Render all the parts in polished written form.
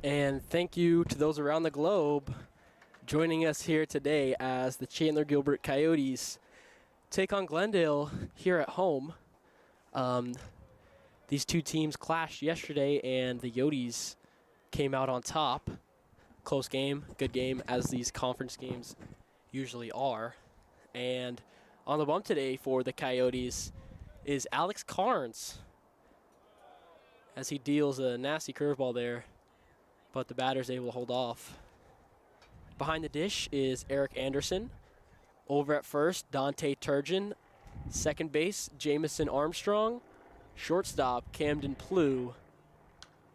And thank you to those around the globe joining us here today as the Chandler-Gilbert Coyotes take on Glendale here at home. These two teams clashed yesterday, and the Coyotes came out on top. Close game, good game, as these conference games usually are. And on the bump today for the Coyotes is Alex Carnes, as he deals a nasty curveball there, but the batter's able to hold off. Behind the dish is Eric Anderson. Over at first, Dante Turgeon. Second base, Jamison Armstrong. Shortstop, Camden Plew.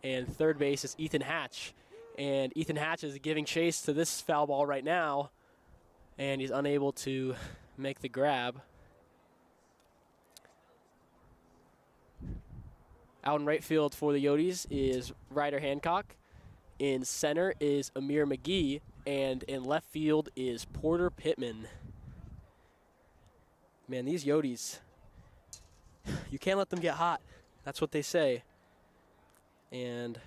And third base is Ethan Hatch. And Ethan Hatch is giving chase to this foul ball right now, and he's unable to make the grab. Out in right field for the Coyotes is Ryder Hancock. In center is Amir McGee, and in left field is Porter Pittman. Man, these Coyotes, you can't let them get hot. That's what they say. And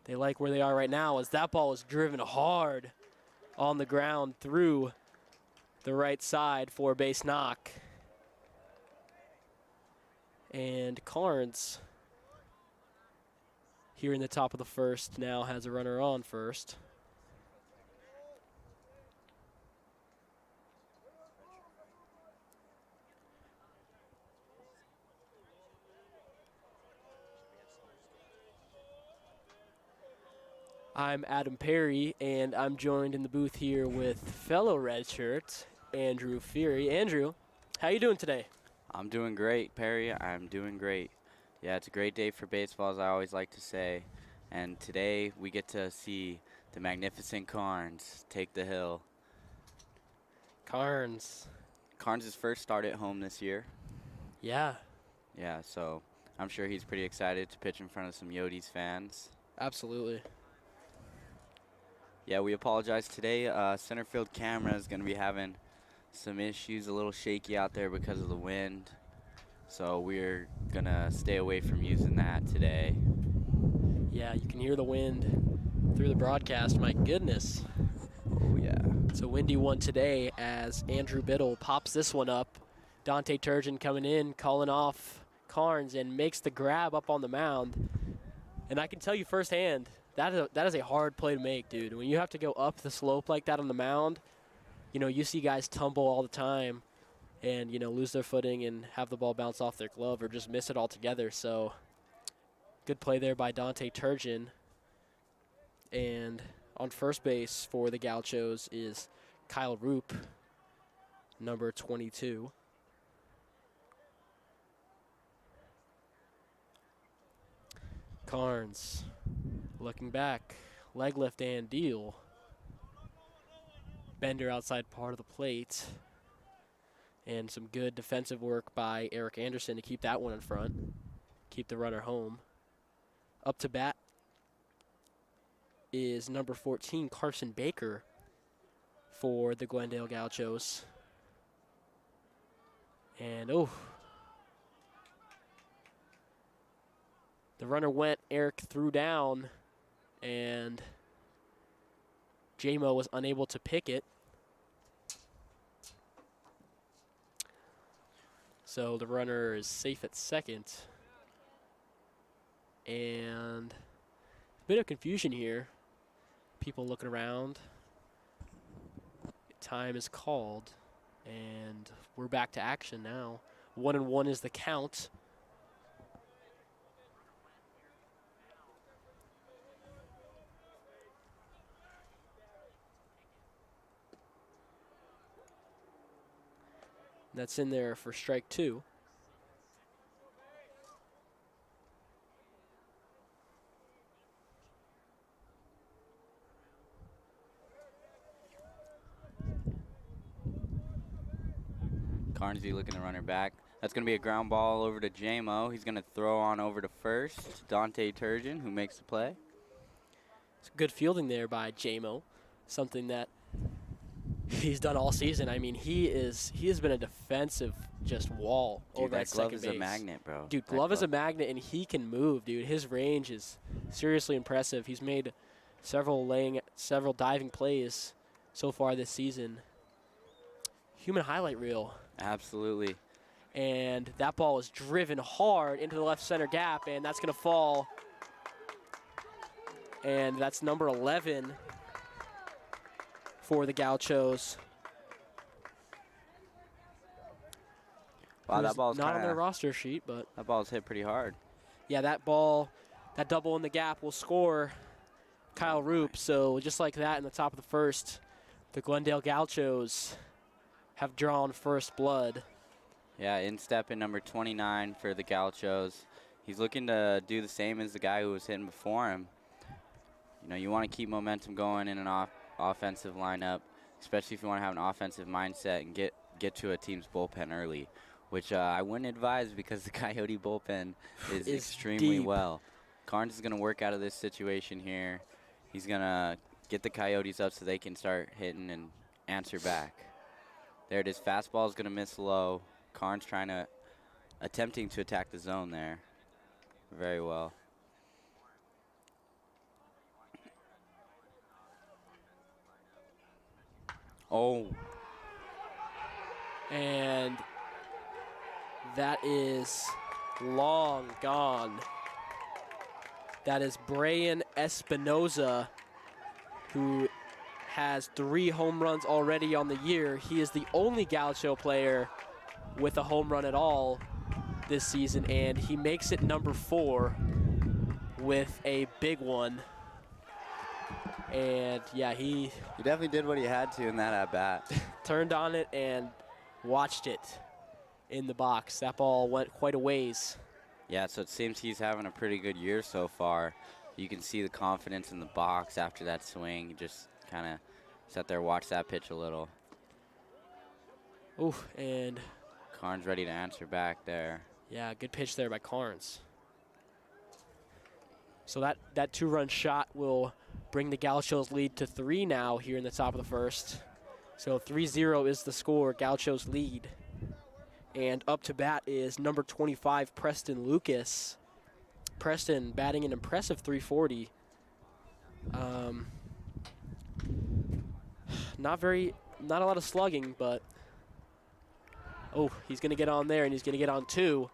they like where they are right now, as that ball is driven hard on the ground through the right side for a base knock. And Carnes, here in the top of the first, now has a runner on first. I'm Adam Perry, and I'm joined in the booth here with fellow redshirt Andrew Feary. Andrew, how you doing today? I'm doing great, Perry. I'm doing great. Yeah, it's a great day for baseball, as I always like to say. And today we get to see the magnificent Carnes take the hill. Carnes' first start at home this year. Yeah. Yeah, so I'm sure he's pretty excited to pitch in front of some Coyotes fans. Absolutely. Yeah, we apologize today. Center field camera is going to be having some issues, a little shaky out there because of the wind. So we're going to stay away from using that today. Yeah, you can hear the wind through the broadcast. My goodness. Oh, yeah. It's a windy one today as Andrew Biddle pops this one up. Dante Turgeon coming in, calling off Carnes, and makes the grab up on the mound. And I can tell you firsthand, that is a hard play to make, dude. When you have to go up the slope like that on the mound, you know, you see guys tumble all the time and, you know, lose their footing and have the ball bounce off their glove or just miss it altogether. So good play there by Dante Turgeon. And on first base for the Gauchos is Kyle Roop, number 22. Carnes looking back, leg lift and deal. Bender outside part of the plate. And some good defensive work by Eric Anderson to keep that one in front, keep the runner home. Up to bat is number 14, Carson Baker, for the Glendale Gauchos. And, the runner went, Eric threw down, and J-Mo was unable to pick it. So the runner is safe at second. And a bit of confusion here. People looking around. Time is called, and we're back to action now. 1-1 is the count. That's in there for strike two. Carnesy looking to run her back. That's going to be a ground ball over to J-Mo. He's going to throw on over to first. Dante Turgeon, who makes the play. It's good fielding there by J-Mo, something that he's done all season. I mean, he has been a defensive just wall Dude, over that at glove second is base. a magnet, bro. Dude, That glove is a magnet, and he can move, dude. His range is seriously impressive. He's made several diving plays so far this season. Human highlight reel. Absolutely. And that ball is driven hard into the left center gap, and that's going to fall. And that's number 11 for the Gauchos. Wow, that ball's not on their roster sheet, but that ball's hit pretty hard. yeah, that double in the gap will score Kyle Roop. So just like that in the top of the first, the Glendale Gauchos have drawn first blood. Yeah, in step in number 29 for the Gauchos. He's looking to do the same as the guy who was hitting before him. You know, you want to keep momentum going in an offensive lineup, especially if you want to have an offensive mindset and get to a team's bullpen early, which I wouldn't advise because the Coyote bullpen is extremely deep. well. Carnes is going to work out of this situation here. He's going to get the Coyotes up so they can start hitting and answer back. There it is. Fastball is going to miss low. Carnes attempting to attack the zone there. Very well. Oh. And that is long gone. That is Brian Espinoza, who has 3 home runs already on the year. He is the only Gaucho player with a home run at all this season, and he makes it number 4 with a big one. And yeah, he definitely did what he had to in that at-bat. turned on it and watched it in the box. That ball went quite a ways. Yeah, so it seems he's having a pretty good year so far. You can see the confidence in the box after that swing. He just kind of sat there, watched that pitch a little. Oof, and Carnes ready to answer back there. yeah, good pitch there by Carnes. So that 2-run shot will bring the Gauchos lead to 3 now here in the top of the first. So 3-0 is the score, Gauchos lead. And up to bat is number 25, Preston Lucas. Preston batting an impressive 340. Not a lot of slugging, but oh, he's going to get on there, and he's going to get on 2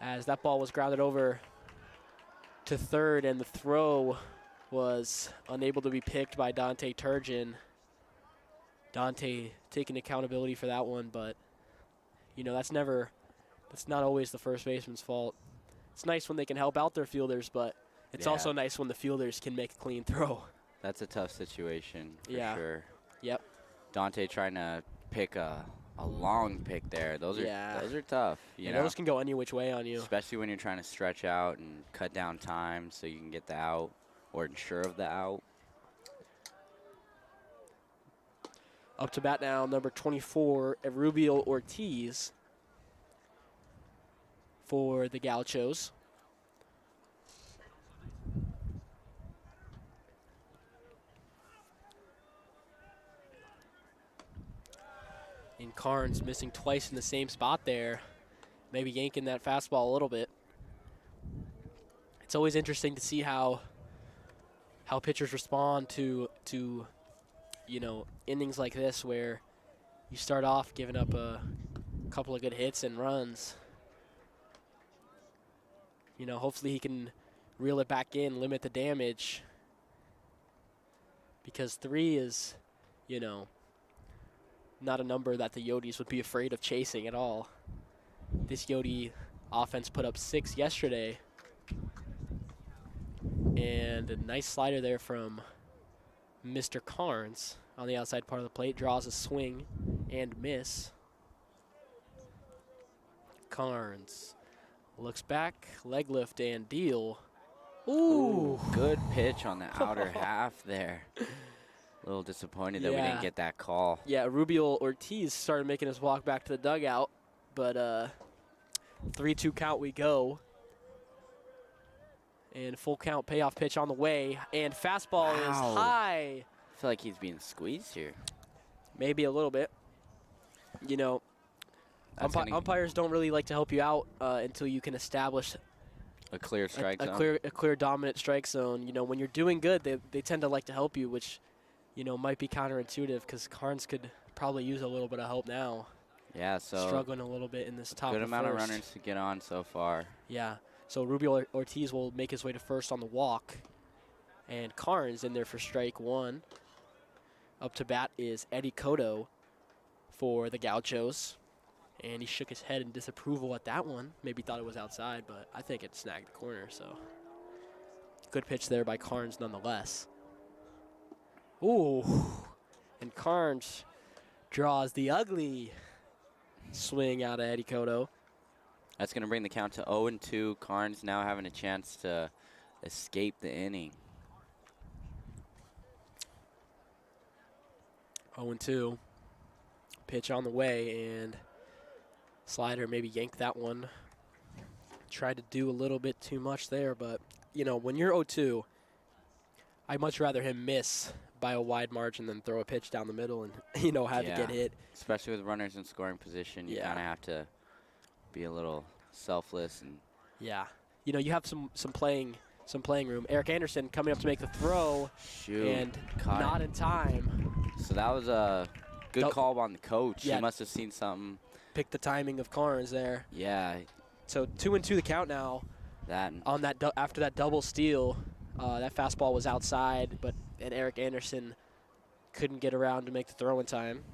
as that ball was grounded over to third, and the throw was unable to be picked by Dante Turgeon. Dante taking accountability for that one, but you know, that's not always the first baseman's fault. It's nice when they can help out their fielders, but it's also nice when the fielders can make a clean throw. That's a tough situation for sure. Yep. Dante trying to pick a long pick there. Those are tough. You know? Those can go any which way on you. Especially when you're trying to stretch out and cut down time so you can get the out or ensure of the out. Up to bat now, number 24, Rubio Ortiz for the Gauchos. And Carnes missing twice in the same spot there. Maybe yanking that fastball a little bit. It's always interesting to see how pitchers respond to you know, innings like this where you start off giving up a couple of good hits and runs. You know, hopefully he can reel it back in, limit the damage. Because 3 is, you know, not a number that the Yotes would be afraid of chasing at all. This Yote offense put up 6 yesterday. And a nice slider there from Mr. Carnes on the outside part of the plate. Draws a swing and miss. Carnes looks back, leg lift and deal. Ooh. Good pitch on the outer half there. A little disappointed that we didn't get that call. Yeah, Rubio Ortiz started making his walk back to the dugout, but 3-2 count we go. And full count payoff pitch on the way, and fastball is high. I feel like he's being squeezed here. Maybe a little bit. You know, Umpires don't really like to help you out until you can establish a clear strike zone. A clear dominant strike zone. You know, when you're doing good, they tend to like to help you, which, you know, might be counterintuitive because Carnes could probably use a little bit of help now. Yeah, so struggling a little bit in this top. Good amount of runners to get on so far. Yeah, so Rubio Ortiz will make his way to first on the walk, and Carnes in there for strike one. Up to bat is Eddie Cotto for the Gauchos, and he shook his head in disapproval at that one. Maybe thought it was outside, but I think it snagged the corner, so good pitch there by Carnes nonetheless. Ooh, and Carnes draws the ugly swing out of Eddie Cotto. That's going to bring the count to 0-2. Carnes now having a chance to escape the inning. 0-2. Pitch on the way, and slider maybe yanked that one. Tried to do a little bit too much there, but, you know, when you're 0-2, I'd much rather him miss by a wide margin than throw a pitch down the middle and, you know, have to get hit. Especially with runners in scoring position, you kind of have to be a little selfless. And yeah. You know, you have some playing room. Eric Anderson coming up to make the throw. Shoot. And not in time. So that was a good call on the coach. Yeah. He must have seen something. Picked the timing of Carnes there. Yeah. So 2-2 the count now. On that after that double steal, that fastball was outside, and Eric Anderson couldn't get around to make the throw in time.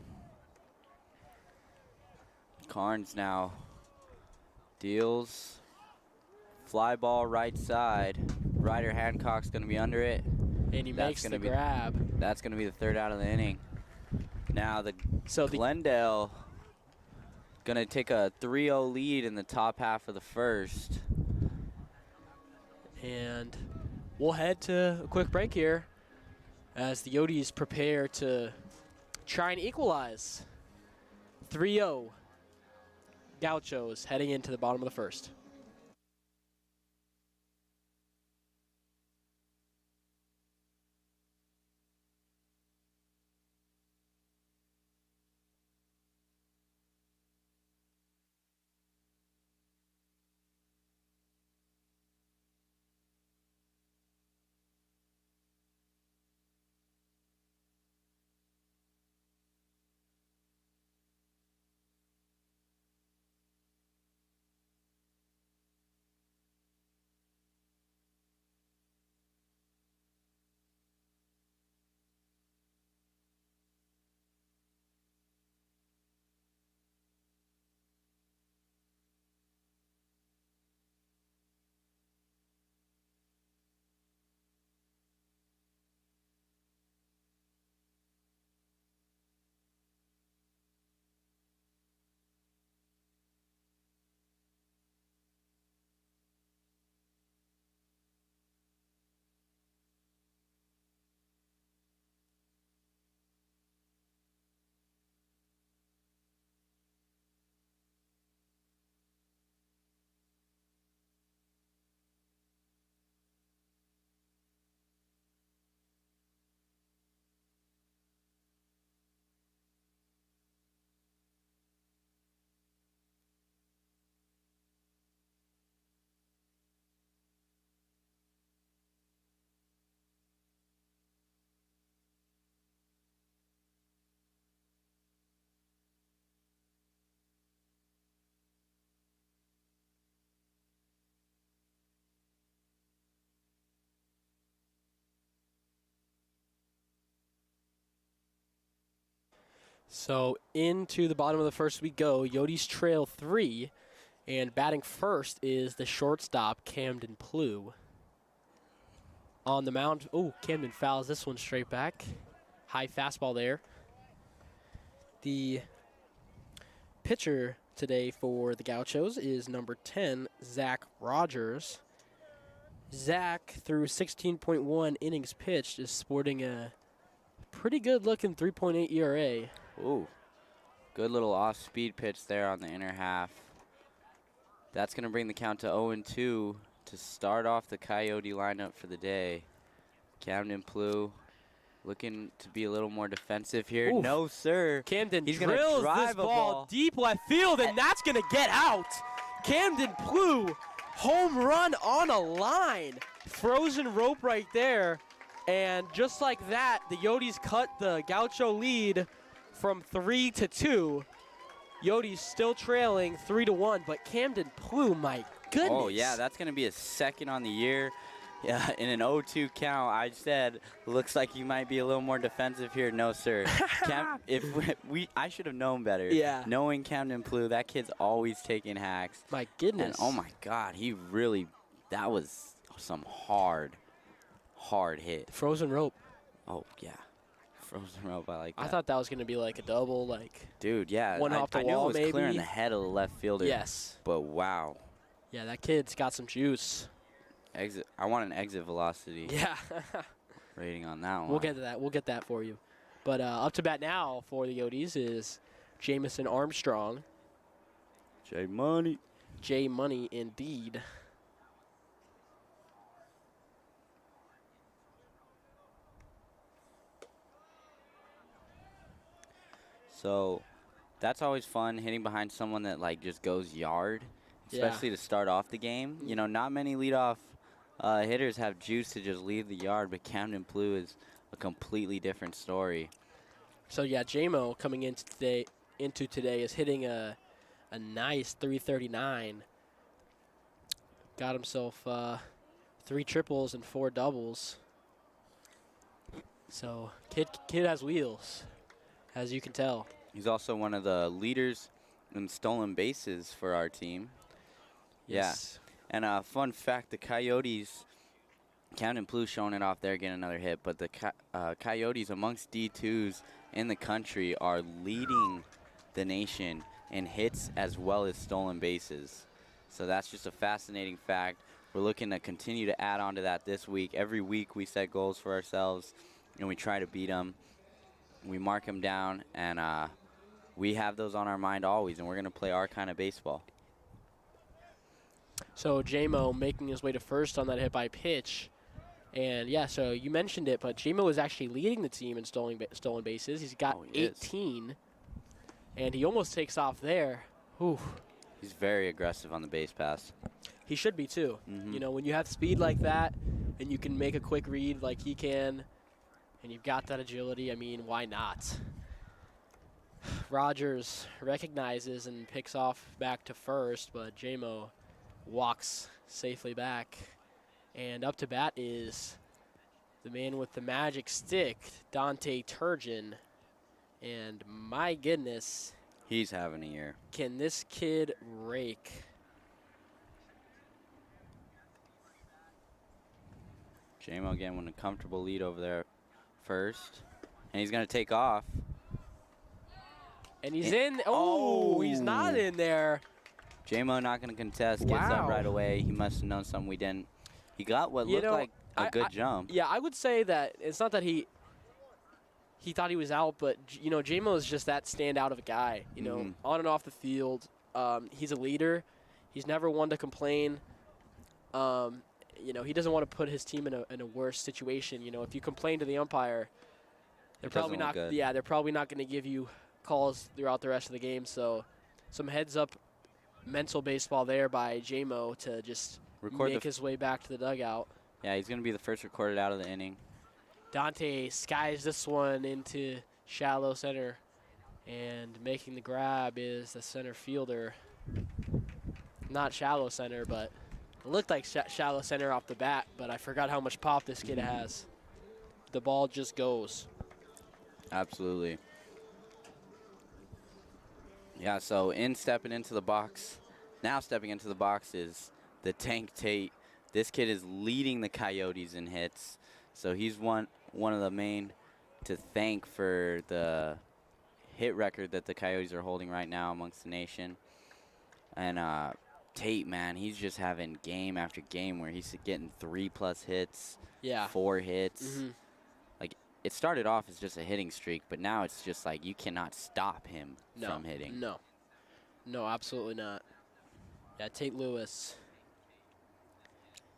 Carnes now deals. Fly ball right side. Ryder Hancock's going to be under it. And he makes the grab. That's going to be the third out of the inning. Now Glendale going to take a 3-0 lead in the top half of the first. And we'll head to a quick break here as the Coyotes prepare to try and equalize. 3-0 Gauchos heading into the bottom of the first. So into the bottom of the first we go. Coyotes trail 3, and batting first is the shortstop, Camden Plew. On the mound, Camden fouls this one straight back. High fastball there. The pitcher today for the Gauchos is number 10, Zach Rogers. Zach, through 16.1 innings pitched, is sporting a pretty good-looking 3.8 ERA. Ooh, good little off-speed pitch there on the inner half. That's going to bring the count to 0-2 to start off the Coyote lineup for the day. Camden Plew looking to be a little more defensive here. Oof. No, sir. Camden He's gonna drills drive this a ball deep left field, and that's going to get out. Camden Plew, home run on a line. Frozen rope right there. And just like that, the Yotes cut the Gaucho lead from 3-2. Yotes still trailing 3-1, but Camden Plew, my goodness. Oh, yeah, that's going to be his second on the year. Yeah, in an 0-2 count, I said, looks like you might be a little more defensive here. No, sir. I should have known better. Yeah. Knowing Camden Plew, that kid's always taking hacks. My goodness. And, oh, my God, that was some hard hit. Frozen rope. Oh, yeah. Frozen rope, I like that. I thought that was going to be like a double, Dude, yeah. One off the I knew wall, it was maybe. clearing the head of the left fielder. Yes. But, wow. Yeah, that kid's got some juice. I want an exit velocity Yeah. rating on that one. We'll get to that. We'll get that for you. But up to bat now for the Yotes is Jamison Armstrong. J Money. J Money indeed. So that's always fun, hitting behind someone that just goes yard, especially to start off the game. You know, not many leadoff hitters have juice to just leave the yard, but Camden Plew is a completely different story. So yeah, J-Mo coming into today is hitting a nice 339. Got himself 3 triples and 4 doubles. So kid has wheels, as you can tell. He's also one of the leaders in stolen bases for our team. Yes. Yeah. And a fun fact, the Coyotes, Camden Plew showing it off there, getting another hit, but the Coyotes amongst D2s in the country are leading the nation in hits as well as stolen bases. So that's just a fascinating fact. We're looking to continue to add on to that this week. Every week we set goals for ourselves, and we try to beat them. We mark them down, and we have those on our mind always, and we're going to play our kind of baseball. So J-Mo making his way to first on that hit by pitch. And yeah, so you mentioned it, but J-Mo is actually leading the team in stolen bases. He's got 18, and he almost takes off there. Ooh. He's very aggressive on the base pass. He should be too. Mm-hmm. You know, when you have speed like that and you can make a quick read like he can, and you've got that agility, I mean, why not? Rogers recognizes and picks off back to first, but J-Mo walks safely back. And up to bat is the man with the magic stick, Dante Turgeon. And my goodness. He's having a year. Can this kid rake? J-Mo again with a comfortable lead over there first. And he's going to take off. And he's in. Oh, he's not in there. J-Mo not going to contest. Gets up right away. He must have known something we didn't. He got what looked like a good jump. Yeah, I would say that it's not that he thought he was out, but, you know, J-Mo is just that standout of a guy, you know, on and off the field. He's a leader. He's never one to complain. You know, he doesn't want to put his team in a worse situation. You know, if you complain to the umpire, they're probably not. Yeah, they're probably not going to give you calls throughout the rest of the game. So, some heads-up mental baseball there by J-Mo to just make his way back to the dugout. Yeah, he's going to be the first recorded out of the inning. Dante skies this one into shallow center, and making the grab is the center fielder. Not shallow center, but it looked like shallow center off the bat, but I forgot how much pop this kid has. The ball just goes. Absolutely. Yeah, so stepping into the box. Now stepping into the box is the Tank Tate. This kid is leading the Coyotes in hits. So he's one of the main to thank for the hit record that the Coyotes are holding right now amongst the nation. And Tate, man, he's just having game after game where he's getting 3+ hits, 4 hits. Like, it started off as just a hitting streak, but now it's just like you cannot stop him from hitting. No, absolutely not. Yeah, Tate Lewis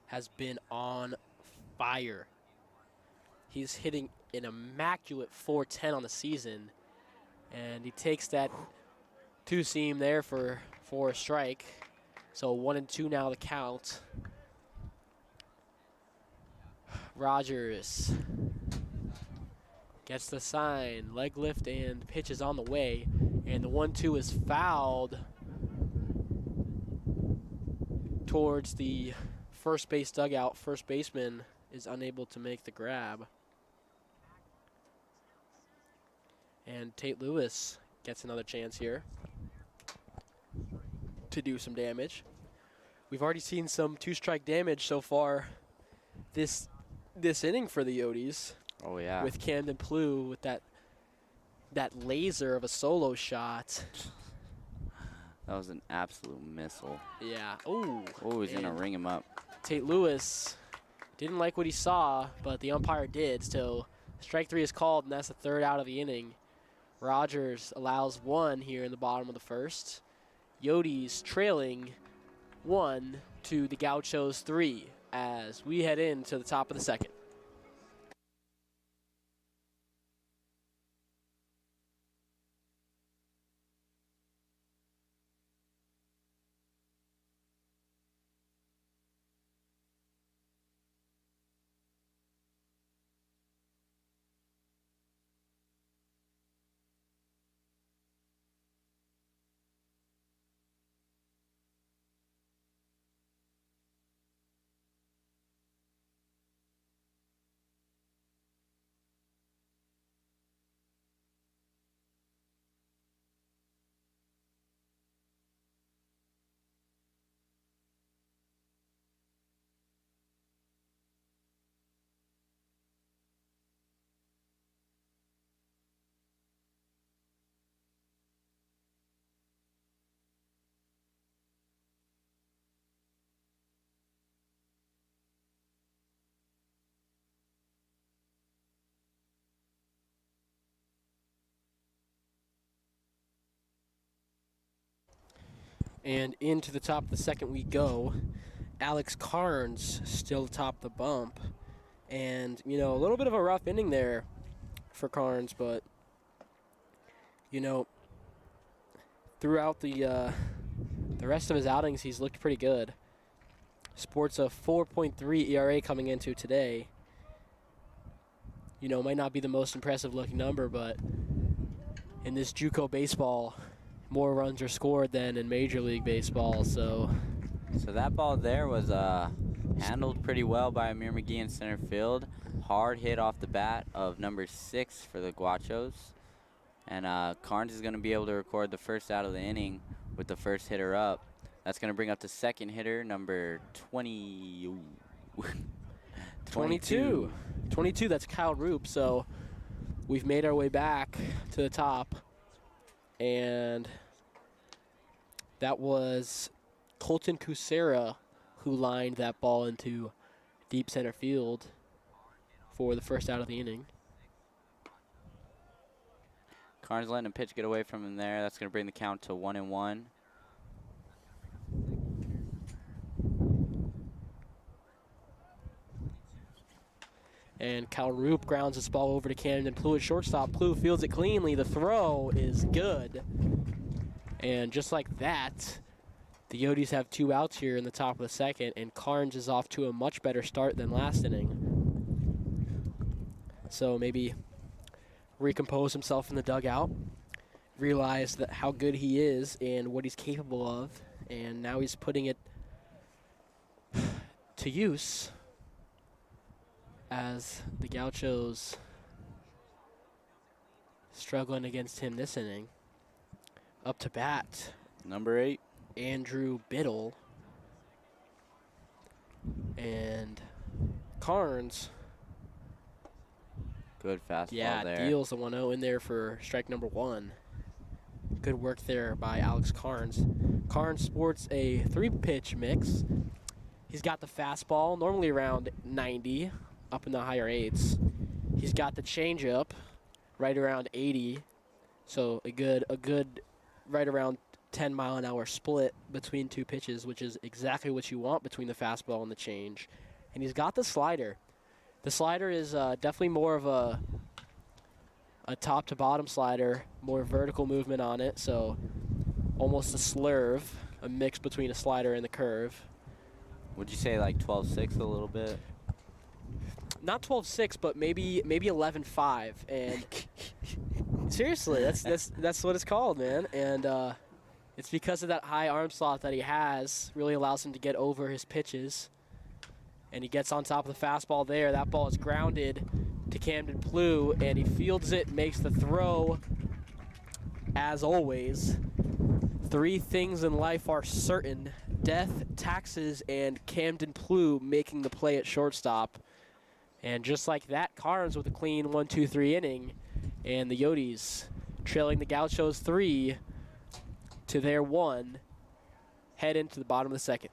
has been on fire. He's hitting an immaculate 410 on the season. And he takes that two-seam there for a strike. So 1-2 now the count. Rogers gets the sign, leg lift and pitch is on the way. And the 1-2 is fouled towards the first base dugout. First baseman is unable to make the grab. And Tate Lewis gets another chance here to do some damage. We've already seen some two-strike damage so far this inning for the Yotes. Oh, yeah. With Camden Plew with that laser of a solo shot. That was an absolute missile. Yeah. Oh. Oh, he's going to ring him up. Tate Lewis didn't like what he saw, but the umpire did. So strike 3 is called, and that's the third out of the inning. Rogers allows 1 here in the bottom of the first. Yotes trailing 1 to the Gauchos 3 as we head into the top of the second. And into the top of the second we go. Alex Carnes still atop the bump. And, you know, a little bit of a rough inning there for Carnes, but, you know, throughout the rest of his outings, he's looked pretty good. Sports a 4.3 ERA coming into today. You know, might not be the most impressive looking number, but in this JUCO baseball, more runs are scored than in Major League Baseball, so that ball there was handled pretty well by Amir McGee in center field. Hard hit off the bat of number 6 for the Gauchos. And Carnes is going to be able to record the first out of the inning with the first hitter up. That's going to bring up the second hitter, number 22. 22, that's Kyle Roop. So we've made our way back to the top. And that was Colton Kucera who lined that ball into deep center field for the first out of the inning. Carnes letting a pitch get away from him there. That's going to bring the count to 1-1. And Kyle Roop grounds this ball over to Camden Plew at shortstop. Plew fields it cleanly. The throw is good. And just like that, the Yotes have 2 outs here in the top of the second, and Carnes is off to a much better start than last inning. So maybe recompose himself in the dugout, realize that how good he is and what he's capable of, and now he's putting it to use as the Gauchos struggling against him this inning. Up to bat, number 8, Andrew Biddle. And Carnes. Good fastball there. Yeah, deals the 1-0 in there for strike number 1. Good work there by Alex Carnes. Carnes sports a 3-pitch mix. He's got the fastball, normally around 90, up in the higher 8s. He's got the changeup, right around 80. So a good right around 10-mile-an-hour split between 2 pitches, which is exactly what you want between the fastball and the change. And he's got the slider. The slider is definitely more of a top to bottom slider, more vertical movement on it, so almost a slurve, a mix between a slider and the curve. Would you say like 12-6 a little bit? Not 12-6, but maybe 11-5. And seriously, that's what it's called, man. And it's because of that high arm slot that he has, really allows him to get over his pitches. And he gets on top of the fastball there. That ball is grounded to Camden Plew, and he fields it, makes the throw. As always, 3 things in life are certain: death, taxes, and Camden Plew making the play at shortstop. And just like that, Carnes with a clean 1-2-3 inning, and the Yotes trailing the Gauchos 3 to their 1, head into the bottom of the second.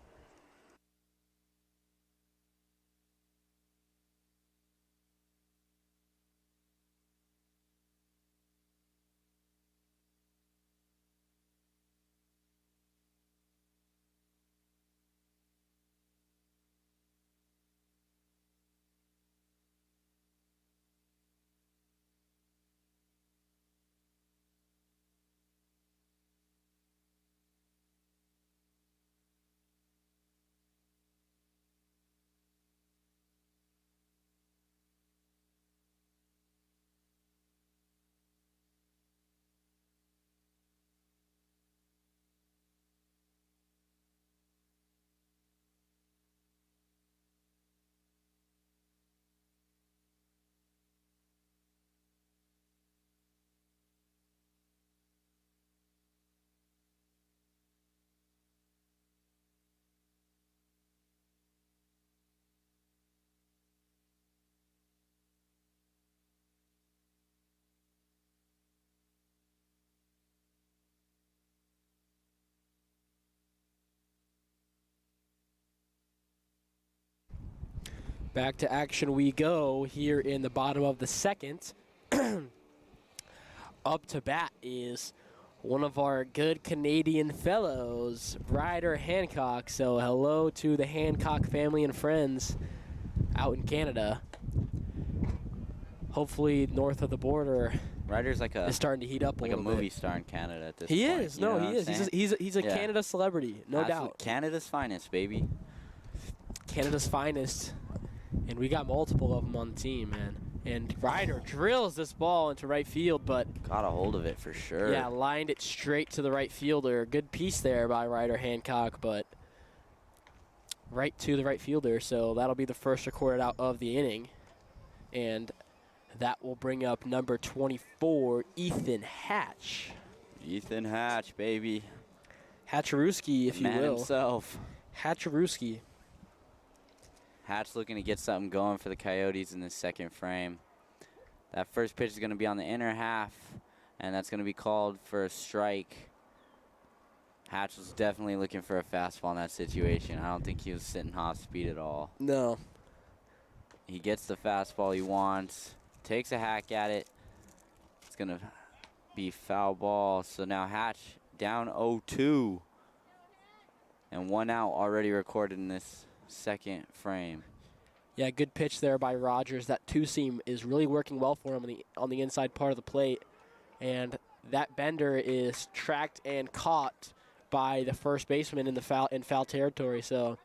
Back to action we go here in the bottom of the second. Up to bat is one of our good Canadian fellows, Ryder Hancock. So hello to the Hancock family and friends out in Canada. Hopefully north of the border. Ryder's like is starting to heat up like a little movie bit. star in Canada at this he point. Is. No, he is. He's a Canada celebrity, no doubt. Canada's finest, baby. Canada's finest. And we got multiple of them on the team, man. And Ryder drills this ball into right field, but got a hold of it for sure. Yeah, lined it straight to the right fielder. Good piece there by Ryder Hancock, but right to the right fielder. So that'll be the first recorded out of the inning. And that will bring up number 24, Ethan Hatch. Ethan Hatch, baby. Hatcherooski, if you will. Man himself. Hatcherooski. Hatch looking to get something going for the Coyotes in this second frame. That first pitch is going to be on the inner half, and that's going to be called for a strike. Hatch was definitely looking for a fastball in that situation. I don't think he was sitting off speed at all. No. He gets the fastball he wants, takes a hack at it. It's going to be foul ball. So now Hatch down 0-2. And 1 out already recorded in this second frame. Yeah, good pitch there by Rogers. That two-seam is really working well for him on the inside part of the plate. And that bender is tracked and caught by the first baseman in foul territory. So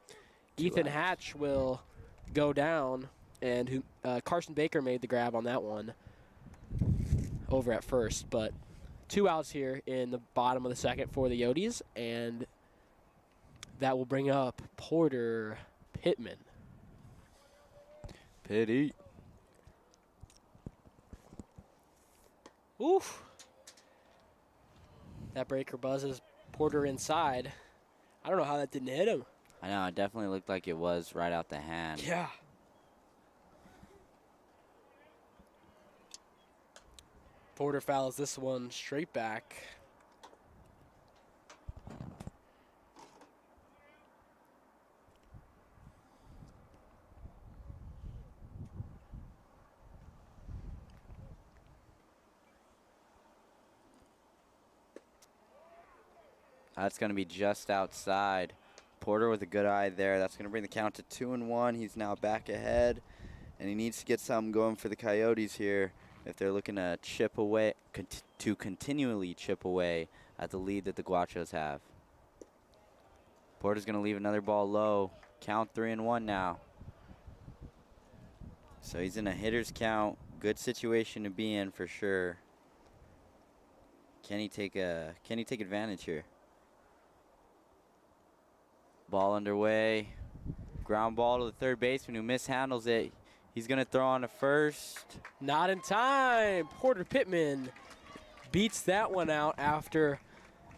Ethan Hatch will go down, and Carson Baker made the grab on that one over at first. But 2 outs here in the bottom of the second for the Yotes, and that will bring up Porter Pittman. Pitty. Oof. That breaker buzzes Porter inside. I don't know how that didn't hit him. I know, it definitely looked like it was right out the hand. Yeah. Porter fouls this one straight back. That's going to be just outside. Porter with a good eye there. That's going to bring the count to 2-1. He's now back ahead. and he needs to get something going for the Coyotes here if they're looking to chip away, to continually chip away at the lead that the Gauchos have. Porter's going to leave another ball low. Count 3-1 now. So he's in a hitter's count. Good situation to be in for sure. Can he take advantage here? Ball underway. Ground ball to the third baseman who mishandles it. He's going to throw on to first. Not in time. Porter Pittman beats that one out after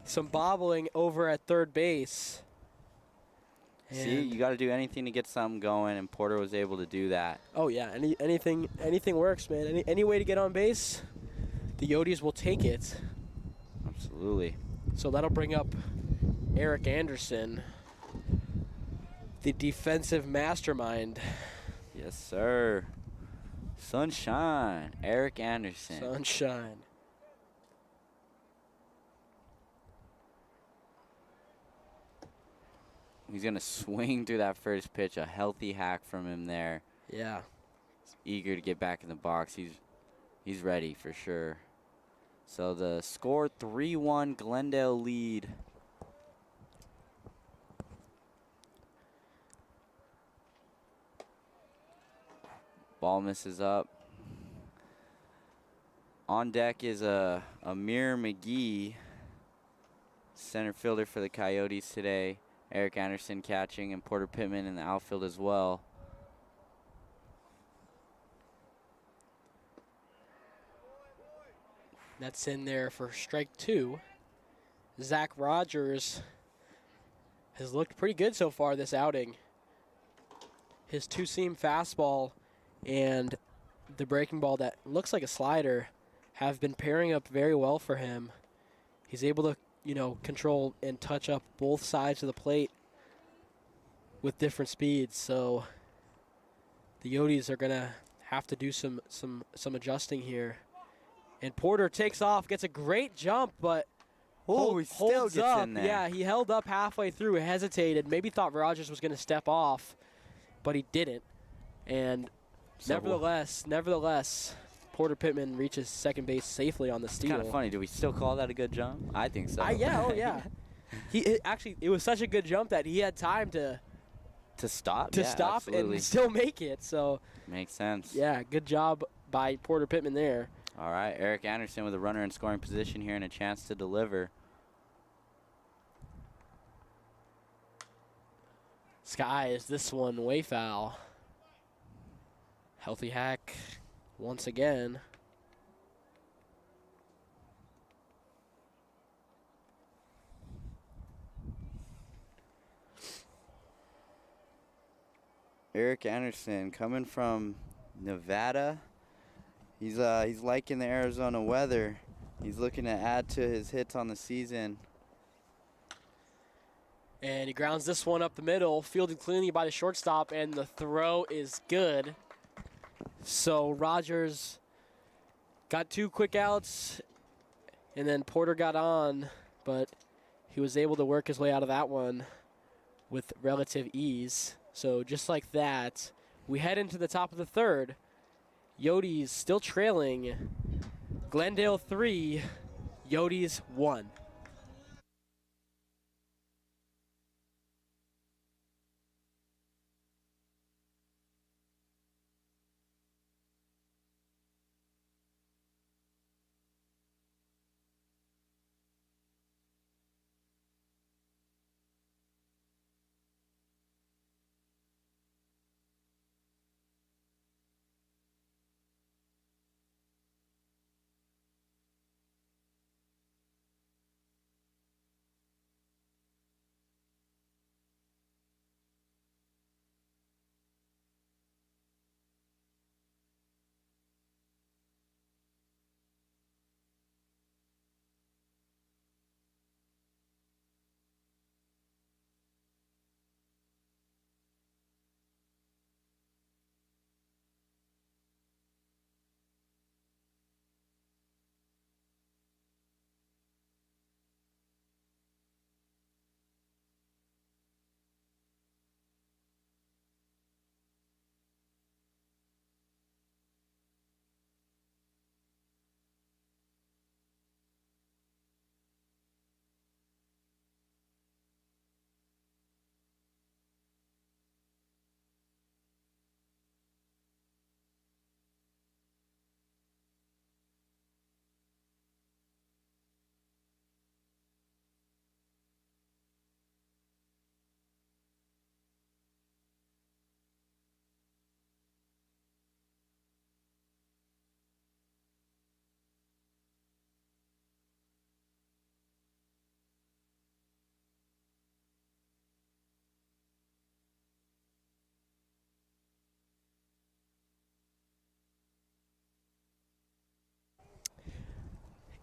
some bobbling over at third base. See, you got to do anything to get something going, and Porter was able to do that. Oh yeah, anything works, man. Any way to get on base, the Yotes will take it. Absolutely. So that'll bring up Eric Anderson, the defensive mastermind. Yes, sir. Sunshine, Eric Anderson. Sunshine. He's going to swing through that first pitch. A healthy hack from him there. Yeah. He's eager to get back in the box. He's ready for sure. So the score 3-1 Glendale lead. Ball misses up. On deck is Amir McGee, center fielder for the Coyotes today. Eric Anderson catching, and Porter Pittman in the outfield as well. That's in there for strike 2. Zach Rogers has looked pretty good so far this outing. His two-seam fastball and the breaking ball that looks like a slider have been pairing up very well for him. He's able to, control and touch up both sides of the plate with different speeds. So the Yotes are gonna have to do some adjusting here. And Porter takes off, gets a great jump, but he still holds gets up. in there. Yeah, he held up halfway through, hesitated, maybe thought Rogers was gonna step off, but he didn't. And nevertheless, Porter Pittman reaches second base safely on the steal. It's kind of funny. Do we still call that a good jump? I think so. Yeah. It was such a good jump that he had time to stop. And still make it. So makes sense. Yeah, good job by Porter Pittman there. All right, Eric Anderson with a runner in scoring position here and a chance to deliver. Skies this one way foul. Healthy hack once again. Eric Anderson coming from Nevada. He's liking the Arizona weather. He's looking to add to his hits on the season. And he grounds this one up the middle, fielded cleanly by the shortstop, and the throw is good. So Rogers got 2 quick outs, and then Porter got on, but he was able to work his way out of that one with relative ease. So just like that, we head into the top of the third. Yotes still trailing. Glendale 3, Yotes 1.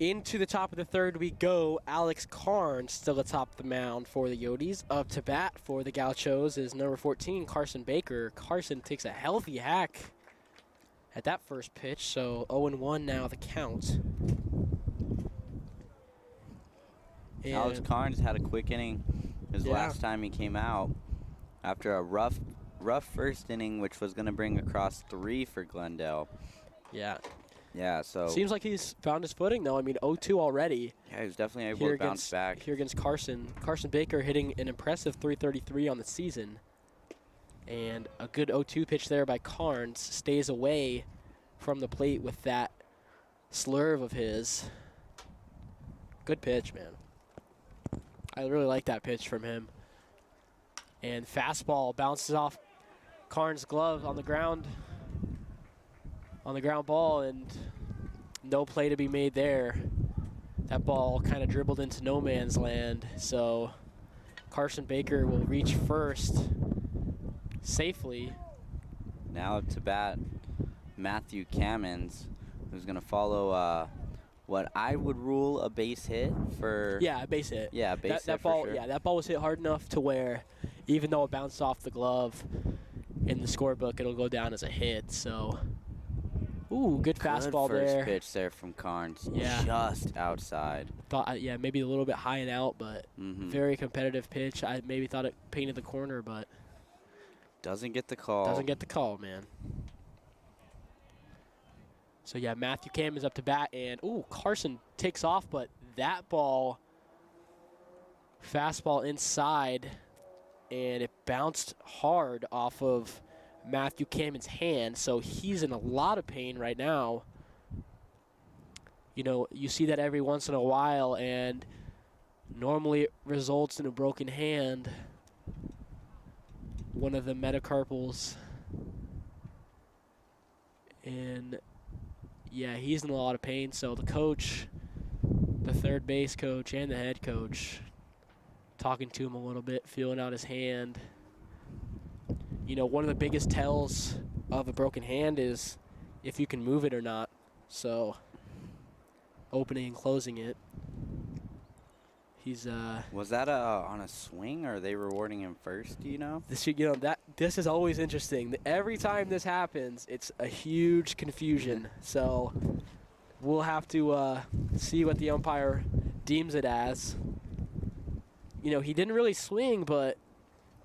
Into the top of the third we go. Alex Carnes still atop the mound for the Yotes. Up to bat for the Gauchos is number 14, Carson Baker. Carson takes a healthy hack at that first pitch, so 0-1 now the count. And Alex Carnes had a quick inning his last time he came out after a rough first inning, which was going to bring across 3 for Glendale. Yeah, so seems like he's found his footing, though. I mean, 0-2 already. Yeah, he's definitely able to bounce back. Here against Carson. Carson Baker hitting an impressive .333 on the season. And a good 0-2 pitch there by Carnes. Stays away from the plate with that slurve of his. Good pitch, man. I really like that pitch from him. And fastball bounces off Carnes' glove on the ground. On the ground ball, and no play to be made there. That ball kind of dribbled into no man's land, so Carson Baker will reach first safely. Now up to bat, Matthew Cammons, who's going to follow what I would rule a base hit for. Yeah, a base hit. Yeah, a base hit that ball. for sure. Yeah, that ball was hit hard enough to where, even though it bounced off the glove, in the scorebook it'll go down as a hit. So. Ooh, good fastball first there. Pitch there from Carnes. Yeah. Just outside. Thought, yeah, maybe a little bit high and out, but very competitive pitch. I maybe thought it painted the corner, but doesn't get the call. Doesn't get the call, man. So yeah, Matthew Cam is up to bat, and ooh, Carson takes off, but that ball, fastball inside, and it bounced hard off of Matthew Camen's hand, so he's in a lot of pain right now. You know, you see that every once in a while, and normally it results in a broken hand. One of the metacarpals. And yeah, he's in a lot of pain, so the coach, the third base coach, and the head coach talking to him a little bit, feeling out his hand. You know, one of the biggest tells of a broken hand is if you can move it or not. So, opening and closing it. He's Was that on a swing, or are they rewarding him first? Do you know? This is always interesting. Every time this happens, it's a huge confusion. So, we'll have to see what the umpire deems it as. You know, he didn't really swing, but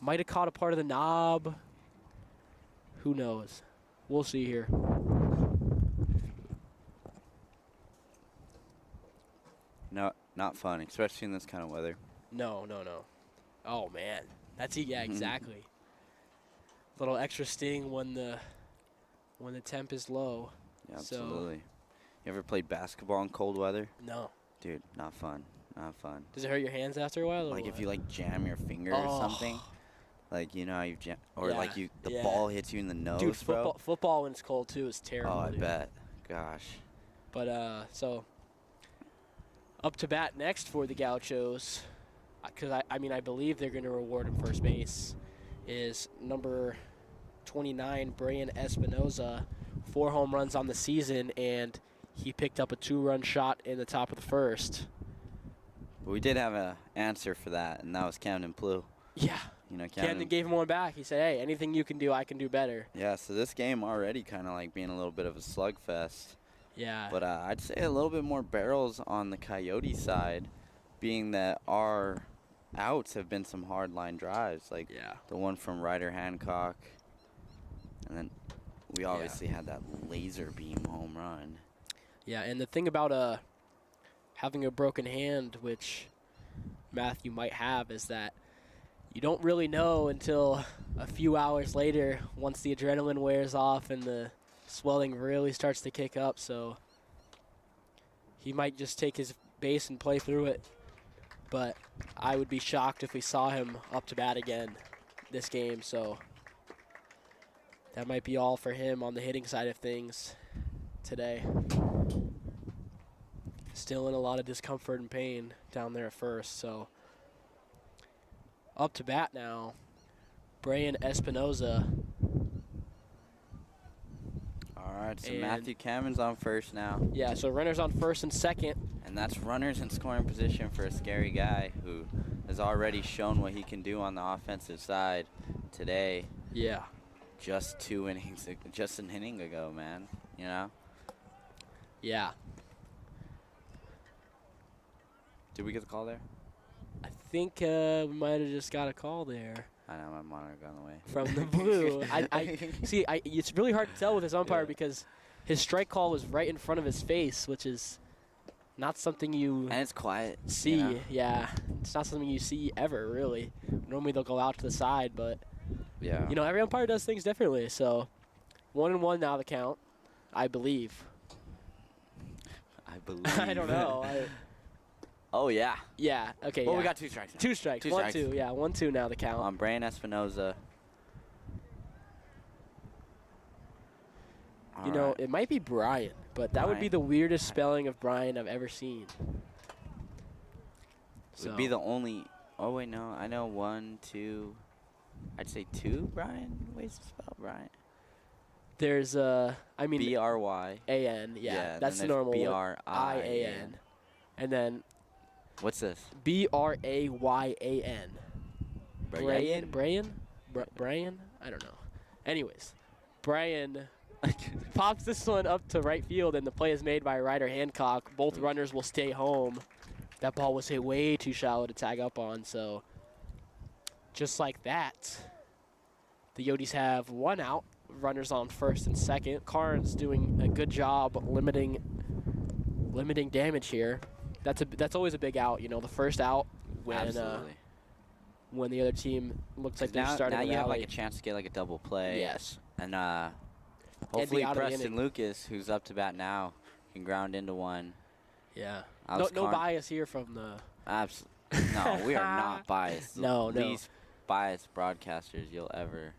might have caught a part of the knob. Who knows? We'll see here. No, not fun, especially in this kind of weather. No. Oh man, yeah, exactly. Little extra sting when the temp is low. Yeah, absolutely. You ever played basketball in cold weather? No. Dude, not fun. Not fun. Does it hurt your hands after a while? Like if you jam your finger or something. Like, you know how you jam, or the ball hits you in the nose, dude, bro. Football when it's cold too is terrible. Oh, I bet. Gosh. But so up to bat next for the Gauchos, because I believe they're going to reward him first base, is number 29 Brian Espinoza. 4 home runs on the season, and he picked up a 2-run shot in the top of the first. We did have an answer for that, and that was Camden Plew. Yeah. You know, Camden gave him one back. He said, hey, anything you can do, I can do better. Yeah, so this game already kind of like being a little bit of a slugfest. Yeah. But I'd say a little bit more barrels on the Coyote side, being that our outs have been some hard line drives, like the one from Ryder Hancock. And then we obviously had that laser beam home run. Yeah, and the thing about having a broken hand, which Matthew might have, is that you don't really know until a few hours later, once the adrenaline wears off and the swelling really starts to kick up. So he might just take his base and play through it. But I would be shocked if we saw him up to bat again this game. So that might be all for him on the hitting side of things today. Still in a lot of discomfort and pain down there at first. So up to bat now, Brian Espinoza. All right, so Matthew Cameron's on first now. Yeah, so runners on first and second. And that's runners in scoring position for a scary guy who has already shown what he can do on the offensive side today. Yeah. Just an inning ago, man. You know? Yeah. Did we get the call there? I think we might have just got a call there. I know, my monitor got in the way. From the blue. It's really hard to tell with his umpire because his strike call was right in front of his face, which is not something you and it's quiet. See. You know? Yeah. It's not something you see ever, really. Normally they'll go out to the side, but yeah. You know, every umpire does things differently. So 1-1 now the count, I believe. I don't know. Oh, yeah. Yeah, okay, Well, we got 2 strikes now. 2 strikes. 1-2, yeah, 1-2 now the count. Brian Espinoza. You know, it might be Brian, but that would be the weirdest spelling of Brian I've ever seen. It would be the only. Oh, wait, no. I know 1, 2. I'd say 2 Brian ways to spell Brian. There's, B-R-Y. A-N, yeah that's the normal. B-R-I-A-N. And then. What's this? B-R-A-Y-A-N. Brian? Brian? I don't know. Anyways, Brian pops this one up to right field, and the play is made by Ryder Hancock. Both runners will stay home. That ball was hit way too shallow to tag up on, so just like that, the Yotes have 1 out. Runners on first and second. Carnes doing a good job limiting damage here. That's always a big out, you know, the first out when the other team looks like they're starting to rally. Now you have like a chance to get like a double play. Yes. And hopefully Preston Lucas, who's up to bat now, can ground into one. Yeah. No bias here from the. Absolutely. No, we are not biased. No. Least biased broadcasters you'll ever.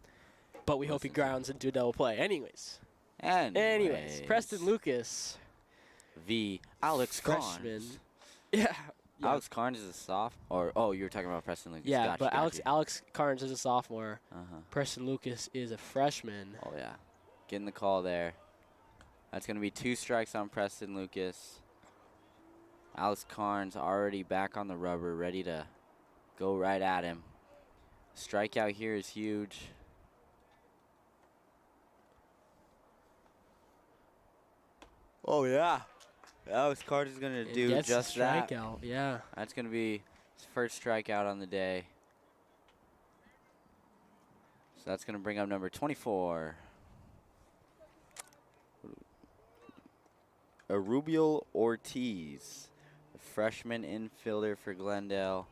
But we hope he grounds into a double play. Anyways, Preston Lucas. V. Alex Carnes. Yeah. Alex Carnes is a sophomore. You were talking about Preston Lucas. Yeah, but Alex Carnes is a sophomore. Preston Lucas is a freshman. Oh, yeah. Getting the call there. That's going to be 2 strikes on Preston Lucas. Alex Carnes already back on the rubber, ready to go right at him. Strikeout here is huge. Oh, yeah. Alex Carnes is going to do just that. Strikeout, yeah. That's going to be his first strikeout on the day. So that's going to bring up number 24. Rubiel Ortiz, a freshman infielder for Glendale.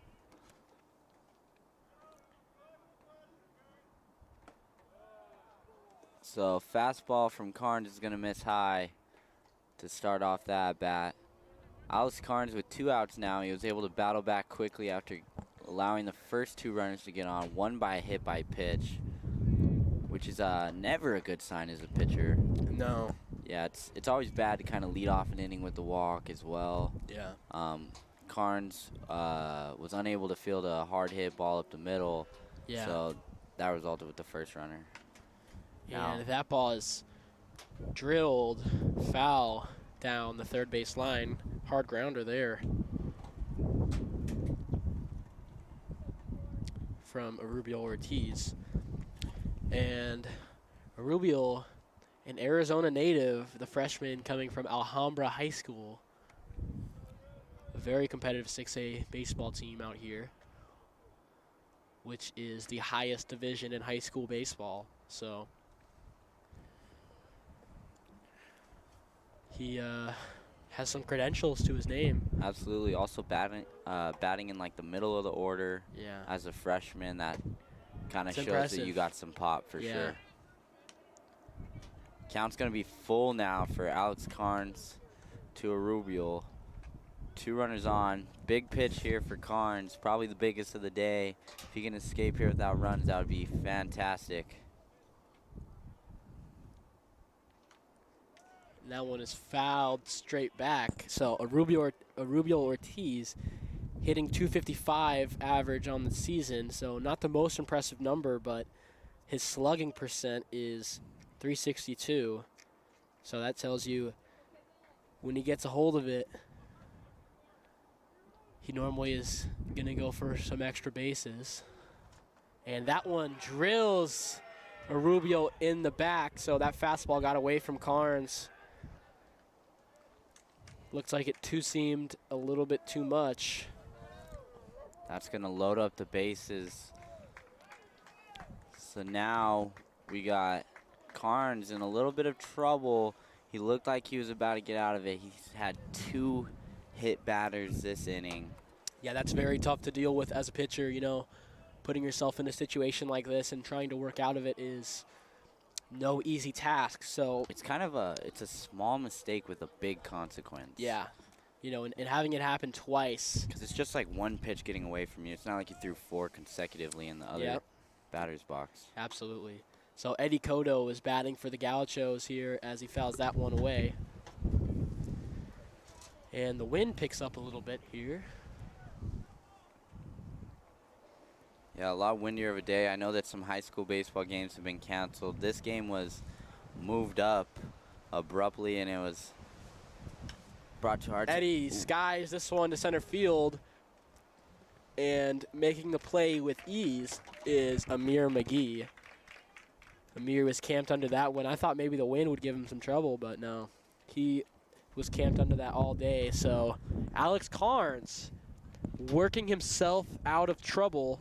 So fastball from Carnes is going to miss high to start off that at bat. Alex Carnes with 2 outs now. He was able to battle back quickly after allowing the first 2 runners to get on, one by a hit by pitch, which is never a good sign as a pitcher. No. Yeah, it's always bad to kind of lead off an inning with the walk as well. Yeah. Carnes was unable to field a hard hit ball up the middle. Yeah. So that resulted with the first runner. And that ball is drilled foul down the third base line. Hard grounder there from Rubiel Ortiz. And Rubiel, an Arizona native, the freshman coming from Alhambra High School. A very competitive 6A baseball team out here, which is the highest division in high school baseball. So he has some credentials to his name. Absolutely. Also batting in like the middle of the order. Yeah. As a freshman, that kind of shows impressive. that you got some pop for Yeah. sure. Count's going to be full now for Alex Carnes to a Rubiel. 2 runners on. Big pitch here for Carnes, probably the biggest of the day. If he can escape here without runs, that would be fantastic. That one is fouled straight back. So a Rubiel Ortiz hitting 255 average on the season. So not the most impressive number, but his slugging percent is 362. So that tells you when he gets a hold of it, He normally is going to go for some extra bases. And that one drills a Rubio in the back, so that fastball got away from Carnes. Looks like it two-seamed a little bit too much. That's going to load up the bases. So now we got Carnes in a little bit of trouble. He looked like he was about to get out of it. He's had 2 hit batters this inning. Yeah, that's very tough to deal with as a pitcher, you know. Putting yourself in a situation like this and trying to work out of it is no easy task. So it's kind of a small mistake with a big consequence. Yeah, you know, and having it happen twice. Because it's just like one pitch getting away from you. It's not like you threw 4 consecutively in the other batter's box. Absolutely. So Eddie Cotto is batting for the Gauchos here as he fouls that one away. And the wind picks up a little bit here. Yeah, a lot windier of a day. I know that some high school baseball games have been canceled. This game was moved up abruptly, and it was brought to our Eddie skies this one to center field, and making the play with ease is Amir McGee. Amir was camped under that one. I thought maybe the wind would give him some trouble, but no. He was camped under that all day. So Alex Carnes working himself out of trouble,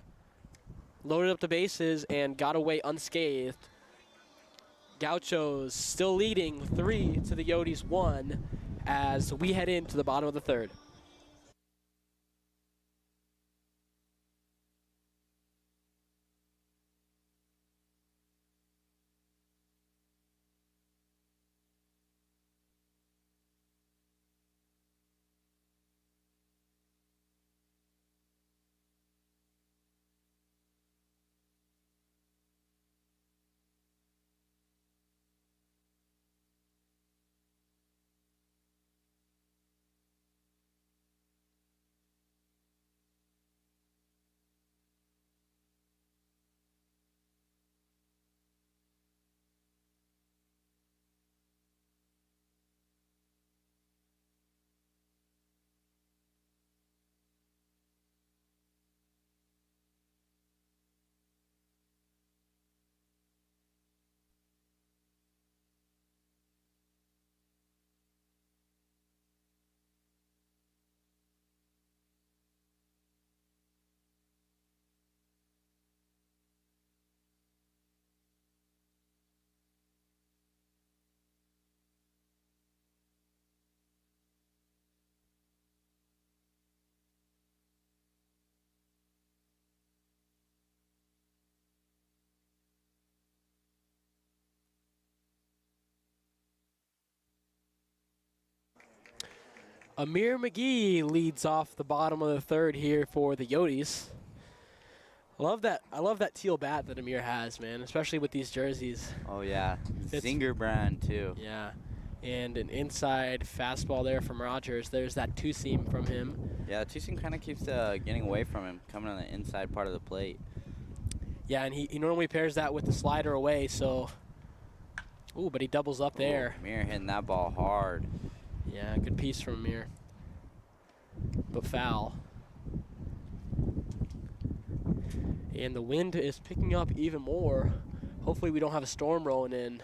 loaded up the bases, and got away unscathed. Gauchos still leading 3 to the Yotes 1 as we head into the bottom of the third. Amir McGee leads off the bottom of the third here for the Yotes. I love that teal bat that Amir has, man, especially with these jerseys. Oh, yeah. Zinger brand, too. Yeah. And an inside fastball there from Rogers. There's that two-seam from him. Yeah, the two-seam kind of keeps getting away from him, coming on the inside part of the plate. Yeah, and he normally pairs that with the slider away, so. Ooh, but he doubles up there. Amir hitting that ball hard. Yeah, good piece from Amir. But foul. And the wind is picking up even more. Hopefully we don't have a storm rolling in.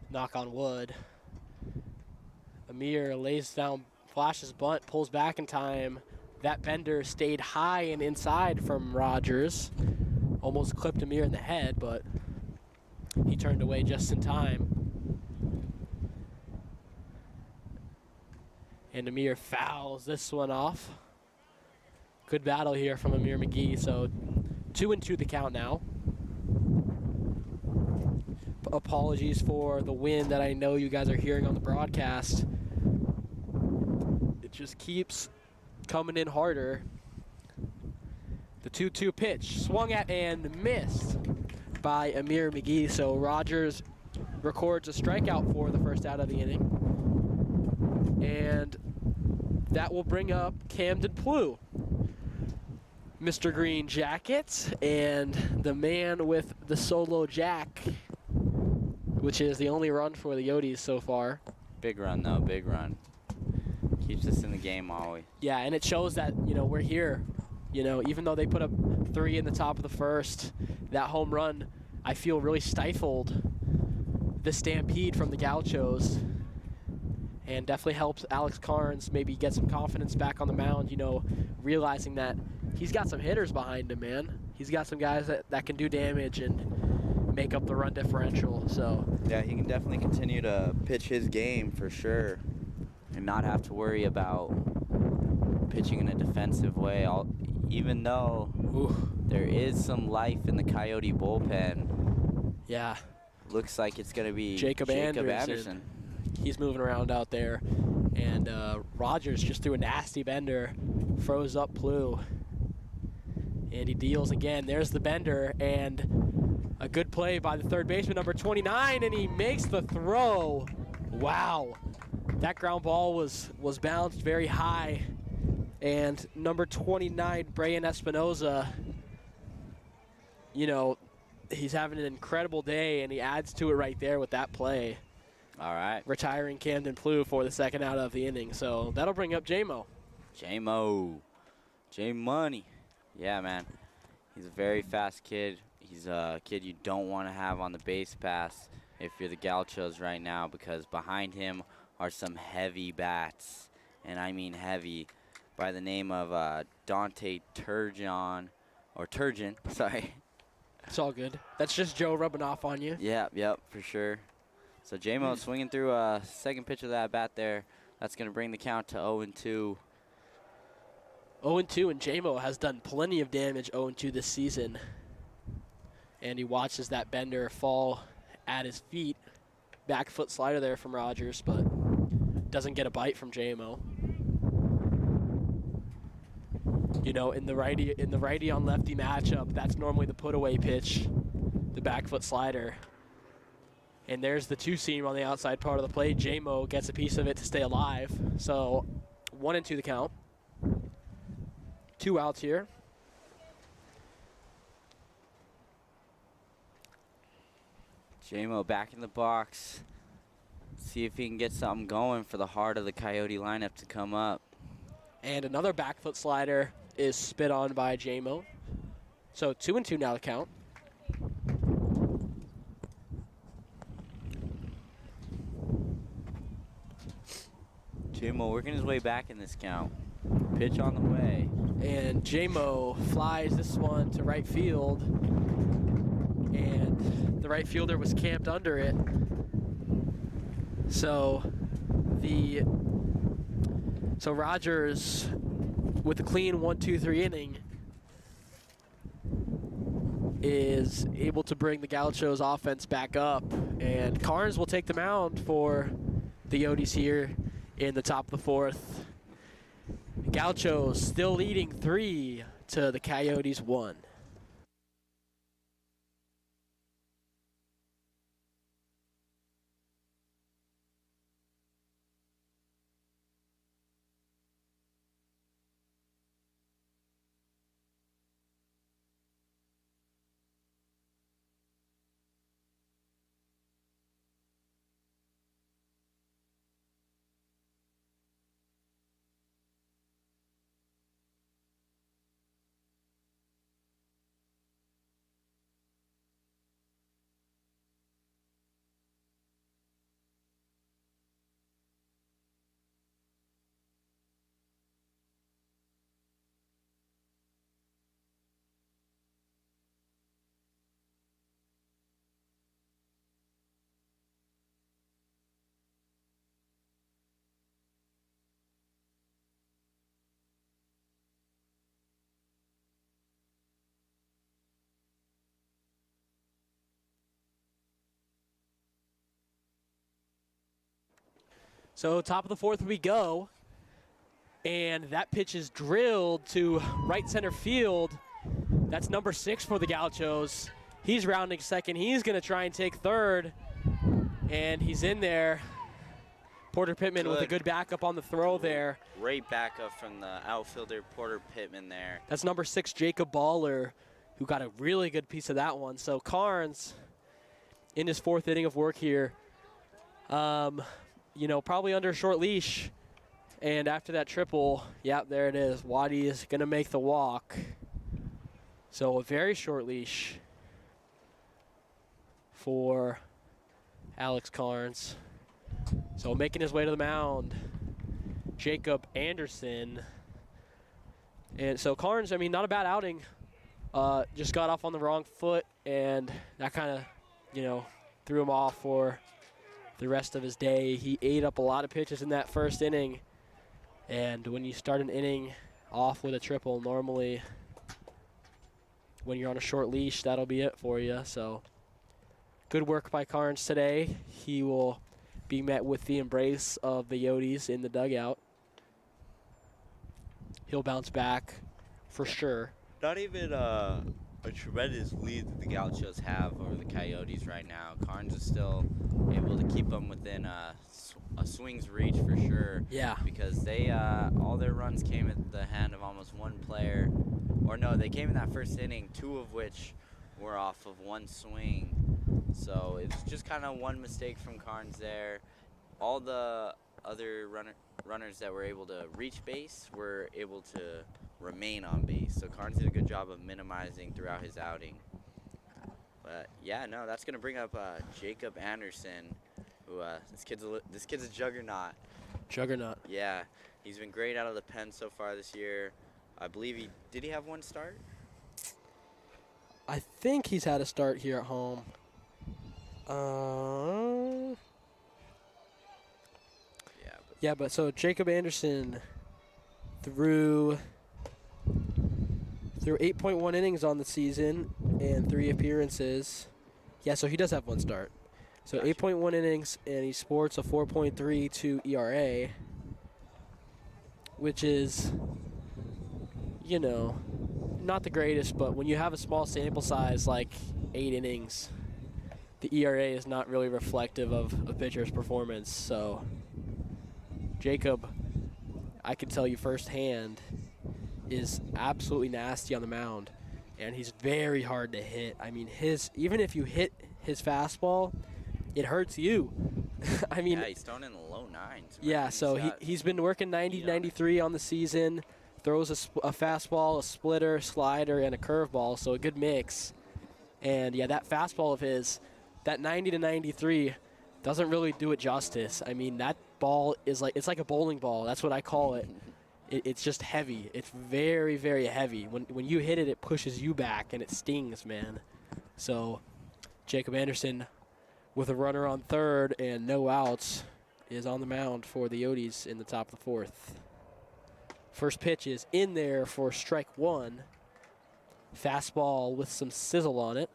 Knock on wood. Amir lays down, flashes bunt, pulls back in time. That bender stayed high and inside from Rogers. Almost clipped Amir in the head, but he turned away just in time. And Amir fouls this one off. Good battle here from Amir McGee. So 2-2 the count now. Apologies for the wind that I know you guys are hearing on the broadcast. It just keeps coming in harder. The 2-2 pitch swung at and missed by Amir McGee. So Rogers records a strikeout for the first out of the inning. And that will bring up Camden Plew, Mr. Green Jacket, and the man with the solo jack, which is the only run for the Yotes so far. Big run, though, big run. Keeps us in the game always. Yeah, and it shows that, we're here. Even though they put up 3 in the top of the first, that home run, I feel, really stifled the stampede from the Gauchos, and definitely helps Alex Carnes maybe get some confidence back on the mound, realizing that he's got some hitters behind him, man. He's got some guys that can do damage and make up the run differential. So yeah, he can definitely continue to pitch his game for sure and not have to worry about pitching in a defensive way, even though there is some life in the Coyote bullpen. Yeah. Looks like it's going to be Jacob Anderson. He's moving around out there. And Rogers just threw a nasty bender, froze up Plu. And he deals again. There's the bender, and a good play by the third baseman, number 29, and he makes the throw. Wow. That ground ball was bounced very high. And number 29, Brian Espinoza, he's having an incredible day, and he adds to it right there with that play. All right. Retiring Camden Plu for the second out of the inning. So that'll bring up J-Mo. J-Mo. J-Money. Yeah, man. He's a very fast kid. He's a kid you don't want to have on the base pass if you're the Gauchos right now, because behind him are some heavy bats. And I mean heavy. By the name of Dante Turgeon. Or Turgeon, sorry. It's all good. That's just Joe rubbing off on you. Yep, for sure. So J-Mo swinging through a second pitch of that bat there. That's going to bring the count to 0-2. 0-2, and J-Mo has done plenty of damage 0-2 this season. And he watches that bender fall at his feet. Back foot slider there from Rogers, but doesn't get a bite from J-Mo. In the righty on lefty matchup, that's normally the put away pitch, the back foot slider. And there's the 2-seam on the outside part of the plate. J-Mo gets a piece of it to stay alive. So 1-2 the count. 2 outs here. J-Mo back in the box. See if he can get something going for the heart of the Coyote lineup to come up. And another back foot slider is spit on by J-Mo. So 2-2 now the count. J-Mo working his way back in this count. Pitch on the way. And J-Mo flies this one to right field. And the right fielder was camped under it. So Rogers, with a clean 1-2-3 inning, is able to bring the Gauchos offense back up. And Carnes will take the mound for the Yotes here in the top of the fourth. Gauchos still leading 3 to the Coyotes 1. So top of the fourth we go, and that pitch is drilled to right center field. That's number 6 for the Gauchos. He's rounding second. He's going to try and take third, and he's in there. Porter Pittman with a good backup on the throw there. Great backup from the outfielder Porter Pittman there. That's number 6, Jacob Baller, who got a really good piece of that one. So Carnes, in his 4th inning of work here, probably under a short leash. And after that triple, yeah, there it is. Waddy is going to make the walk. So a very short leash for Alex Carnes. So making his way to the mound, Jacob Anderson. And so Carnes, I mean, not a bad outing. Just got off on the wrong foot, and that kind of, you know, threw him off for the rest of his day. He ate up a lot of pitches in that first inning. And when you start an inning off with a triple, normally when you're on a short leash, that'll be it for you. So good work by Carnes today. He will be met with the embrace of the Yotes in the dugout. He'll bounce back for sure. Not even a tremendous lead that the Gauchos have over the Coyotes right now. Carnes is still able to keep them within a swing's reach for sure. Yeah. Because they all their runs came at the hand of almost one player. Or no, they came in that first inning, 2 of which were off of one swing. So it's just kind of one mistake from Carnes there. All the other runners that were able to reach base were able to remain on base. So Carnes did a good job of minimizing throughout his outing. But yeah, no, that's gonna bring up Jacob Anderson, who this kid's a juggernaut. Juggernaut. Yeah, he's been great out of the pen so far this year. I believe did he have one start? I think he's had a start here at home. But so Jacob Anderson threw 8.1 innings on the season and 3 appearances. Yeah, so he does have one start. So Gotcha. 8.1 innings, and he sports a 4.32 ERA, which is, you know, not the greatest, but when you have a small sample size like 8 innings, the ERA is not really reflective of a pitcher's performance. So Jacob, I can tell you firsthand, is absolutely nasty on the mound, and he's very hard to hit. I mean, even if you hit his fastball, it hurts you. I mean, yeah, he's thrown in the low 9s. Yeah, so he's been working 90, 93 on the season, throws a fastball, a splitter, slider, and a curveball, so a good mix. And yeah, that fastball of his, that 90 to 93, doesn't really do it justice. I mean, that ball is it's like a bowling ball. That's what I call it. It's just heavy. It's very, very heavy. When you hit it, it pushes you back, and it stings, man. So Jacob Anderson, with a runner on third and no outs, is on the mound for the Yotes in the top of the 4th. First pitch is in there for strike 1. Fastball with some sizzle on it.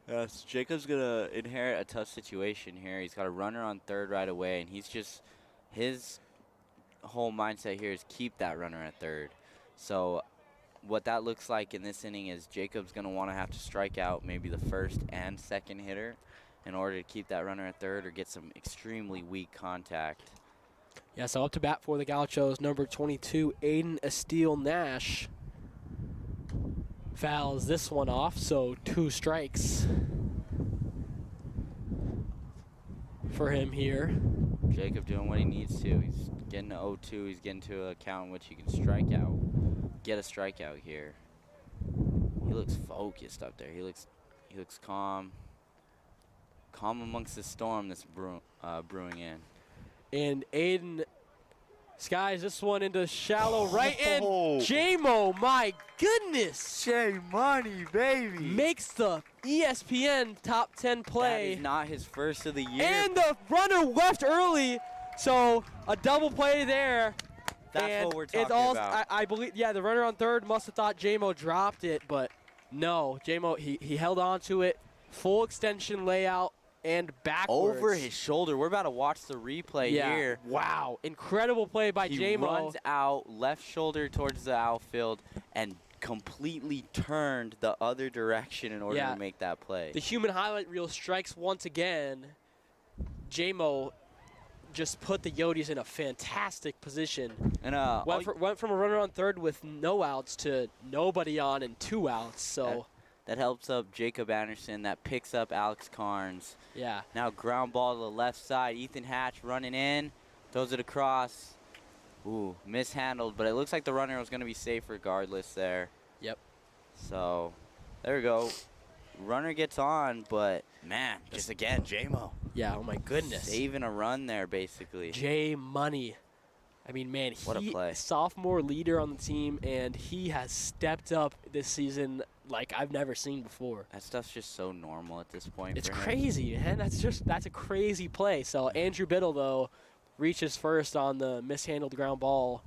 Yes, Jacob's going to inherit a tough situation here. He's got a runner on third right away, and his whole mindset here is keep that runner at third. So what that looks like in this inning is Jacob's going to want to have to strike out maybe the first and second hitter in order to keep that runner at third or get some extremely weak contact. Yeah, so up to bat for the Gauchos, number 22, Aiden Estelle-Nash. Fouls this one off, so 2 strikes for him here. Jacob doing what he needs to. He's getting to 0-2. He's getting to a count in which he can strike out. Get a strikeout here. He looks focused up there. He looks calm. Calm amongst the storm that's brewing in. And Aiden skies this one into shallow right end. J-Mo, my goodness. J-Money, baby. Makes the ESPN top 10 play. That is not his first of the year. And the runner left early. So a double play there. That's what we're talking about. I believe, yeah, the runner on third must have thought J-Mo dropped it, but no, J-Mo, he held on to it. Full extension layout and backwards. Over his shoulder. We're about to watch the replay here. Wow. Incredible play by J-Mo. He runs out, left shoulder towards the outfield, and completely turned the other direction in order to make that play. The human highlight reel strikes once again. J-Mo just put the Yotes in a fantastic position. And went from a runner on third with no outs to nobody on and 2 outs. So that helps up Jacob Anderson. That picks up Alex Carnes. Yeah. Now ground ball to the left side. Ethan Hatch running in, throws it across. Ooh, mishandled, but it looks like the runner was going to be safe regardless there. Yep. So, there we go. Runner gets on, but, man, just again, J-Mo. Yeah, oh my goodness. Saving a run there, basically. J Money. I mean, man, What a play. Sophomore leader on the team, and he has stepped up this season like I've never seen before. That stuff's just so normal at this point. It's for him. crazy, man. That's a crazy play. So Andrew Biddle, though, reaches first on the mishandled ground ball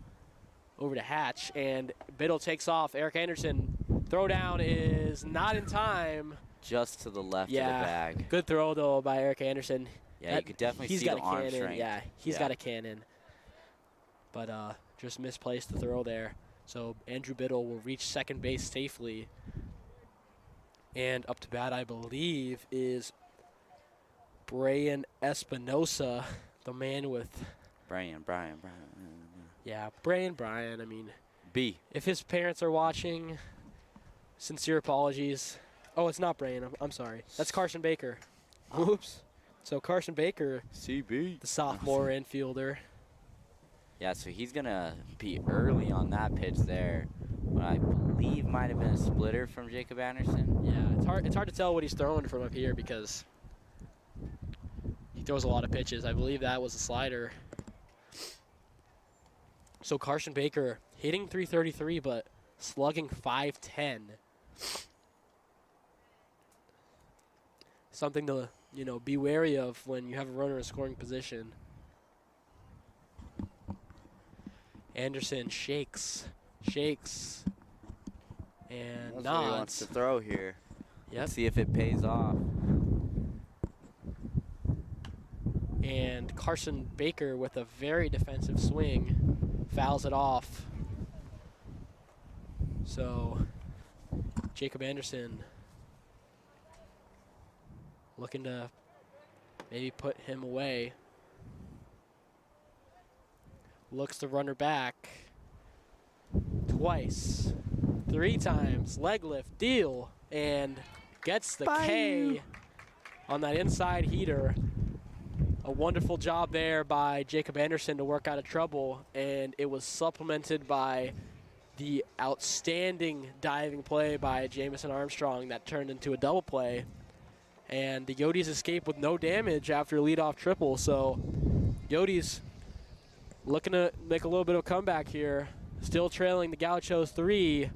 over to Hatch, and Biddle takes off. Eric Anderson, throw down is not in time. Just to the left of the bag. Good throw, though, by Eric Anderson. Yeah, you could definitely see the arm strength. Yeah, he's got a cannon. But just misplaced the throw there. So Andrew Biddle will reach second base safely. And up to bat, I believe, is Brian Espinosa, the man with... Brian. Yeah, Brian. I mean... B. If his parents are watching, sincere apologies. Oh, it's not Brian. I'm sorry. That's Carson Baker. Oops. So Carson Baker, CB. the sophomore infielder. Yeah, so he's going to be early on that pitch there. What I believe might have been a splitter from Jacob Anderson. Yeah, it's hard to tell what he's throwing from up here because he throws a lot of pitches. I believe that was a slider. So Carson Baker hitting .333 but slugging .510. Something to, be wary of when you have a runner in scoring position. Anderson shakes, and That's nods. what he wants to throw here. Yep. Let's see if it pays off. And Carson Baker with a very defensive swing fouls it off. So Jacob Anderson looking to maybe put him away. Looks the runner back twice, 3 times, leg lift, deal, and gets the K on that inside heater. A wonderful job there by Jacob Anderson to work out of trouble, and it was supplemented by the outstanding diving play by Jamison Armstrong that turned into a double play. And the Coyotes escape with no damage after a leadoff triple, so Coyotes looking to make a little bit of a comeback here. Still trailing the Gauchos 3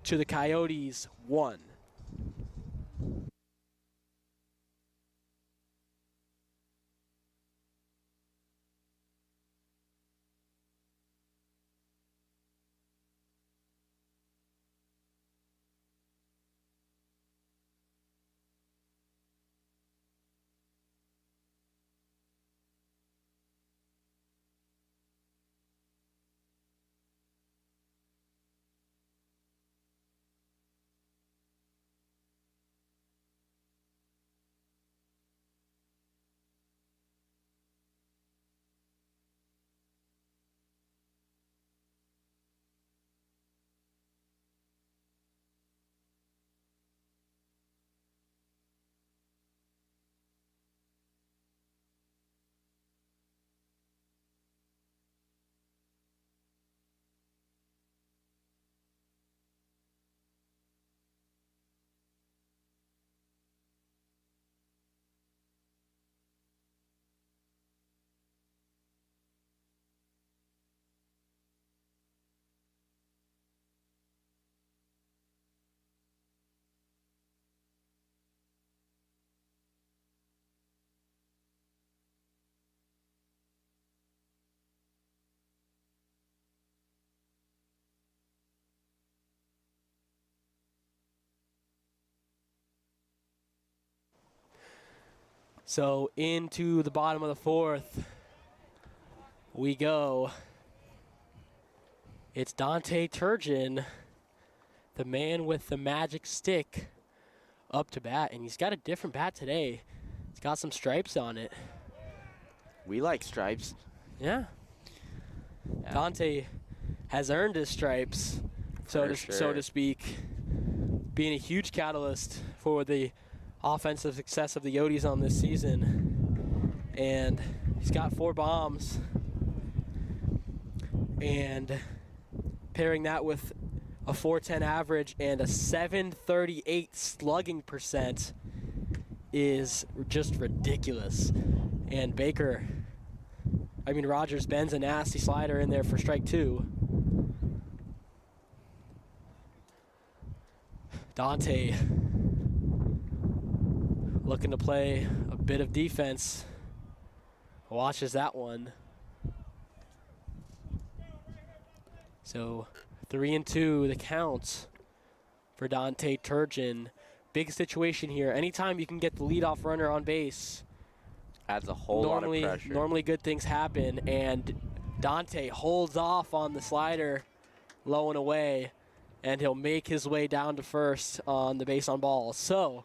to the Coyotes 1. So into the bottom of the 4th we go. It's Dante Turgeon, the man with the magic stick, up to bat. And he's got a different bat today. It's got some stripes on it. We like stripes. Yeah. Dante has earned his stripes, so to speak, being a huge catalyst for the offensive success of the Coyotes on this season. And he's got 4 bombs. And pairing that with a .410 average and a .738 slugging percent is just ridiculous. And Rogers bends a nasty slider in there for strike 2. Dante looking to play a bit of defense. Watches that one. So 3-2 the count for Dante Turgeon. Big situation here. Anytime you can get the leadoff runner on base, adds a whole lot of pressure. Normally good things happen, and Dante holds off on the slider low and away, and he'll make his way down to first on the base on balls. So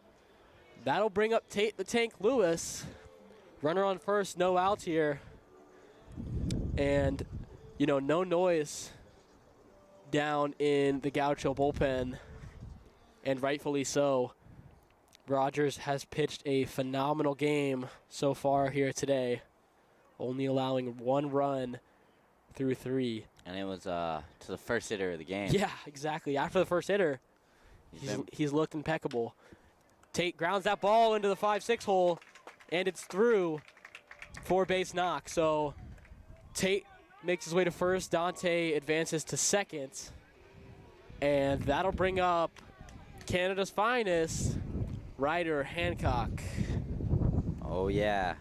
that'll bring up Tate the Tank Lewis. Runner on first, no outs here. And, no noise down in the Gaucho bullpen, and rightfully so. Rogers has pitched a phenomenal game so far here today, only allowing 1 run through 3. And it was to the first hitter of the game. Yeah, exactly. After the first hitter, he's looked impeccable. Tate grounds that ball into the 5-6 hole, and it's through for base knock. So Tate makes his way to first. Dante advances to second, and that'll bring up Canada's finest, Ryder Hancock. Oh, yeah.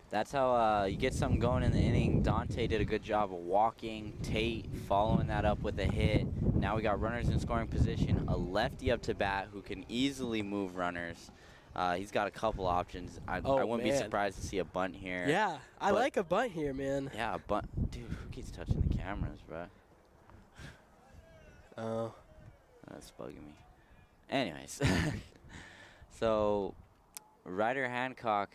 That's how you get something going in the inning. Dante did a good job of walking. Tate following that up with a hit. Now we got runners in scoring position. A lefty up to bat who can easily move runners. He's got a couple options. I wouldn't be surprised to see a bunt here. Yeah, I like a bunt here, man. Yeah, a bunt. Dude, who keeps touching the cameras, bro? Oh. That's bugging me. Anyways. So, Ryder Hancock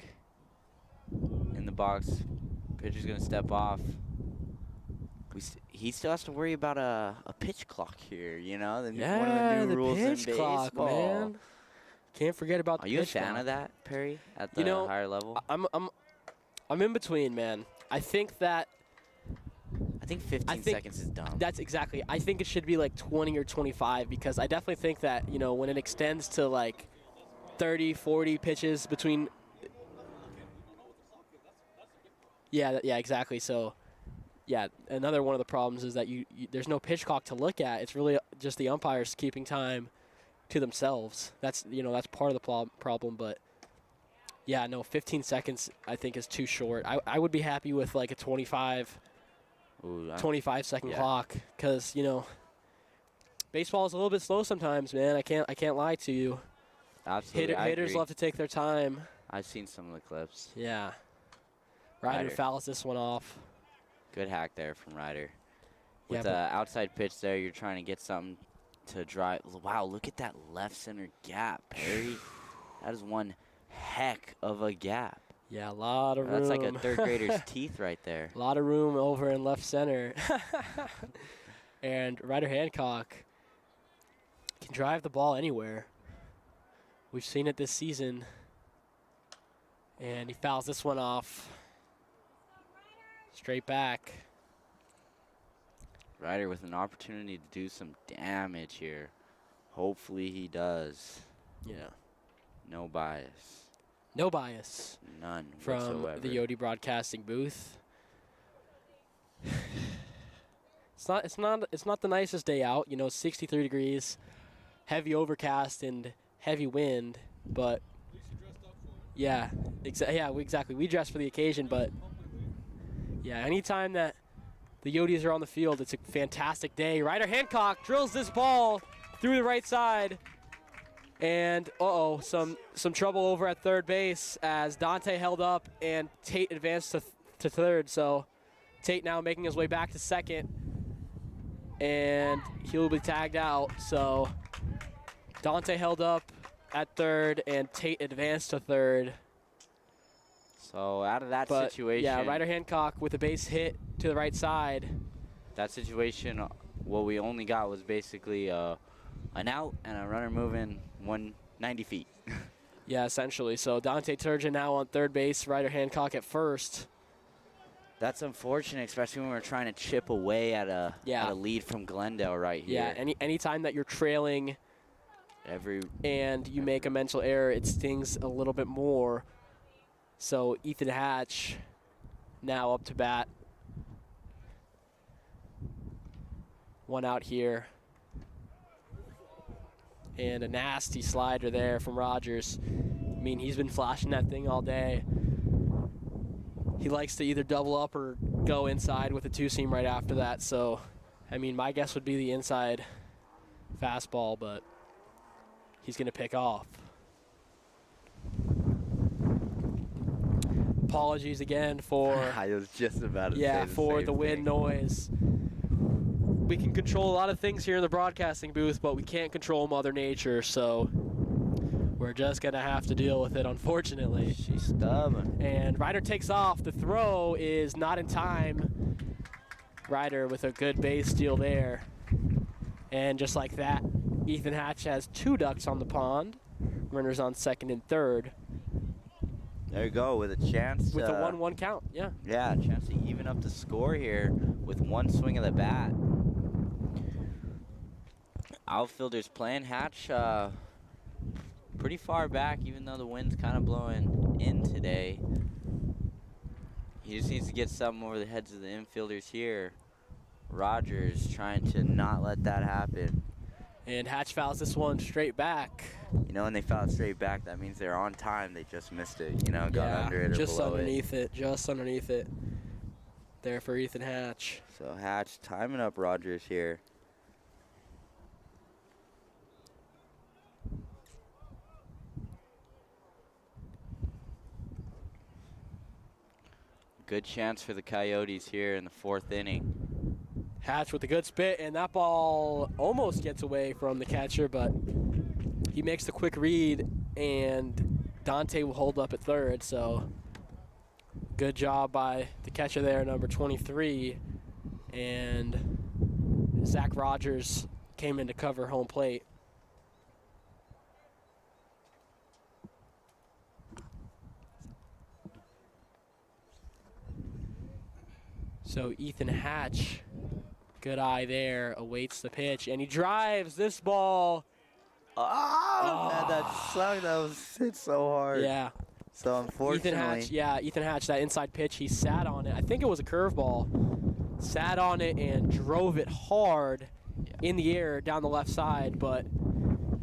in the box. Pitcher's going to step off. He still has to worry about a pitch clock here, one of the new rules in baseball. Clock, man. Can't forget about the pitch clock. Are you a fan of that, Perry, at the higher level? I'm in between, man. I think 15 seconds is dumb. That's exactly. I think it should be like 20 or 25, because I definitely think that, when it extends to like 30, 40 pitches between. Yeah, exactly. So, yeah, another one of the problems is that there's no pitch clock to look at. It's really just the umpires keeping time to themselves. That's part of the problem. But yeah, no, 15 seconds I think is too short. I would be happy with like a 25 second clock, because baseball is a little bit slow sometimes, man. I can't lie to you. Absolutely, Hitters love to take their time. I've seen some of the clips. Yeah. Ryder fouls this one off. Good hack there from Ryder. With the outside pitch there, you're trying to get something to drive. Wow, look at that left center gap, Perry. That is one heck of a gap. Yeah, a lot of room. That's like a third grader's teeth right there. A lot of room over in left center. And Ryder Hancock can drive the ball anywhere. We've seen it this season. And he fouls this one off. Straight back. Ryder with an opportunity to do some damage here. Hopefully he does. Yeah. No bias. No bias. None from whatsoever. The Yodi broadcasting booth. It's not the nicest day out. 63 degrees, heavy overcast and heavy wind. But yeah, exactly. We dress for the occasion, but yeah, anytime that the Yodis are on the field, it's a fantastic day. Ryder Hancock drills this ball through the right side. And, some trouble over at third base as Dante held up and Tate advanced to third. So Tate now making his way back to second. And he'll be tagged out. So Dante held up at third and Tate advanced to third. So out of that situation. Yeah, Ryder Hancock with a base hit to the right side. That situation, what we only got was basically an out and a runner moving 190 feet. Yeah, essentially. So Dante Turgeon now on third base, Ryder Hancock at first. That's unfortunate, especially when we're trying to chip away at a lead from Glendale right here. Yeah, anytime that you're trailing and you make a mental error, it stings a little bit more. So Ethan Hatch now up to bat. One out here. And a nasty slider there from Rogers. I mean, he's been flashing that thing all day. He likes to either double up or go inside with a two-seam right after that. So, I mean, my guess would be the inside fastball, but he's going to pick off. Apologies again for I was just about to say for the wind noise. We can control a lot of things here in the broadcasting booth, but we can't control Mother Nature, so we're just going to have to deal with it, unfortunately. She's stubborn. And Ryder takes off. The throw is not in time. Ryder with a good base steal there. And just like that, Ethan Hatch has 2 ducks on the pond. Runners on second and third. There you go, with a chance with a 1-1 count, yeah. Yeah, a chance to even up the score here with one swing of the bat. Outfielders playing Hatch pretty far back, even though the wind's kind of blowing in today. He just needs to get something over the heads of the infielders here. Rogers trying to not let that happen. And Hatch fouls this one straight back. You know, when they foul it straight back, that means they're on time. They just missed it, you know, got under it or just below underneath it. Just underneath it. There for Ethan Hatch. So Hatch timing up Rogers here. Good chance for the Coyotes here in the 4th inning. Hatch with a good spit, and that ball almost gets away from the catcher, but he makes the quick read, and Dante will hold up at third, so good job by the catcher there, number 23, and Zach Rogers came in to cover home plate. So Ethan Hatch, good eye there, awaits the pitch, and he drives this ball. Oh, man, that sucked. That was hit so hard. Yeah. So unfortunately. Ethan Hatch, that inside pitch, he sat on it. I think it was a curveball. Sat on it and drove it hard in the air down the left side, but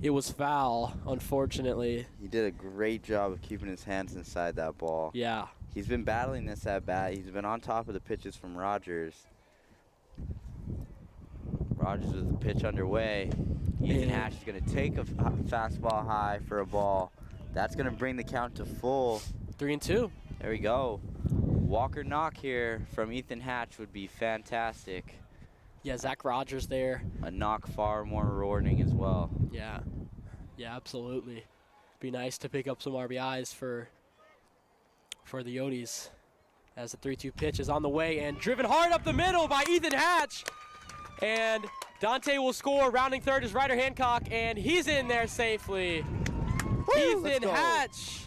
it was foul, unfortunately. He did a great job of keeping his hands inside that ball. Yeah. He's been battling this at bat. He's been on top of the pitches from Rogers. Rogers with the pitch underway. Ethan Hatch is going to take a fastball high for a ball. That's going to bring the count to full. 3-2. There we go. Walker knock here from Ethan Hatch would be fantastic. Yeah, Zach Rogers there. A knock far more rewarding as well. Yeah. Yeah, absolutely. Be nice to pick up some RBIs for the Yotes as the 3-2 pitch is on the way and driven hard up the middle by Ethan Hatch. And Dante will score. Rounding third is Ryder Hancock, and he's in there safely. Woo, Ethan Hatch.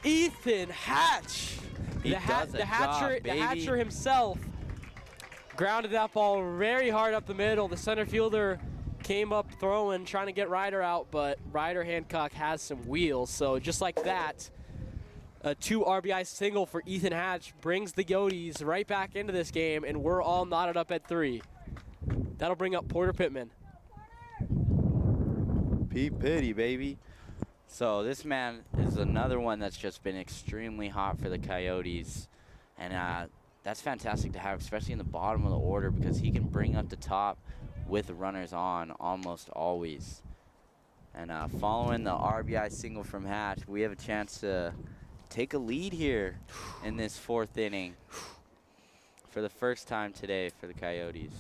Ethan Hatch. The Hatcher himself grounded that ball very hard up the middle. The center fielder came up throwing, trying to get Ryder out, but Ryder Hancock has some wheels. So just like that, a 2 RBI single for Ethan Hatch brings the Yotes right back into this game, and we're all knotted up at 3. That'll bring up Porter Pittman. Pete Pitty, baby. So this man is another one that's just been extremely hot for the Coyotes. And that's fantastic to have, especially in the bottom of the order, because he can bring up the top with runners on almost always. And following the RBI single from Hatch, we have a chance to take a lead here in this 4th inning for the first time today for the Coyotes.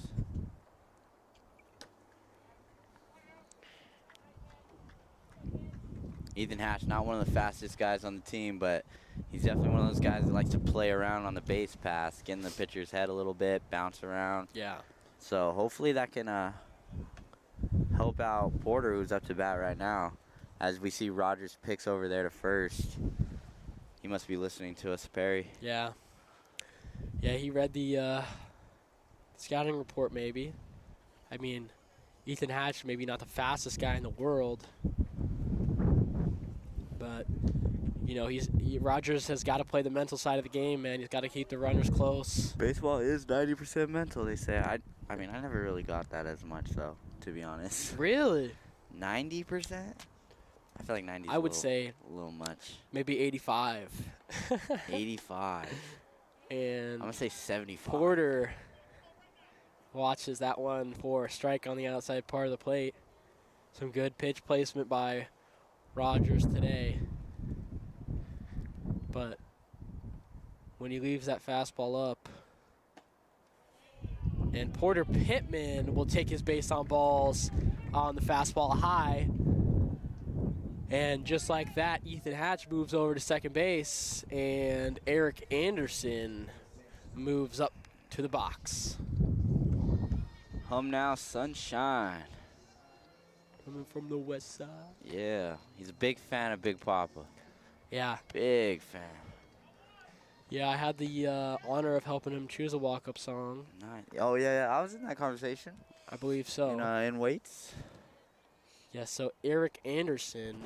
Ethan Hatch, not one of the fastest guys on the team, but he's definitely one of those guys that likes to play around on the base pass, get in the pitcher's head a little bit, bounce around. Yeah. So hopefully that can help out Porter, who's up to bat right now, as we see Rogers picks over there to first. He must be listening to us, Perry. Yeah. Yeah, he read the scouting report maybe. I mean, Ethan Hatch maybe not the fastest guy in the world, but you know Rogers has got to play the mental side of the game, man. He's got to keep the runners close. Baseball is 90% mental, they say. I mean, I never really got that as much, though, to be honest. Really? 90%? I feel like 90 is I would say a little much. maybe 85. 85. And I'm going to say 75. Porter watches that one for a strike on the outside part of the plate. Some good pitch placement by Rogers today. But when he leaves that fastball up, and Porter Pittman will take his base on balls on the fastball high. And just like that, Ethan Hatch moves over to second base, and Eric Anderson moves up to the box. Home now, sunshine. Coming from the west side. Yeah, he's a big fan of Big Papa. Yeah. Big fan. Yeah, I had the honor of helping him choose a walk-up song. Nice. Oh, yeah, I was in that conversation. I believe so. In weights. Yeah, so Eric Anderson,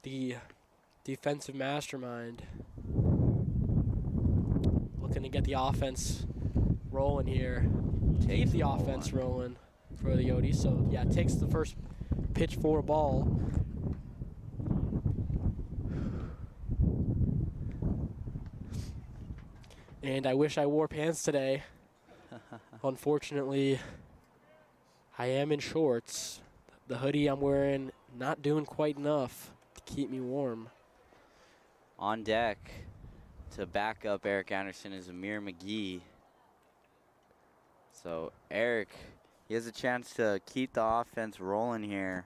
the defensive mastermind, looking to get the offense rolling here. Keep the offense rolling for the Coyotes. So, yeah, takes the first pitch for a ball. And I wish I wore pants today. Unfortunately, I am in shorts. The hoodie I'm wearing not doing quite enough to keep me warm. On deck to back up Eric Anderson is Amir McGee. So Eric, he has a chance to keep the offense rolling here,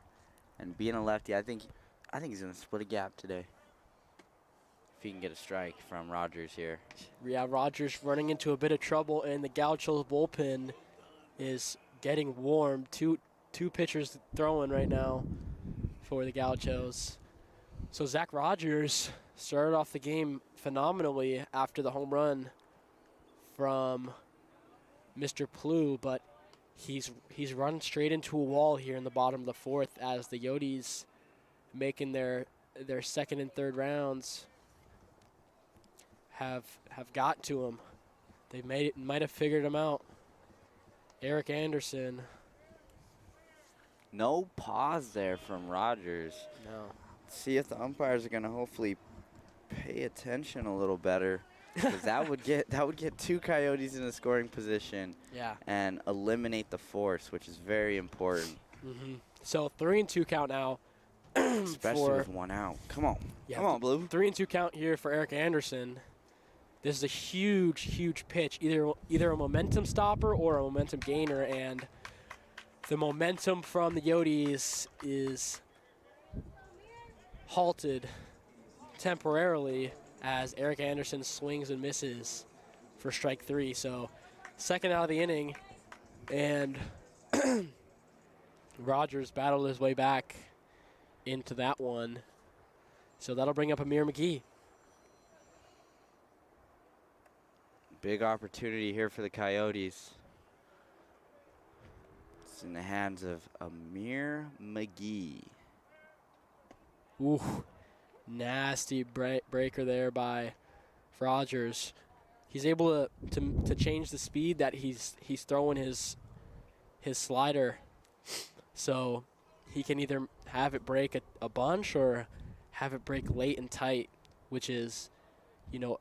and being a lefty, I think he's gonna split a gap today. If he can get a strike from Rogers here. Yeah, Rogers running into a bit of trouble, and the Gauchos bullpen is getting warm. Two pitchers throwing right now for the Gauchos. So Zach Rogers started off the game phenomenally after the home run from Mr. Plough, but he's run straight into a wall here in the bottom of the fourth as the Coyotes making their second and third rounds have got to him. They might have figured him out. Eric Anderson. No pause there from Rogers. No. See if the umpires are going to hopefully pay attention a little better, because that would get two Coyotes in a scoring position. Yeah. And eliminate the force, which is very important. Mm-hmm. So 3-2 count now. Especially with one out. Come on. Yeah, Come on, Blue. 3-2 count here for Eric Anderson. This is a huge, huge pitch, either a momentum stopper or a momentum gainer, and the momentum from the Coyotes is halted temporarily as Eric Anderson swings and misses for strike three. So second out of the inning, and Rogers battled his way back into that one. So that'll bring up Amir McGee. Big opportunity here for the Coyotes. It's in the hands of Amir McGee. Ooh, nasty breaker there by Rogers. He's able to change the speed that he's throwing his slider, so he can either have it break a bunch or have it break late and tight, which is, you know,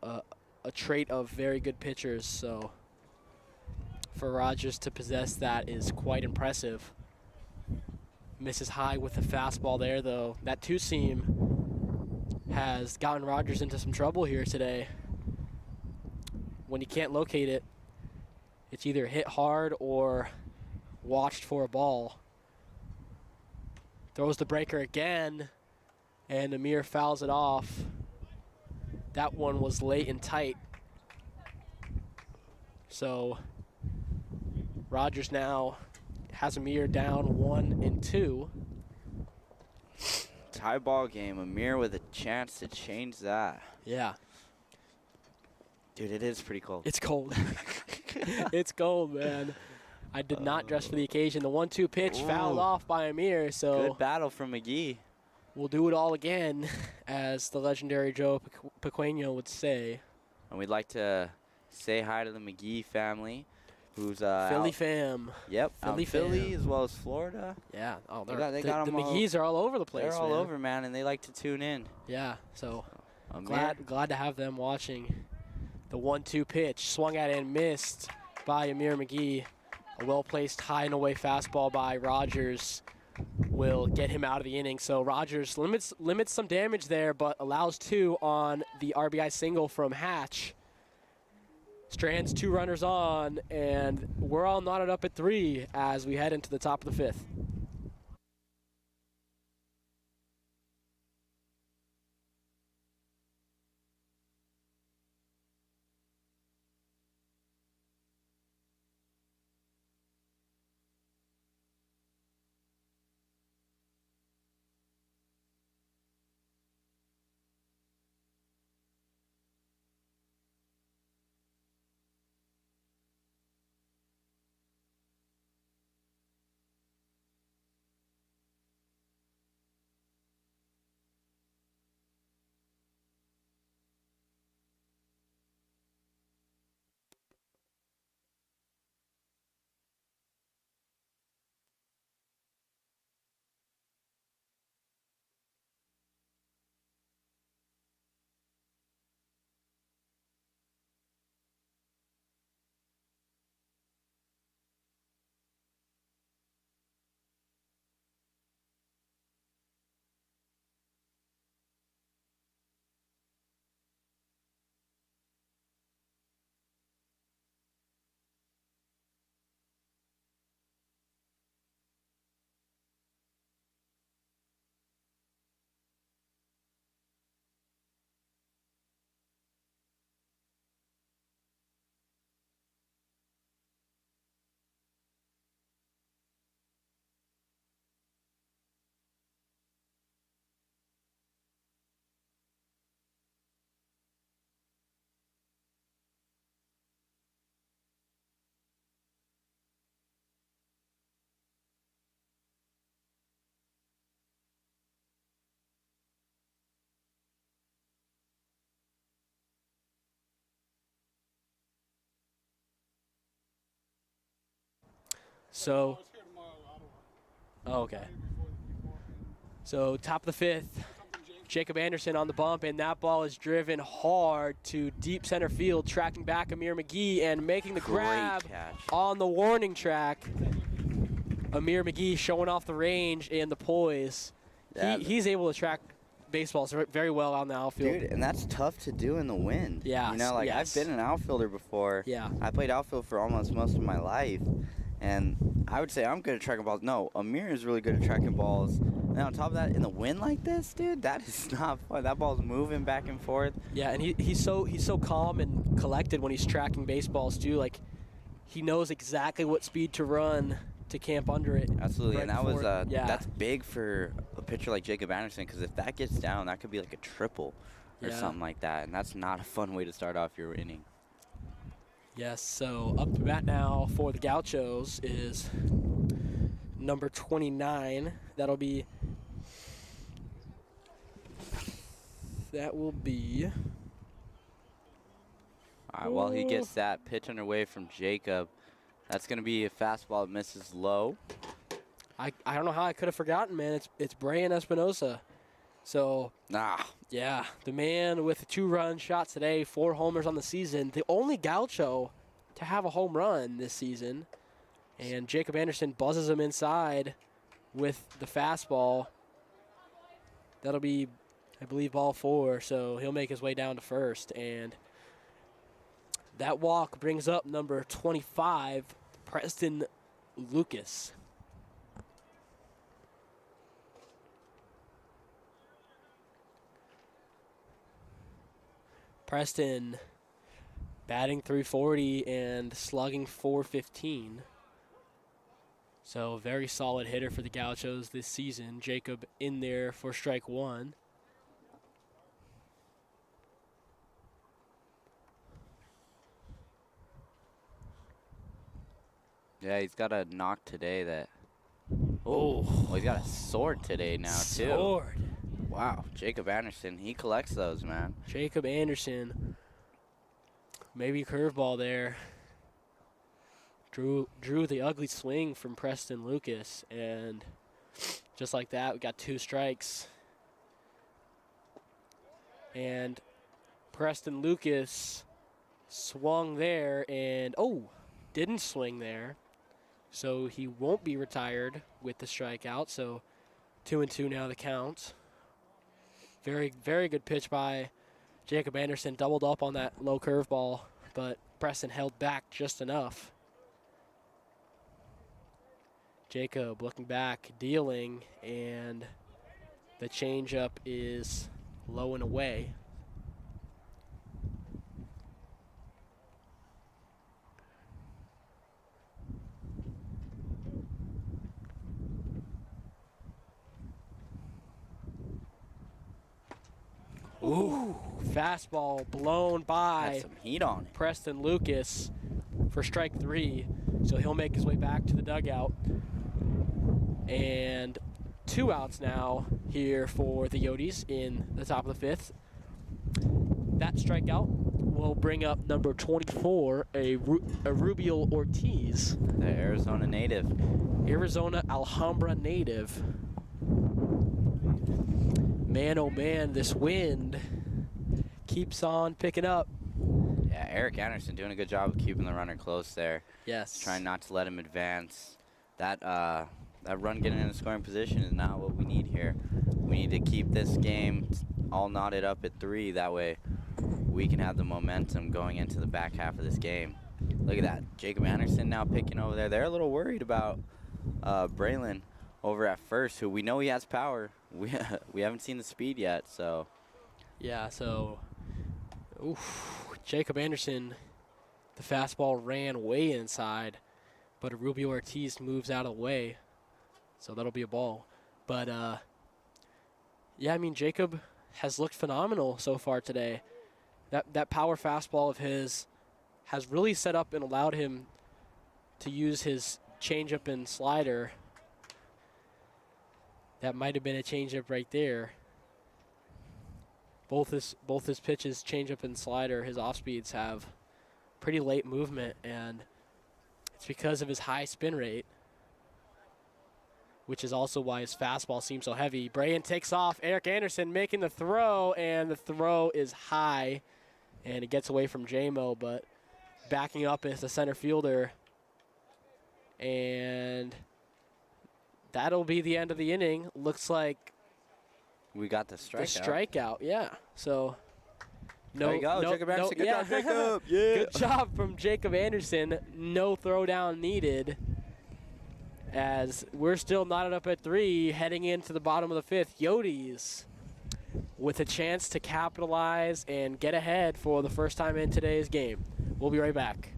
a trait of very good pitchers. So for Rogers to possess that is quite impressive. Misses high with the fastball there, though. That two-seam has gotten Rogers into some trouble here today. When he can't locate it, it's either hit hard or watched for a ball. Throws the breaker again, and Amir fouls it off. That one was late and tight. So Rogers now has Amir down 1-2. Tie ball game. Amir with a chance to change that. Yeah. Dude, it is pretty cold. It's cold. It's cold, man. I did not dress for the occasion. The 1-2 pitch fouled off by Amir, so Good battle from McGee. we'll do it all again, as the legendary Joe Pequeno would say. And we'd like to say hi to the McGee family, who's Philly out, fam. Yep, Philly Philly fam. as well as Florida. Yeah. Oh, They got the 'em all- McGees are all over the place, They're all man. over, man, and they like to tune in. Yeah, so Amir, glad to have them watching. The 1-2 pitch, swung at and missed by Amir McGee. A well-placed high and away fastball by Rogers will get him out of the inning. So Rogers limits some damage there, but allows 2 on the RBI single from Hatch. Strands 2 runners on, and we're all knotted up at 3 as we head into the top of the 5th. So, okay. So top of the 5th, Jacob Anderson on the bump, and that ball is driven hard to deep center field, tracking back Amir McGee and making the grab catch. on the warning track. Amir McGee showing off the range and the poise. Yeah. He's able to track baseballs very well on the outfield. Dude, and that's tough to do in the wind. Yeah, You know, like yes. I've been an outfielder before. Yeah. I played outfield for almost most of my life. And I would say I'm good at tracking balls. No, Amir is really good at tracking balls. And on top of that, in the wind like this, dude, that is not fun. That ball's moving back and forth. Yeah, and he's so calm and collected when he's tracking baseballs too. Like, he knows exactly what speed to run to camp under it. Absolutely, right and that was before- yeah. that's big for a pitcher like Jacob Anderson, because if that gets down, that could be like a triple or Yeah. something like that, and that's not a fun way to start off your inning. Yes, so up to bat now for the Gauchos is number 29. That will be All right, while he gets that pitch underway from Jacob, that's going to be a fastball that misses low. I don't know how I could have forgotten, man. It's Brian Espinosa. So, yeah, the man with 2 run shots today, 4 homers on the season. The only Gaucho to have a home run this season. And Jacob Anderson buzzes him inside with the fastball. That'll be, I believe, ball 4. So he'll make his way down to first. And that walk brings up number 25, Preston Lucas. Preston batting .340 and slugging .415. So very solid hitter for the Gauchos this season. Jacob in there for strike 1. Yeah, he's got a knock today that. Oh, Well, he's got a sword today now, too. sword. Wow, Jacob Anderson, he collects those, man. Jacob Anderson. Maybe curveball there. Drew the ugly swing from Preston Lucas, and just like that, we got 2 strikes. And Preston Lucas swung there and, didn't swing there. So he won't be retired with the strikeout. So 2-2 now the count. Very, very good pitch by Jacob Anderson. Doubled up on that low curveball, but Preston held back just enough. Jacob looking back, dealing, and the changeup is low and away. Ooh, fastball blown by Had some heat on it. Preston Lucas for strike 3. So he'll make his way back to the dugout. And 2 outs now here for the Yotes in the top of the 5th. That strikeout will bring up number 24, a Rubio Ortiz. The Arizona native. Arizona Alhambra native. Man, oh man, this wind keeps on picking up. Yeah, Eric Anderson doing a good job of keeping the runner close there. Yes. Trying not to let him advance. That run getting in a scoring position is not what we need here. We need to keep this game all knotted up at 3. That way we can have the momentum going into the back half of this game. Look at that. Jacob Anderson now picking over there. They're a little worried about Braylon over at first, who we know he has power. We haven't seen the speed yet, so. Yeah, so Jacob Anderson, the fastball ran way inside, but Rubio Ortiz moves out of the way, so that'll be a ball. But, yeah, I mean, Jacob has looked phenomenal so far today. That power fastball of his has really set up and allowed him to use his changeup and slider. That might have been a changeup right there. Both his pitches, changeup and slider, his off speeds have pretty late movement, and it's because of his high spin rate, which is also why his fastball seems so heavy. Brayan takes off. Eric Anderson making the throw, and the throw is high, and it gets away from JMO, but backing up is the center fielder, and that'll be the end of the inning. Looks like We got the strikeout. the strikeout, yeah. So There you go, Jacob Anderson. Good job, Jacob. Yeah. Good job from Jacob Anderson. No throwdown needed, as we're still knotted up at 3, heading into the bottom of the 5th. Yotes with a chance to capitalize and get ahead for the first time in today's game. We'll be right back.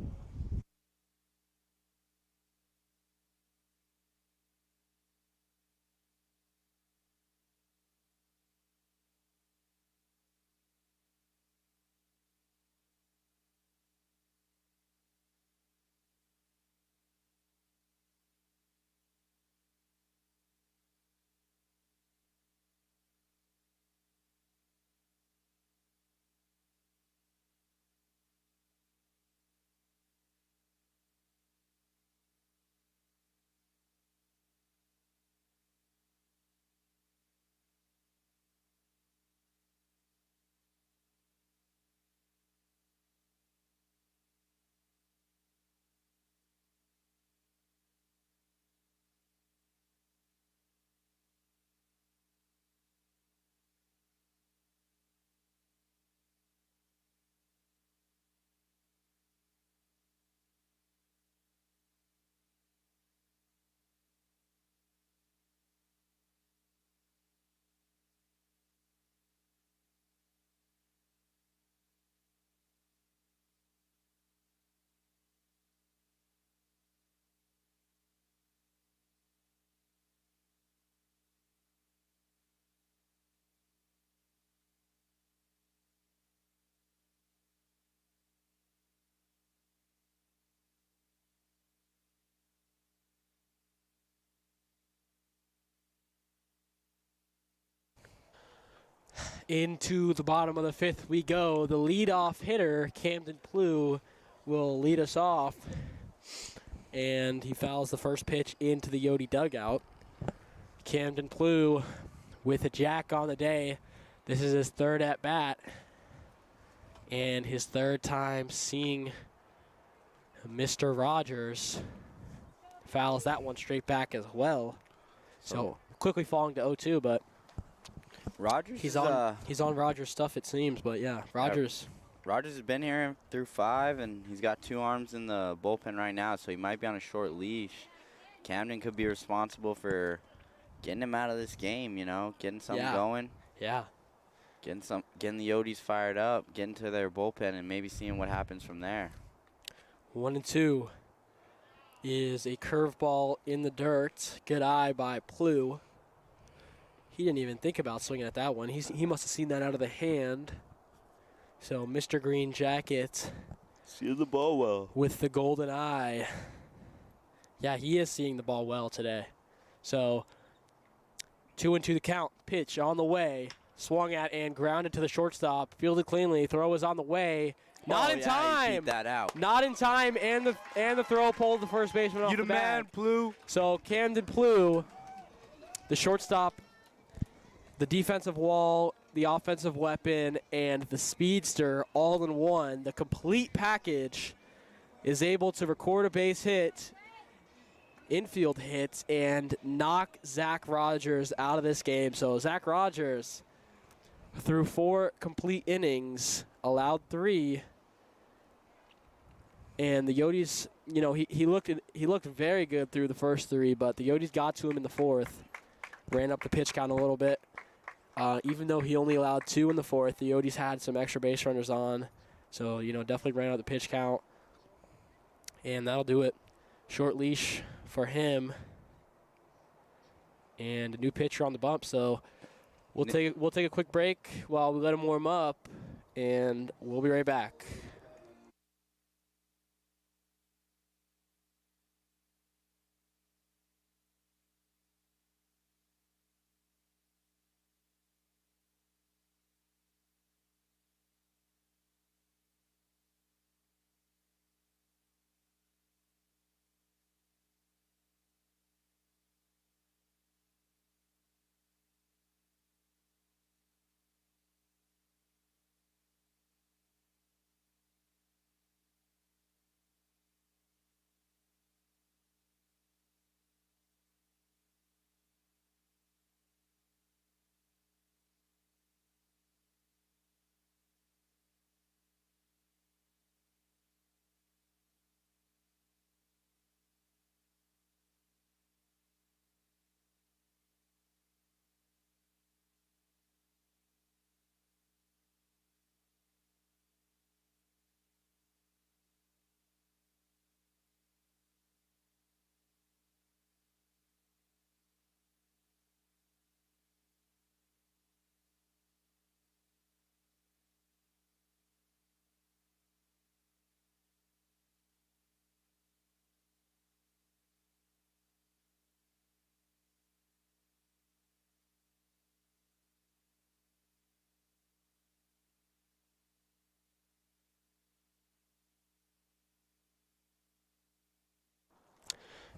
Into the bottom of the 5th we go. The leadoff hitter, Camden Plew, will lead us off. And he fouls the first pitch into the Yodi dugout. Camden Plew with a jack on the day. This is his 3rd at bat. And his 3rd time seeing Mr. Rogers. Fouls that one straight back as well. So quickly falling to 0-2, but Rogers he's on Rogers' stuff, it seems. But yeah, Rogers. Rogers has been here through 5, and he's got 2 arms in the bullpen right now, so he might be on a short leash. Camden could be responsible for getting him out of this game, you know, getting something going. Yeah. Getting the Yodis fired up, getting to their bullpen, and maybe seeing what happens from there. 1-2 is a curveball in the dirt. Good eye by Plew. He didn't even think about swinging at that one. He must have seen that out of the hand. So Mr. Green Jacket. See the ball well. With the golden eye. Yeah, he is seeing the ball well today. So 2-2 the count. Pitch on the way. Swung at and grounded to the shortstop. Fielded cleanly. Throw is on the way. Not in time. He beat that out. Not in time, and the throw pulled the first baseman off the bag. You the man, Plew. So Camden Plew, the shortstop, the defensive wall, the offensive weapon, and the speedster all in one, the complete package, is able to record a base hit, infield hit, and knock Zach Rogers out of this game. So Zach Rogers, through 4 complete innings, allowed 3. And the Yodis, you know, he looked very good through the first 3, but the Yodis got to him in the 4th, ran up the pitch count a little bit. Even though he only allowed 2 in the 4th, the Yodis had some extra base runners on, so you know, definitely ran out the pitch count. And that'll do it. Short leash for him, and a new pitcher on the bump. So we'll take a quick break while we let him warm up, and we'll be right back.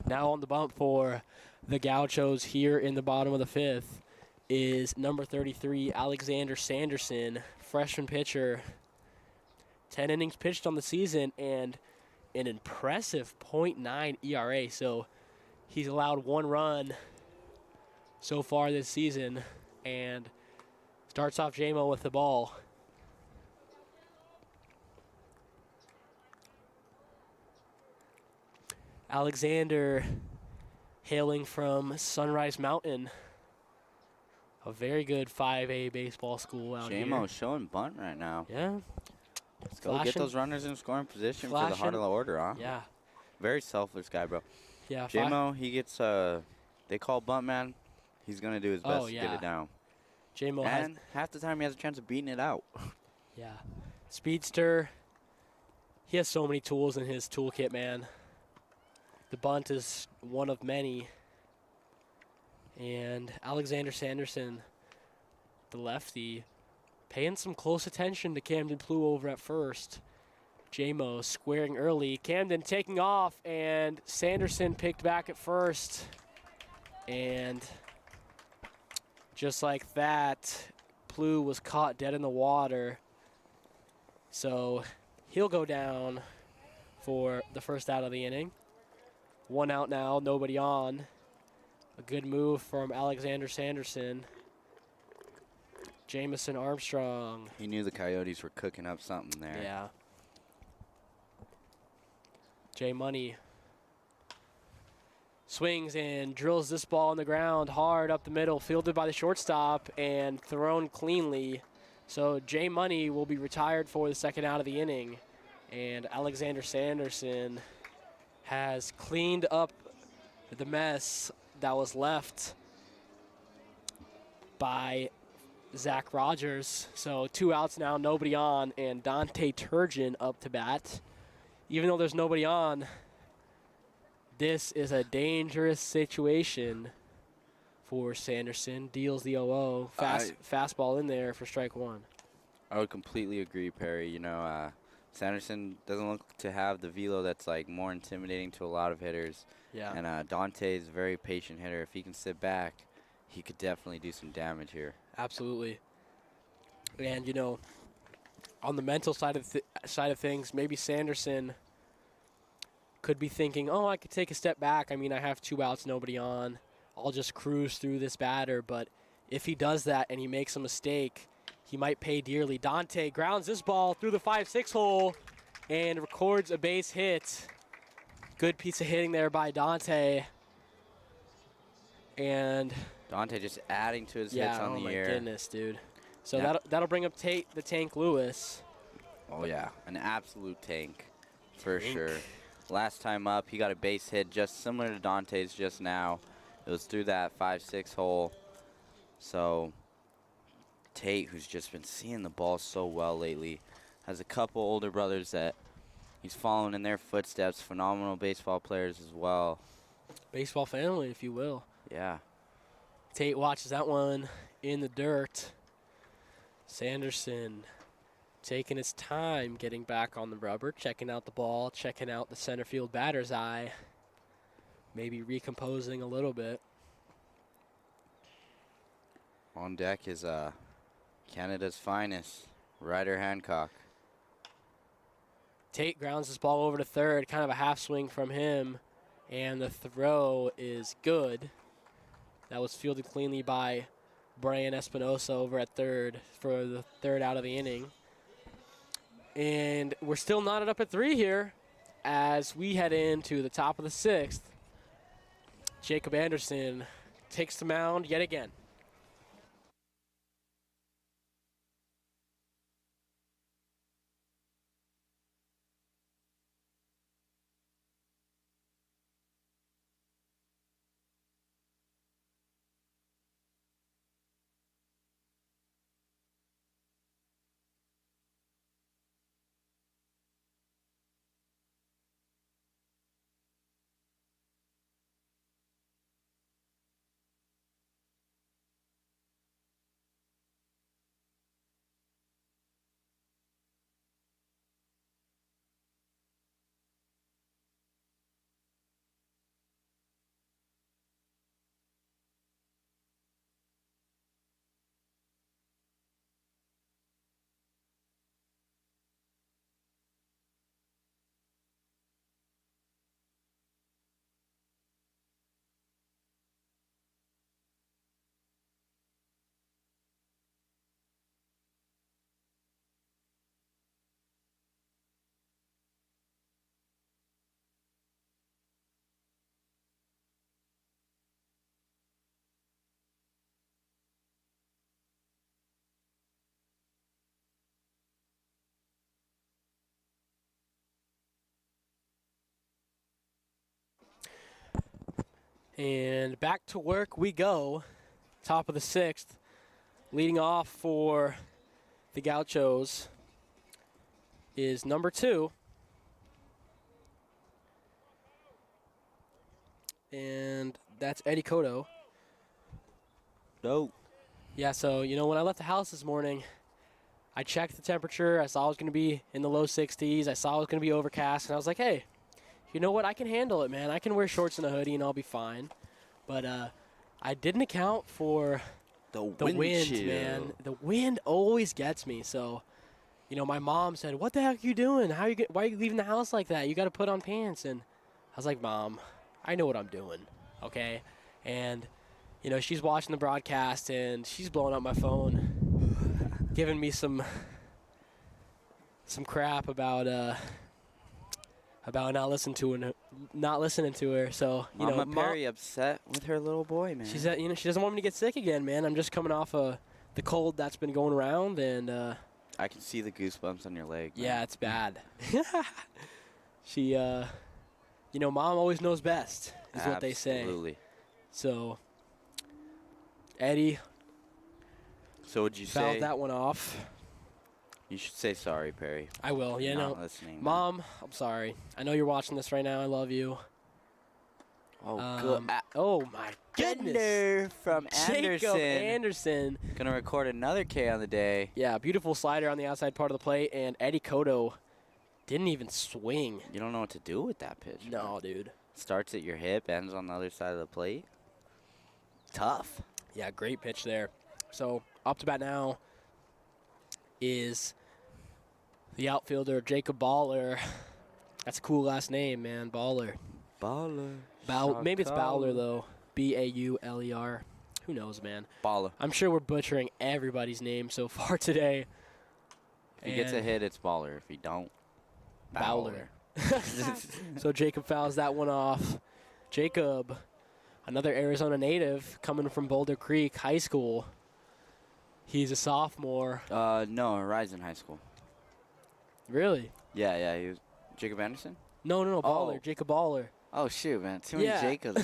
Now on the bump for the Gauchos here in the bottom of the 5th is number 33, Alexander Sanderson, freshman pitcher. 10 innings pitched on the season and an impressive .9 ERA. So he's allowed 1 run so far this season and starts off JMO with the ball. Alexander, hailing from Sunrise Mountain, a very good 5A baseball school out here. JMO showing bunt right now. Yeah. Let's go get those runners in scoring position for the heart of the order, huh? Yeah. Very selfless guy, bro. Yeah. JMO, he gets, they call bunt man. He's going to do his best to get it down. JMO and half the time he has a chance of beating it out. Yeah. Speedster, he has so many tools in his toolkit, man. The bunt is one of many. And Alexander Sanderson, the lefty, paying some close attention to Camden Plu over at first. J-Mo squaring early. Camden taking off, and Sanderson picked back at first. And just like that, Plu was caught dead in the water. So he'll go down for the first out of the inning. 1 out now, nobody on. A good move from Alexander Sanderson. Jamison Armstrong. He knew the Coyotes were cooking up something there. Yeah. J Money swings and drills this ball on the ground hard up the middle, fielded by the shortstop and thrown cleanly. So J Money will be retired for the second out of the inning. And Alexander Sanderson has cleaned up the mess that was left by Zach Rogers. So 2 outs now, nobody on, and Dante Turgeon up to bat. Even though there's nobody on, this is a dangerous situation for Sanderson. Deals the 0-0. Fastball in there for strike 1. I would completely agree, Perry. You know, Sanderson doesn't look to have the velo that's like more intimidating to a lot of hitters. Yeah. And Dante is a very patient hitter. If he can sit back, he could definitely do some damage here. Absolutely. And, you know, on the mental side of things, maybe Sanderson could be thinking, oh, I could take a step back. I mean, I have 2 outs, nobody on. I'll just cruise through this batter. But if he does that and he makes a mistake, he might pay dearly. Dante grounds this ball through the 5-6 hole and records a base hit. Good piece of hitting there by Dante. And Dante just adding to his hits on the year. Yeah, oh my goodness, dude. So that'll bring up Tate the Tank Lewis. Oh, yeah, an absolute tank for sure. Last time up, he got a base hit just similar to Dante's just now. It was through that 5-6 hole. So Tate, who's just been seeing the ball so well lately, has a couple older brothers that he's following in their footsteps, phenomenal baseball players as well. Baseball family, if you will. Yeah. Tate watches that one in the dirt. Sanderson taking his time getting back on the rubber, checking out the ball, checking out the center field batter's eye, maybe recomposing a little bit. On deck is Canada's finest, Ryder Hancock. Tate grounds this ball over to third, kind of a half swing from him, and the throw is good. That was fielded cleanly by Brian Espinosa over at third for the third out of the inning. And we're still knotted up at 3 here as we head into the top of the 6th. Jacob Anderson takes the mound yet again. And back to work we go. Top of the 6th. Leading off for the Gauchos is number 2. And that's Eddie Cotto. No. Yeah, so, you know, when I left the house this morning, I checked the temperature. I saw it was going to be in the low 60s. I saw it was going to be overcast. And I was like, hey, you know what? I can handle it, man. I can wear shorts and a hoodie, and I'll be fine. But I didn't account for the wind, man. The wind always gets me. So, you know, my mom said, what the heck are you doing? Why are you leaving the house like that? You got to put on pants. And I was like, Mom, I know what I'm doing, okay? And, you know, she's watching the broadcast, and she's blowing up my phone, giving me some crap about not listening to her. So, you know, Mama Perry upset with her little boy, man. She said, you know, she doesn't want me to get sick again, man. I'm just coming off the cold that's been going around, and I can see the goosebumps on your leg. Man. Yeah, it's bad. She, you know, Mom always knows best, is what they say. Absolutely. So, Eddie. So would you fouled say that one off? You should say sorry, Perry. I will. Yeah, Not no. listening, Mom, I'm sorry. I know you're watching this right now. I love you. Oh, good. Oh my goodness! From Anderson. Jacob Anderson. Gonna record another K on the day. Yeah, beautiful slider on the outside part of the plate, and Eddie Cotto didn't even swing. You don't know what to do with that pitch. No, man. dude. Starts at your hip, ends on the other side of the plate. Tough. Yeah, great pitch there. So up to bat now is the outfielder Jacob Baller. That's a cool last name, man. Baller. Baller. Maybe it's Bowler though. Bauler. Who knows, man? Baller. I'm sure we're butchering everybody's name so far today. If he gets a hit, it's Baller. If he don't, Bowler. So Jacob fouls that one off. Jacob, another Arizona native coming from Boulder Creek High School. He's a sophomore. No, Horizon High School. Really? Yeah. He was Jacob Anderson? No, Baller. Oh. Jacob Baller. Oh, shoot, man. Too many Jacobs.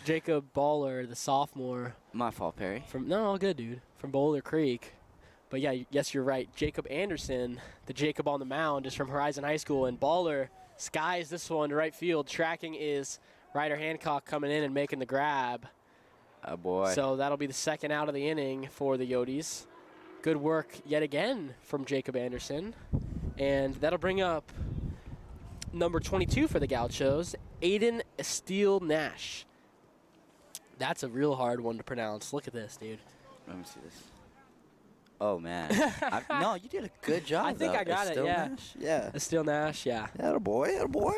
Jacob Baller, the sophomore. My fault, Perry. No, all good, dude. From Boulder Creek. But, yeah, yes, you're right. Jacob Anderson, the Jacob on the mound, is from Horizon High School. And Baller skies this one to right field. Tracking is Ryder Hancock coming in and making the grab. Oh, boy. So that'll be the second out of the inning for the Coyotes. Good work yet again from Jacob Anderson. And that'll bring up number 22 for the Gauchos, Aiden Steele Nash. That's a real hard one to pronounce. Look at this, dude. Let me see this. Oh, man. No, you did a good job, I think I got it, yeah. Nash? Yeah. Steele Nash, yeah. Attaboy.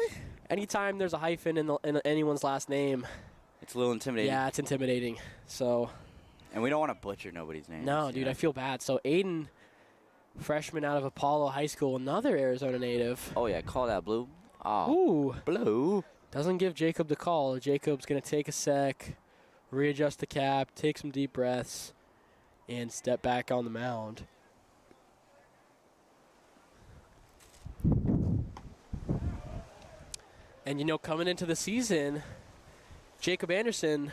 Anytime there's a hyphen in anyone's last name, It's a little intimidating. yeah, it's intimidating. So, And we don't want to butcher nobody's name. no, dude, I feel bad. So Aiden, freshman out of Apollo High School, another Arizona native. Oh, yeah, call that Blue. Oh, Ooh. Blue. Doesn't give Jacob the call. Jacob's going to take a sec, readjust the cap, take some deep breaths, and step back on the mound. And, you know, coming into the season, Jacob Anderson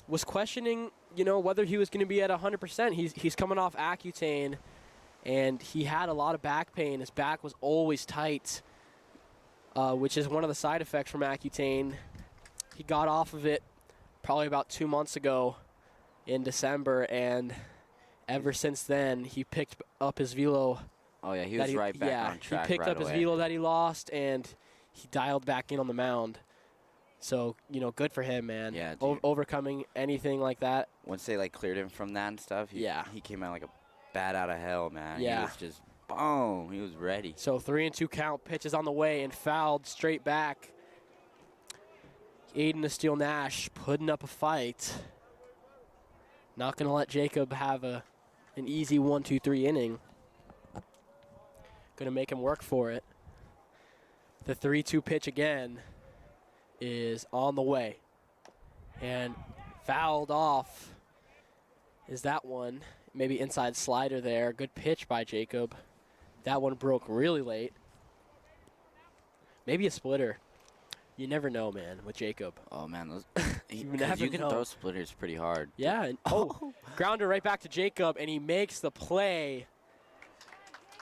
was questioning, you know, whether he was going to be at 100%. He's coming off Accutane, and he had a lot of back pain. His back was always tight, which is one of the side effects from Accutane. He got off of it probably about 2 months ago in December, and ever since then, he picked up his velo. Oh, yeah, he was right back on track. He picked right up his away. velo that he lost, and he dialed back in on the mound. So, you know, good for him, man. Yeah, dude. Overcoming anything like that. Once they, like, cleared him from that and stuff, he came out like a bat out of hell, man. Yeah. He was just, boom, he was ready. So 3-2 count, pitches on the way, and fouled straight back. Aiden Steele Nash putting up a fight. Not going to let Jacob have an easy 1-2-3 inning. Going to make him work for it. The 3-2 pitch again is on the way. And fouled off is that one. Maybe inside slider there. Good pitch by Jacob. That one broke really late. Maybe a splitter. You never know, man, with Jacob. Oh, man. Those, You you never can know. throw splitters pretty hard. Yeah. And, grounder right back to Jacob, and he makes the play.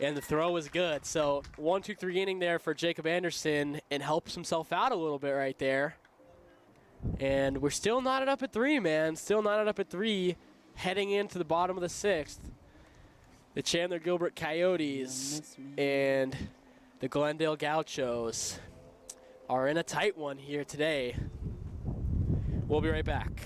And the throw is good. So 1-2-3 inning there for Jacob Anderson, and helps himself out a little bit right there. And we're still knotted up at 3, man. Still knotted up at 3, heading into the bottom of the 6th. The Chandler-Gilbert Coyotes and the Glendale Gauchos are in a tight one here today. We'll be right back.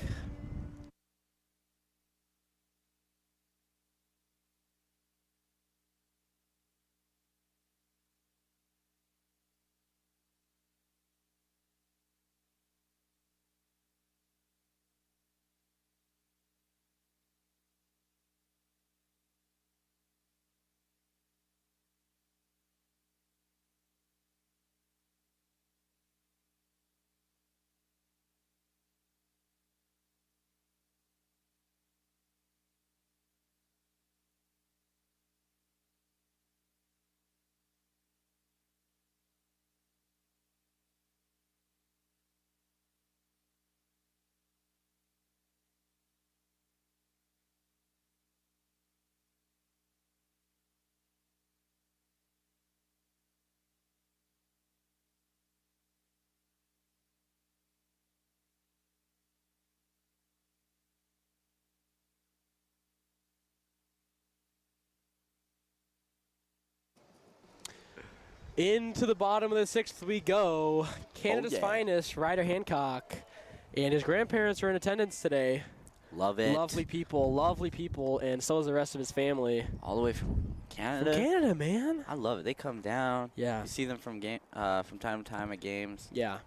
Into the bottom of the sixth we go. Canada's finest, Ryder Hancock, and his grandparents are in attendance today. Love it. Lovely people, and so is the rest of his family. All the way from Canada. From Canada, man. I love it. They come down. Yeah. You see them from time to time at games. Yeah.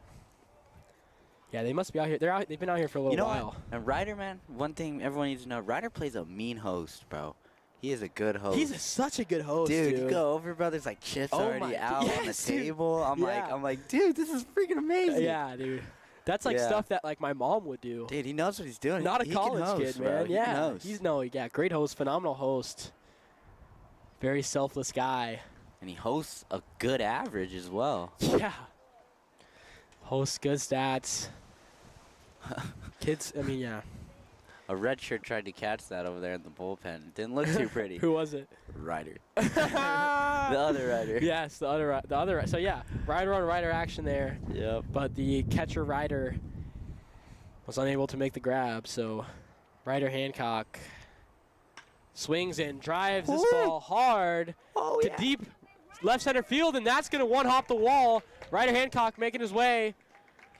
Yeah, they must be out here. They've been out here for a little while. What? And Ryder, man, one thing everyone needs to know, Ryder plays a mean host, bro. He is a good host. He's such a good host, dude. You go over, bro. There's like chips already out on the table. I'm like, dude, this is freaking amazing. Yeah, dude. That's like stuff that like my mom would do. Dude, he knows what he's doing. Not a college kid, man. Yeah, he's great host, phenomenal host. Very selfless guy. And he hosts a good average as well. Yeah. Hosts good stats. Kids, I mean, yeah. A red shirt tried to catch that over there in the bullpen. It didn't look too pretty. Who was it? Ryder. The other Ryder. Yes, the other. So yeah, Ryder on Ryder action there. Yep. But the catcher Ryder was unable to make the grab. So Ryder Hancock swings and drives this ball hard to deep left center field, and that's gonna one-hop the wall. Ryder Hancock making his way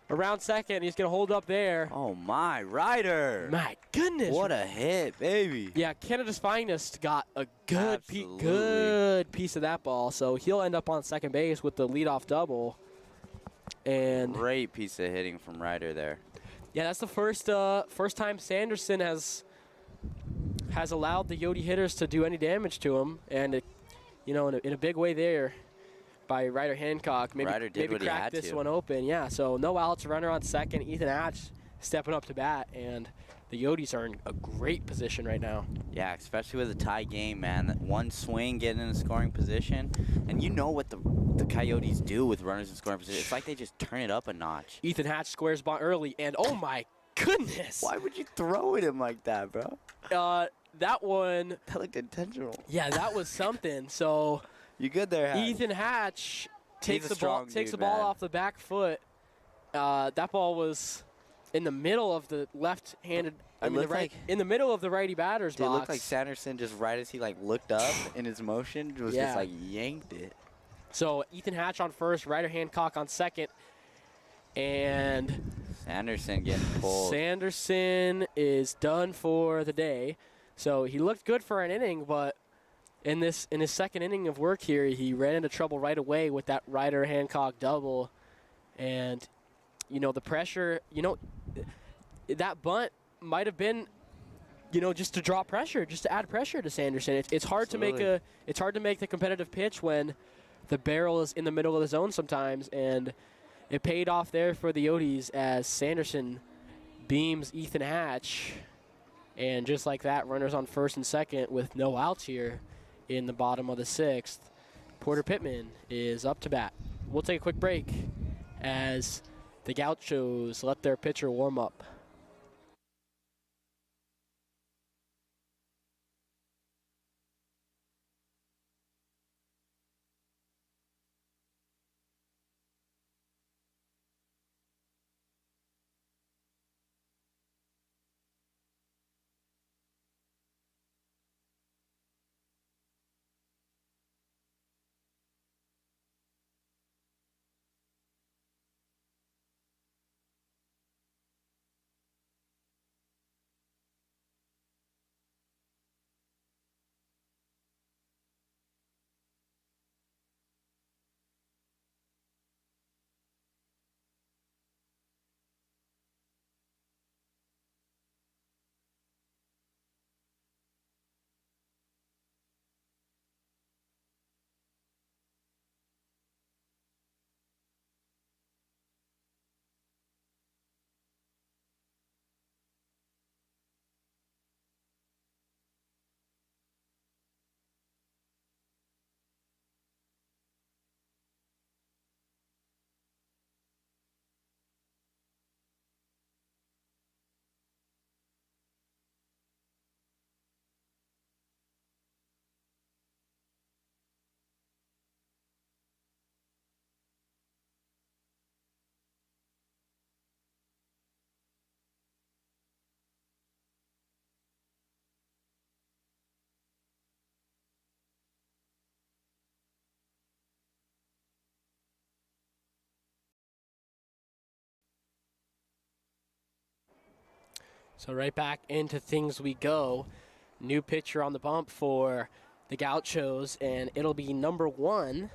around second. He's going to hold up there. Oh, my. Ryder. My goodness. What a hit, baby. Yeah, Canada's finest got a good piece of that ball. So he'll end up on second base with the leadoff double. And great piece of hitting from Ryder there. Yeah, that's the first time Sanderson has allowed the Yodi hitters to do any damage to him. And, in a big way there by Ryder Hancock. Maybe crack this one open. Yeah, so no outs, runner on second. Ethan Hatch stepping up to bat, and the Yotes are in a great position right now. Yeah, especially with a tie game, man. That one swing, getting in a scoring position. And you know what the Coyotes do with runners in scoring position. It's like they just turn it up a notch. Ethan Hatch squares ball early, and oh my goodness. Why would you throw at him like that, bro? That one. That looked intentional. Yeah, that was something. So. You good there, Hatch? Ethan Hatch takes the ball off the back foot. That ball was in the middle of the left-handed. In the middle of the righty batter's box. It looked like Sanderson just right as he looked up in his motion just yanked it. So Ethan Hatch on first, Ryder Hancock on second, and Sanderson getting pulled. Sanderson is done for the day. So he looked good for an inning, but in his second inning of work here, he ran into trouble right away with that Ryder Hancock double. And, the pressure, that bunt might have been, just to draw pressure, just to add pressure to Sanderson. It's hard to make the competitive pitch when the barrel is in the middle of the zone sometimes. And it paid off there for the Yotes as Sanderson beams Ethan Hatch. And just like that, runners on first and second with no outs here in the bottom of the sixth. Porter Pittman is up to bat. We'll take a quick break as the Gauchos let their pitcher warm up. So right back into things we go. New pitcher on the bump for the Gauchos, and it'll be number 1,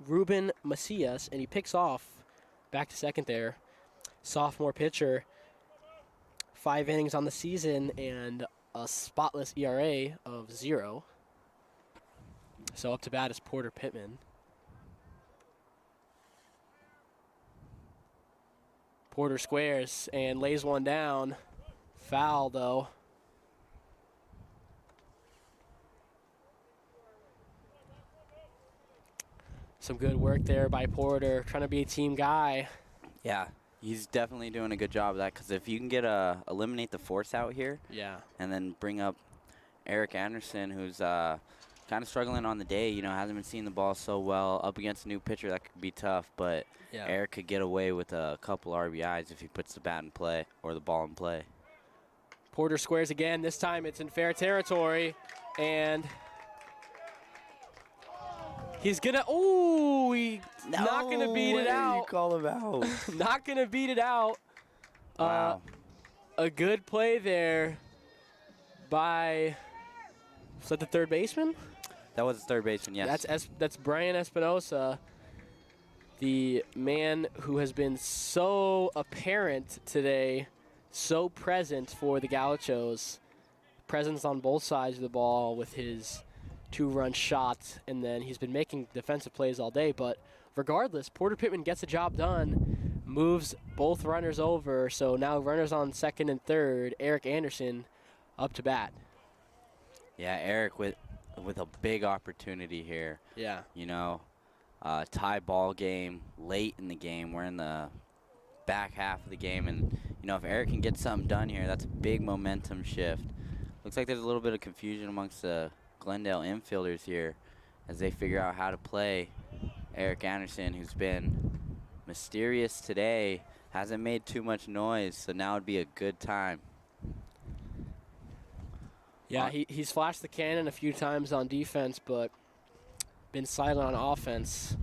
Ruben Macias, and he picks off back to second there. Sophomore pitcher, 5 innings on the season and a spotless ERA of 0. So up to bat is Porter Pittman. Porter squares and lays one down. Foul, though. Some good work there by Porter, trying to be a team guy. Yeah, he's definitely doing a good job of that, because if you can get eliminate the force out here, Yeah. and then bring up Eric Anderson, who's kind of struggling on the day, you know, hasn't been seeing the ball so well. Up against a new pitcher, that could be tough, but Yeah. Eric could get away with a couple RBIs if he puts the bat in play or the ball in play. Porter squares again. This time it's in fair territory, and he's gonna. Ooh, not gonna beat it out. You call him out. Not gonna beat it out. Wow. A good play there by. Was that the third baseman? That was the third baseman, yes. That's Brian Espinosa, the man who has been so apparent today, so present for the Gauchos. Presence on both sides of the ball with his 2-run shot, and then he's been making defensive plays all day. But regardless, Porter Pittman gets the job done, moves both runners over. So now runners on second and third. Eric Anderson up to bat. Yeah, Eric with a big opportunity here. Yeah. You know, tie ball game late in the game. We're in the back half of the game, and you know, if Eric can get something done here, that's a big momentum shift. Looks like there's a little bit of confusion amongst the Glendale infielders here as they figure out how to play Eric Anderson, who's been mysterious today, hasn't made too much noise, so now would be a good time. Yeah, he's flashed the cannon a few times on defense, but been silent on offense.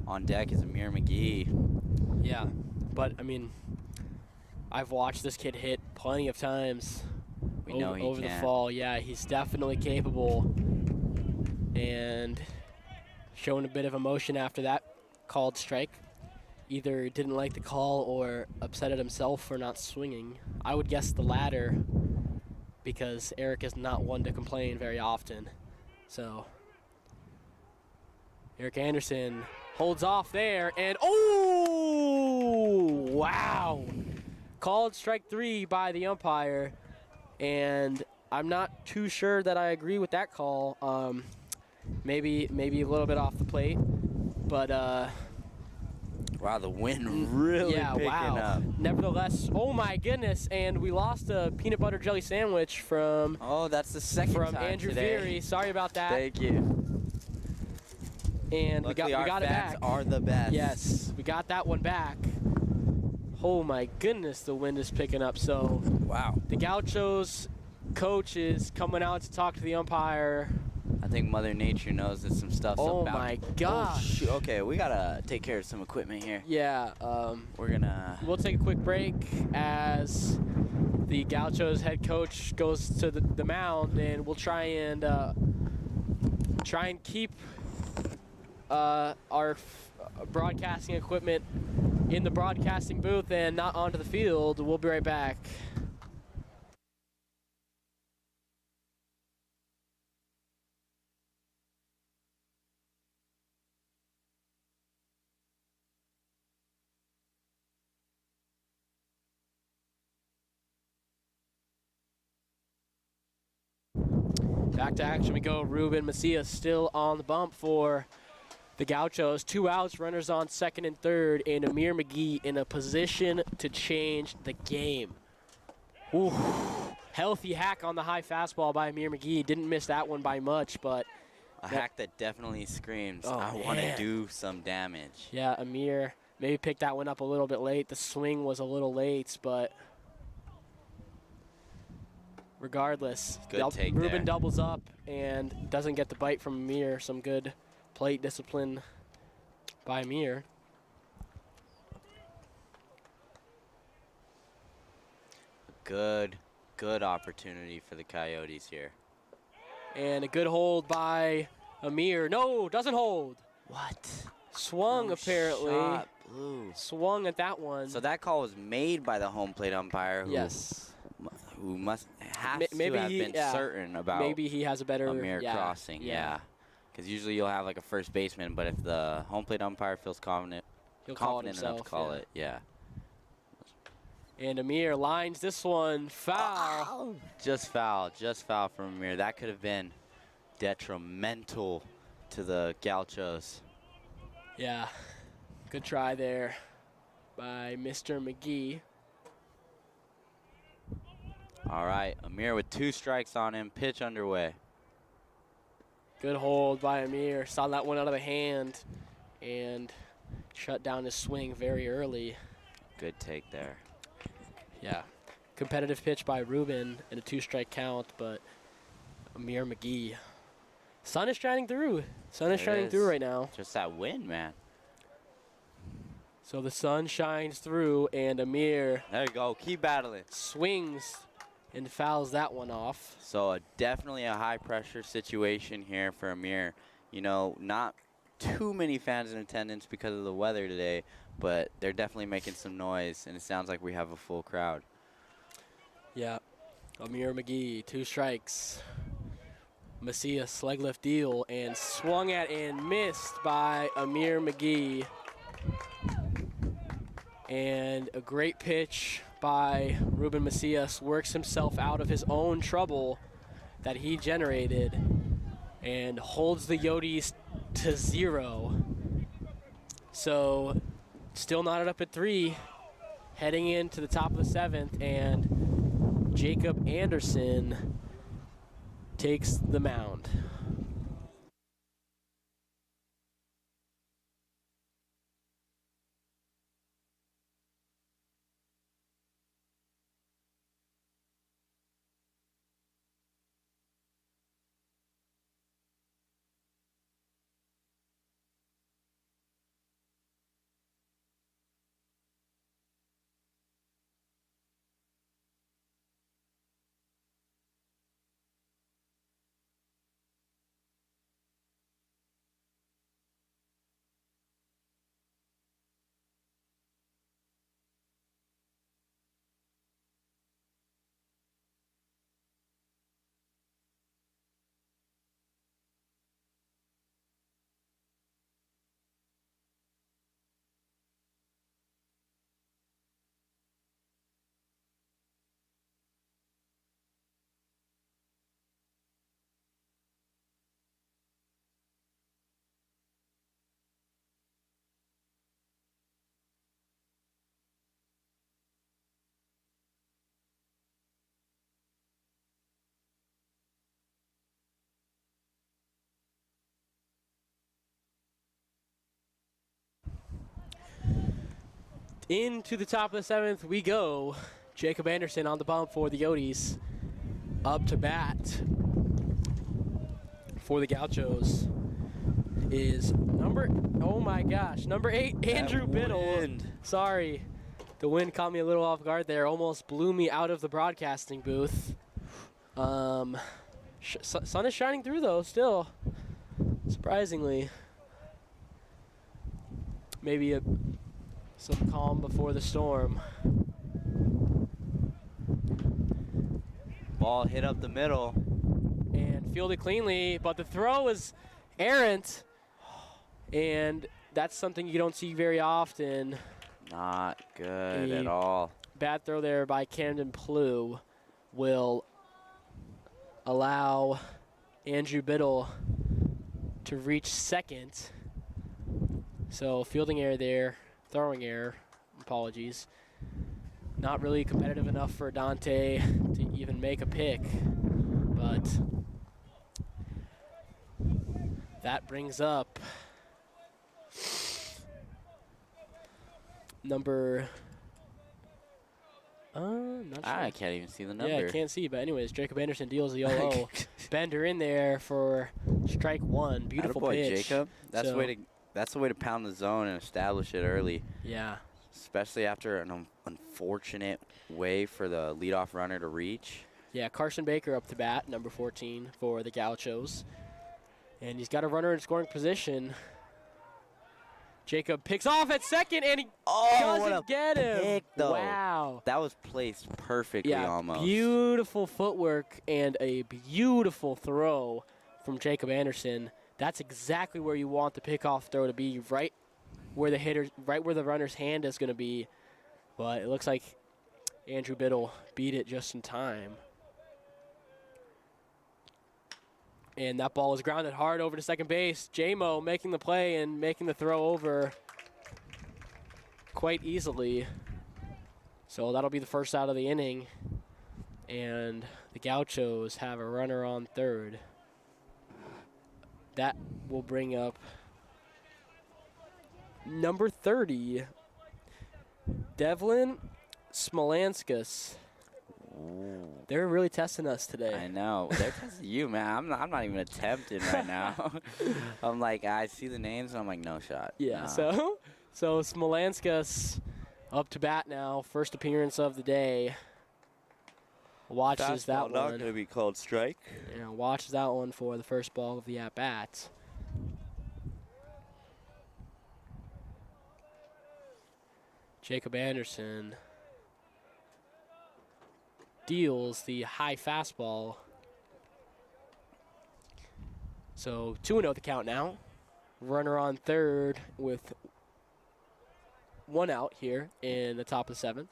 On deck is Amir McGee. Yeah, but, I mean, I've watched this kid hit plenty of times over the fall. Yeah, he's definitely capable, and showing a bit of emotion after that called strike. Either didn't like the call or upset at himself for not swinging. I would guess the latter, because Eric is not one to complain very often. So Eric Anderson holds off there, and oh, wow. Called strike 3 by the umpire, and I'm not too sure that I agree with that call. Maybe a little bit off the plate, but wow, the wind really picking up. Nevertheless, oh my goodness, and we lost a peanut butter jelly sandwich from that's the second from time Andrew today. Feary. Sorry about that. Thank you. And Luckily, we got our it fans back. are the best. Yes, we got that one back. Oh my goodness, the wind is picking up. So wow, the Gauchos coach is coming out to talk to the umpire. I think Mother Nature knows that some stuff's Oh about. my gosh. Oh, okay, we gotta take care of some equipment here. Yeah. We'll take a quick break as the Gauchos head coach goes to the mound, and we'll try and keep our broadcasting equipment in the broadcasting booth and not onto the field. We'll be right back. Back to action we go. Ruben Macias still on the bump for the Gauchos. 2 outs, runners on second and third, and Amir McGee in a position to change the game. Ooh, healthy hack on the high fastball by Amir McGee. Didn't miss that one by much, but a hack that definitely screams, I want to do some damage. Yeah, Amir maybe picked that one up a little bit late. The swing was a little late, but regardless, good take Ruben there. doubles up and doesn't get the bite from Amir. Some good plate discipline by Amir. good opportunity for the Coyotes here. And a good hold by Amir. No, doesn't hold. What? Swung, No apparently. shot, Blue. Swung at that one. So that call was made by the home plate umpire who, yes. who has Maybe to have been certain about maybe he has a better Amir crossing. Yeah. Because usually you'll have like a first baseman, but if the home plate umpire feels confident enough to call it, yeah. And Amir lines this one foul. Oh, just foul from Amir. That could have been detrimental to the Gauchos. Yeah, good try there by Mr. McGee. All right, Amir with 2 strikes on him, pitch underway. Good hold by Amir, saw that one out of the hand and shut down his swing very early. Good take there. Yeah, competitive pitch by Ruben and a 2-strike count, but Amir McGee. Sun is shining through. Sun is shining through right now. Just that wind, man. So the sun shines through, and Amir. There you go. Keep battling. Swings and fouls that one off. So definitely a high-pressure situation here for Amir. You know, not too many fans in attendance because of the weather today, but they're definitely making some noise, and it sounds like we have a full crowd. Yeah. Amir McGee, 2 strikes. Macias leg lift deal and swung at and missed by Amir McGee. And a great pitch by Ruben Macias, works himself out of his own trouble that he generated and holds the Yotes to 0. So still knotted up at 3, heading into the top of the 7th, and Jacob Anderson takes the mound. Into the top of the 7th we go. Jacob Anderson on the bump for the Yotes. Up to bat for the Gauchos is number 8, Andrew Biddle. Sorry, the wind caught me a little off guard there. Almost blew me out of the broadcasting booth. Sun is shining through though, still, surprisingly. Maybe some calm before the storm. Ball hit up the middle. And fielded cleanly, but the throw is errant. And that's something you don't see very often. Not good at all. Bad throw there by Camden Plew will allow Andrew Biddle to reach second. So fielding error there, throwing error, apologies. Not really competitive enough for Dante to even make a pick, but that brings up number, not sure. I can't even see the number. Yeah, I can't see, but anyways, Jacob Anderson deals the 0-0. Bender in there for strike 1. Beautiful Attaboy, pitch. Jacob. That's the way to pound the zone and establish it early. Yeah. especially after an unfortunate way for the leadoff runner to reach. Yeah, Carson Baker up to bat, number 14 for the Gauchos. And he's got a runner in scoring position. Jacob picks off at second, and he doesn't get him. Pick, though. Wow. That was placed perfectly almost. Beautiful footwork and a beautiful throw from Jacob Anderson. That's exactly where you want the pickoff throw to be, right where the runner's hand is going to be. But it looks like Andrew Biddle beat it just in time. And that ball is grounded hard over to second base. J-Mo making the play and making the throw over quite easily. So that'll be the first out of the inning. And the Gauchos have a runner on third. That will bring up number 30, Devlin Smolanskas. Ooh. They're really testing us today. I know. They're testing you, man. I'm not even attempting right now. I'm like, I see the names, and I'm like, no shot. Yeah, no. So Smolanskas up to bat now. First appearance of the day. Watches Fastball that one. Not going to be called strike. Yeah, watches that one for the first ball of the at-bat. Jacob Anderson deals the high fastball. So 2-0 the count now. Runner on third with one out here in the top of the seventh.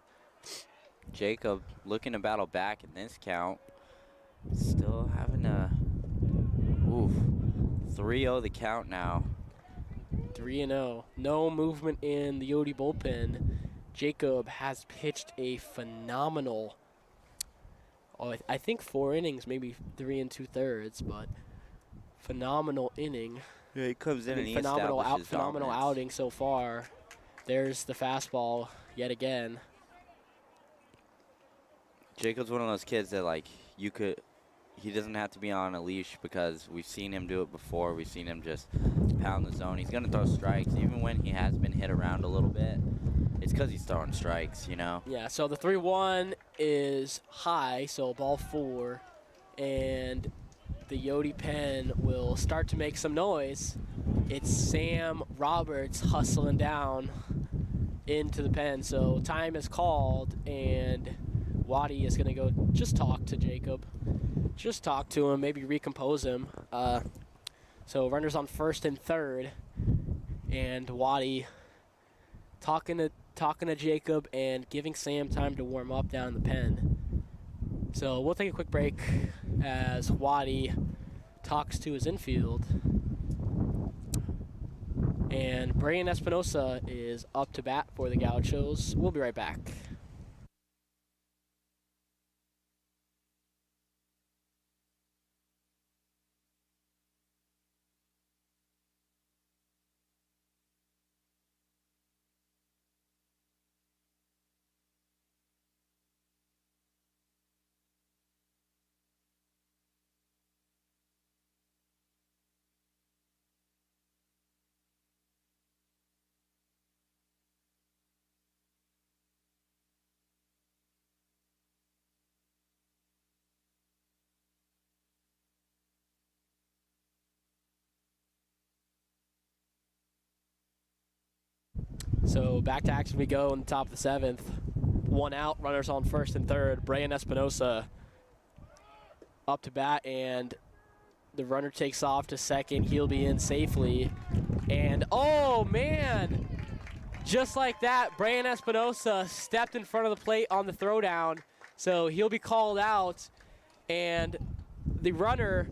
Jacob looking to battle back in this count. Still having a 3-0 the count now. 3-0. No movement in the Yodi bullpen. Jacob has pitched a phenomenal, I think 4 innings, maybe 3 2/3, but phenomenal inning. Yeah, he comes in and he phenomenal establishes phenomenal dominance. outing so far. There's the fastball yet again. Jacob's one of those kids that he doesn't have to be on a leash because we've seen him do it before. We've seen him just pound the zone. He's going to throw strikes even when he has been hit around a little bit. It's because he's throwing strikes, you know? Yeah, so the 3-1 is high, so ball 4. And the Yodi pen will start to make some noise. It's Sam Roberts hustling down into the pen. So time is called, and Waddy is going to go just talk to Jacob. Just talk to him, maybe recompose him. So runners on first and third, and Waddy talking to Jacob and giving Sam time to warm up down in the pen. So we'll take a quick break as Waddy talks to his infield. And Brian Espinosa is up to bat for the Gauchos. We'll be right back. So back to action we go in the top of the seventh. 1 out, runners on first and third. Brian Espinosa up to bat, and the runner takes off to second. He'll be in safely. And, oh, man, just like that, Brian Espinosa stepped in front of the plate on the throwdown. So he'll be called out, and the runner,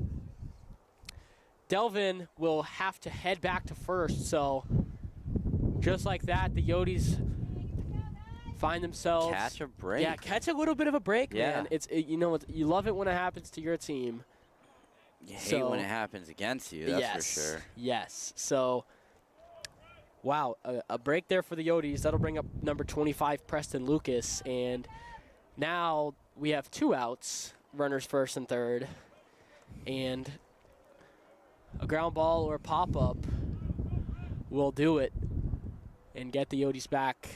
Delvin, will have to head back to first. So just like that, the Yodis find themselves. Catch a break. Yeah, catch a little bit of a break, Yeah. man. You love it when it happens to your team. You hate when it happens against you, that's for sure. Yes. So, wow, a break there for the Yodis. That'll bring up number 25, Preston Lucas. And now we have 2 outs, runners first and third. And a ground ball or a pop-up will do it and get the Yodis back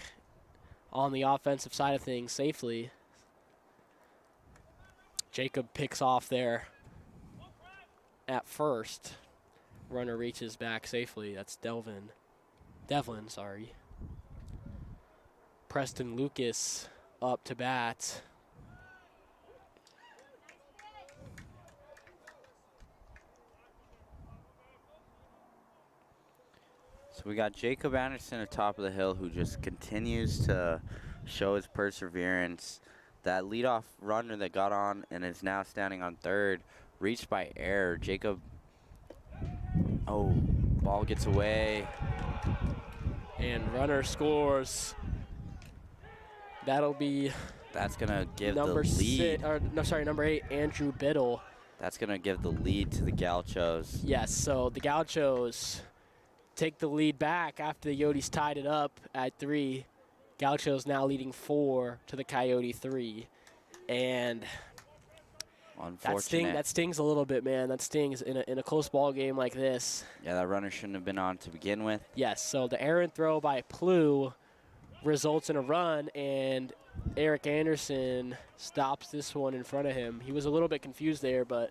on the offensive side of things safely. Jacob picks off there at first. Runner reaches back safely. That's Devlin, sorry. Preston Lucas up to bat. So we got Jacob Anderson at top of the hill, who just continues to show his perseverance. That leadoff runner that got on and is now standing on third, reached by error. Jacob, oh, ball gets away. And runner scores. That'll be That's going to give the number lead. number 8, Andrew Biddle. That's going to give the lead to the Gauchos. Yes, so the Gauchos take the lead back after the Coyotes tied it up at 3. Gauchos now leading 4 to the Coyote 3. And Unfortunate. that stings a little bit, man. That stings in a close ball game like this. Yeah, that runner shouldn't have been on to begin with. Yes, so the errant throw by Plew results in a run, and Eric Anderson stops this one in front of him. He was a little bit confused there, but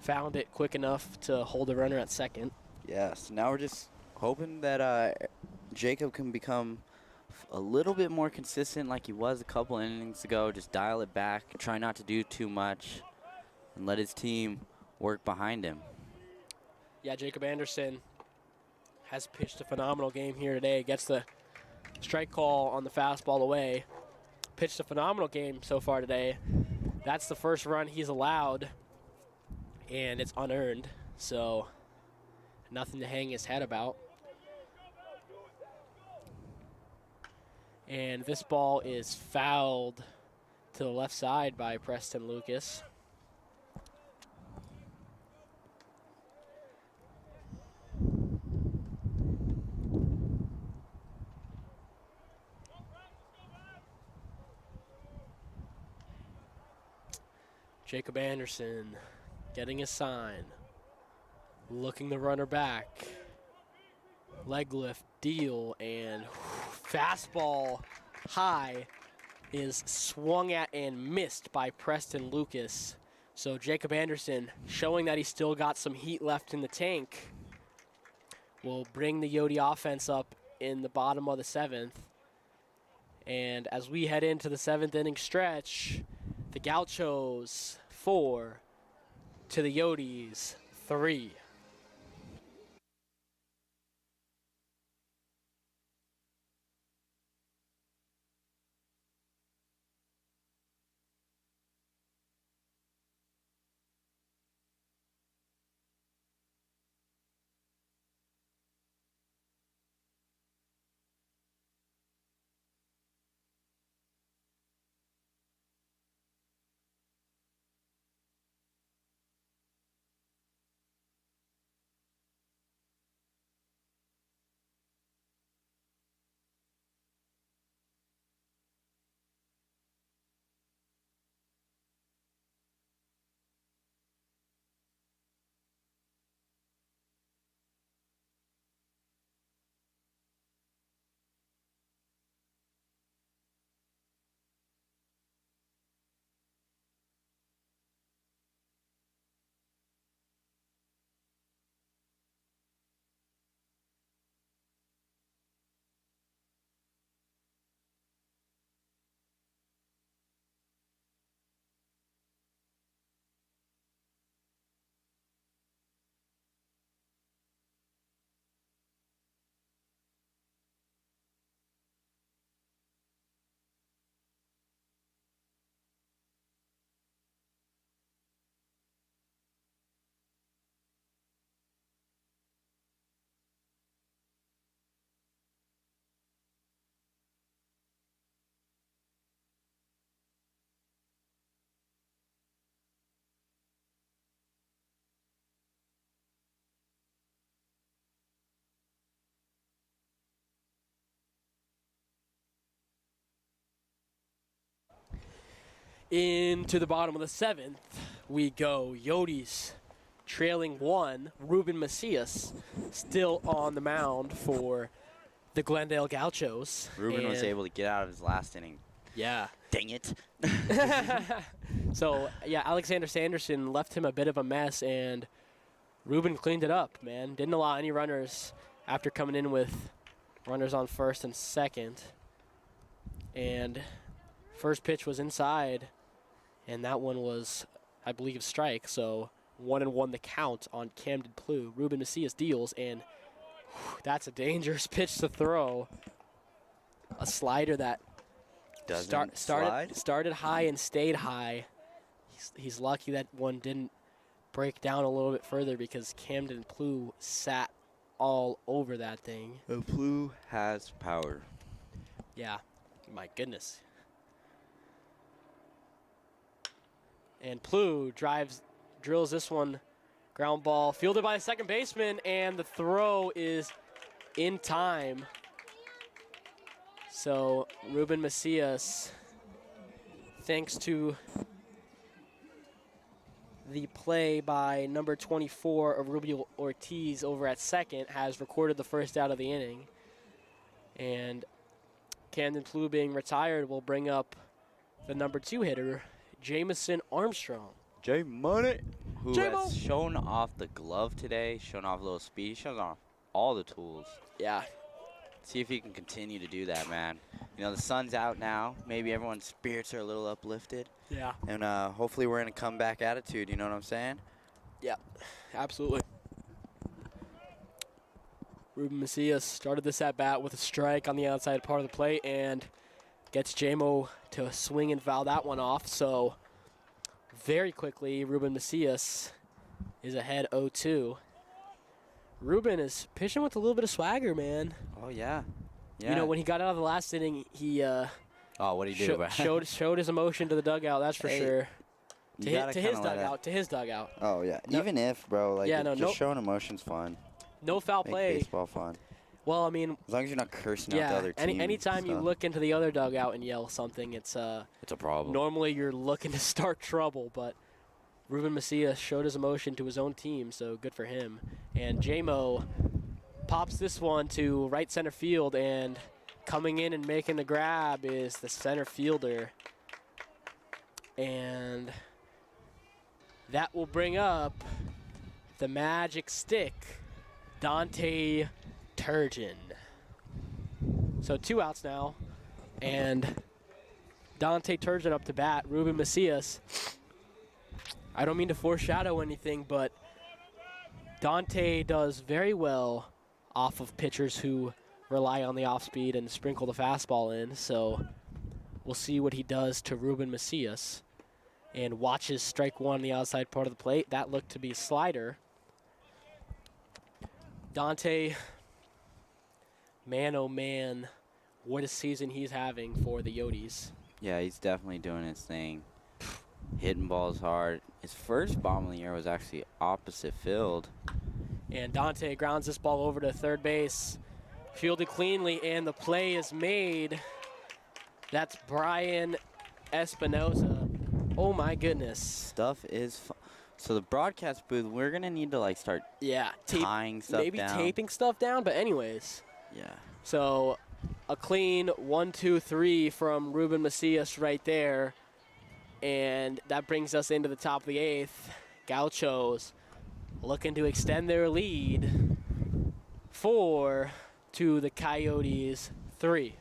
found it quick enough to hold the runner at second. Yes, now we're just hoping that Jacob can become a little bit more consistent like he was a couple innings ago. Just dial it back, try not to do too much, and let his team work behind him. Yeah, Jacob Anderson has pitched a phenomenal game here today. Gets the strike call on the fastball away. Pitched a phenomenal game so far today. That's the first run he's allowed, and it's unearned, so nothing to hang his head about. And this ball is fouled to the left side by Preston Lucas. Jacob Anderson getting a sign, looking the runner back. Leg lift, deal, and fastball high is swung at and missed by Preston Lucas. So Jacob Anderson, showing that he's still got some heat left in the tank, will bring the Coyote offense up in the bottom of the 7th. And as we head into the 7th inning stretch, the Gauchos 4 to the Coyotes 3. Into the bottom of the 7th, we go. Coyotes trailing 1. Ruben Macias still on the mound for the Glendale Gauchos. Ruben was able to get out of his last inning. Yeah. Dang it. So, yeah, Alexander Sanderson left him a bit of a mess, and Ruben cleaned it up, man. Didn't allow any runners after coming in with runners on first and second. And first pitch was inside, and that one was, I believe, strike. So 1-1 the count on Camden Plew. Ruben Macias deals, and that's a dangerous pitch to throw. A slider that started high and stayed high. He's lucky that one didn't break down a little bit further because Camden Plew sat all over that thing. Plew has power. Yeah, my goodness. And Plew drills this one, ground ball, fielded by the second baseman, and the throw is in time. So Ruben Macias, thanks to the play by number 24, Rubio Ortiz, over at second, has recorded the first out of the inning. And Camden Plew being retired will bring up the number 2 hitter, Jamison Armstrong. J Money, who J-Mo. has shown off the glove today, shown off a little speed, shown off all the tools. Yeah. See if he can continue to do that, man. You know, the sun's out now. Maybe everyone's spirits are a little uplifted. Yeah. And hopefully we're in a comeback attitude, you know what I'm saying? Yeah, absolutely. Ruben Macias started this at-bat with a strike on the outside part of the plate and gets J-Mo to swing and foul that one off. So very quickly, Ruben Macias is ahead 0-2. Ruben is pitching with a little bit of swagger, man. Oh, yeah. You know, when he got out of the last inning, he what'd he do? showed his emotion to the dugout, that's for sure. To his dugout. Oh, yeah. No, even if, bro, like, yeah, just showing emotion's fun. No foul Make play. baseball fun. Well, I mean, as long as you're not cursing out the other team. Anytime you look into the other dugout and yell something, it's a problem. Normally you're looking to start trouble, but Ruben Macias showed his emotion to his own team, so good for him. And J-Mo pops this one to right center field, and coming in and making the grab is the center fielder. And that will bring up the magic stick, Dante Turgeon. So 2 outs now, and Dante Turgeon up to bat. Ruben Macias, I don't mean to foreshadow anything, but Dante does very well off of pitchers who rely on the off speed and sprinkle the fastball in. So we'll see what he does to Ruben Macias. And watches strike one on the outside part of the plate. That looked to be a slider. Dante, man, oh man, what a season he's having for the Yotes. Yeah, he's definitely doing his thing. Hitting balls hard. His first bomb of the year was actually opposite field. And Dante grounds this ball over to third base. Fielded cleanly, and the play is made. That's Brian Espinoza. Oh, my goodness. Stuff is fun. So the broadcast booth, we're going to need to, like, start tying stuff maybe down. Maybe taping stuff down, but anyways. Yeah. So a clean 1-2-3 from Ruben Macias right there. And that brings us into the top of the 8th. Gauchos looking to extend their lead. 4 to the Coyotes 3.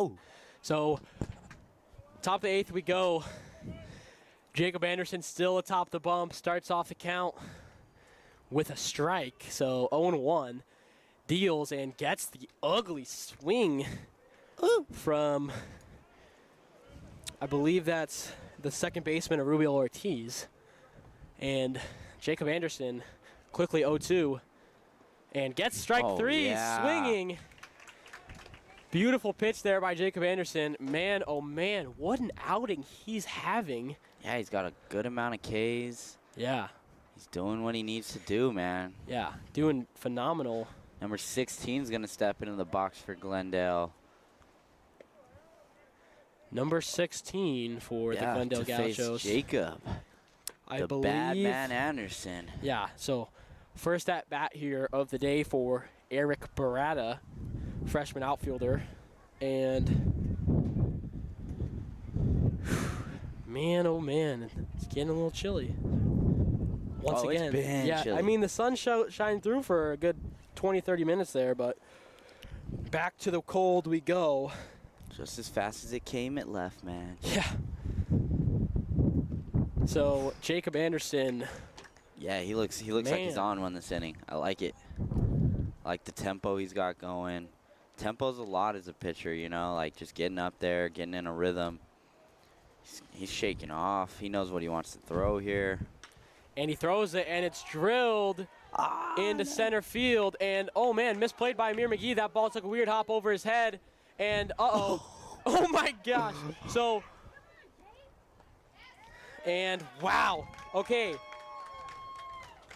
Oh. So, top of the 8th we go. Jacob Anderson still atop the bump, starts off the count with a strike. So 0-1, deals and gets the ugly swing from, I believe that's the second baseman of Rubio Ortiz. And Jacob Anderson quickly 0-2 and gets strike 3, swinging. Beautiful pitch there by Jacob Anderson. Man, oh man, what an outing he's having. Yeah, he's got a good amount of Ks. Yeah. He's doing what he needs to do, man. Yeah, doing phenomenal. Number 16 is going to step into the box for Glendale. Number 16 for the Glendale Gauchos. Face Jacob. I the believe. Bad Man Anderson. Yeah, so first at bat here of the day for Eric Barata, freshman outfielder. And man, oh man, it's getting a little chilly. Once again, it's been chilly. I mean the sun shined through for a good 20-30 minutes there, but back to the cold we go. Just as fast as it came, it left, man. Yeah. So Jacob Anderson. Yeah, he looks like he's on one this inning. I like it. I like the tempo he's got going. Tempo's a lot as a pitcher, you know, like just getting up there, getting in a rhythm. He's shaking off. He knows what he wants to throw here. And he throws it, and it's drilled into center field. And, oh, man, misplayed by Amir McGee. That ball took a weird hop over his head. And, uh-oh. Oh, my gosh. So, and, wow. Okay.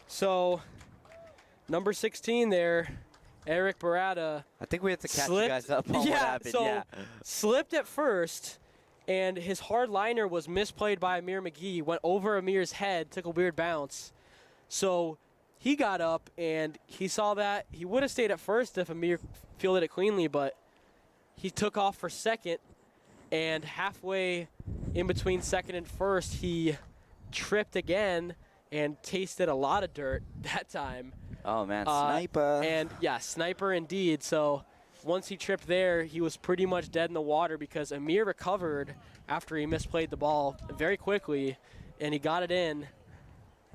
So, number 16 there, Eric Barata. I think we have to catch you guys up on what happened. So slipped at first. And his hard liner was misplayed by Amir McGee, went over Amir's head, took a weird bounce. So he got up, and he saw that. He would have stayed at first if Amir fielded it cleanly, but he took off for second. And halfway in between second and first, he tripped again and tasted a lot of dirt that time. Oh, man, sniper. And, yeah, sniper indeed. So once he tripped there, he was pretty much dead in the water because Amir recovered after he misplayed the ball very quickly, and he got it in.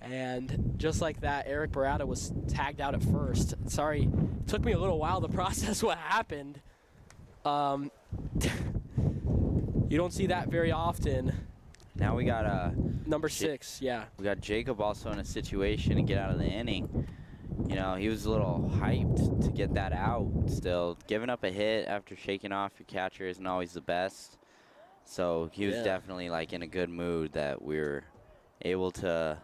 And just like that, Eric Barata was tagged out at first. Sorry, it took me a little while to process what happened. You don't see that very often. Now we got number 6, yeah. We got Jacob also in a situation to get out of the inning. You know, he was a little hyped to get that out still. Giving up a hit after shaking off your catcher isn't always the best. So he was definitely like in a good mood that we were able to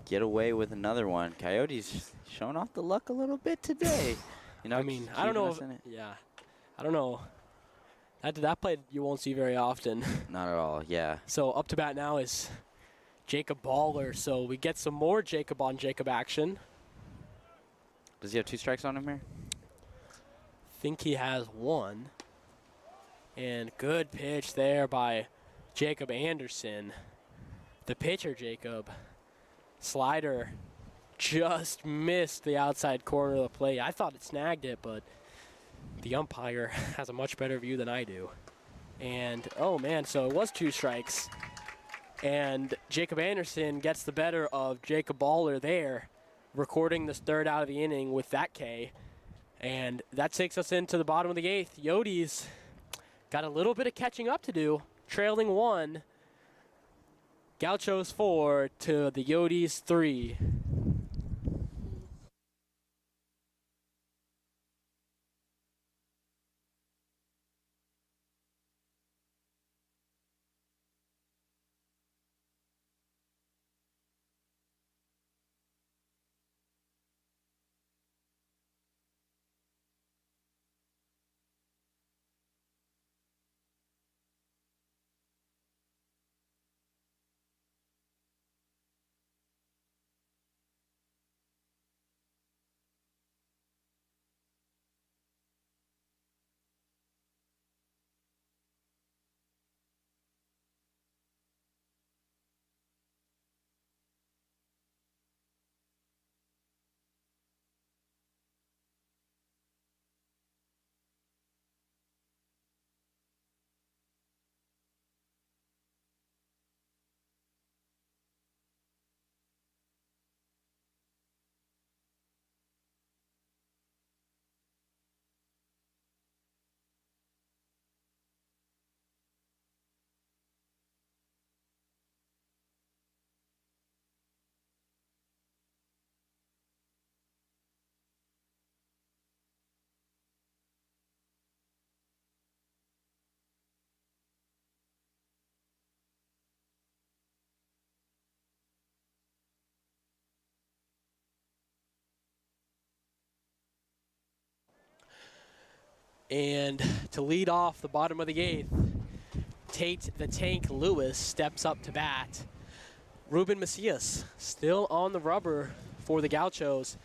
get away with another one. Coyotes showing off the luck a little bit today. You know, I mean, I don't know. I don't know. That play you won't see very often. Not at all, yeah. So up to bat now is Jacob Baller. So we get some more Jacob on Jacob action. Does he have 2 strikes on him here? Think he has 1. And good pitch there by Jacob Anderson. The pitcher, Jacob. Slider just missed the outside corner of the plate. I thought it snagged it, but the umpire has a much better view than I do. And, oh, man, so it was 2 strikes. And Jacob Anderson gets the better of Jacob Baller there, recording this third out of the inning with that K. And that takes us into the bottom of the 8th. Yotes got a little bit of catching up to do, trailing 1. Gauchos 4 to the Yotes 3. And to lead off the bottom of the 8th, Tate the Tank Lewis steps up to bat. Ruben Macias still on the rubber for the Gauchos,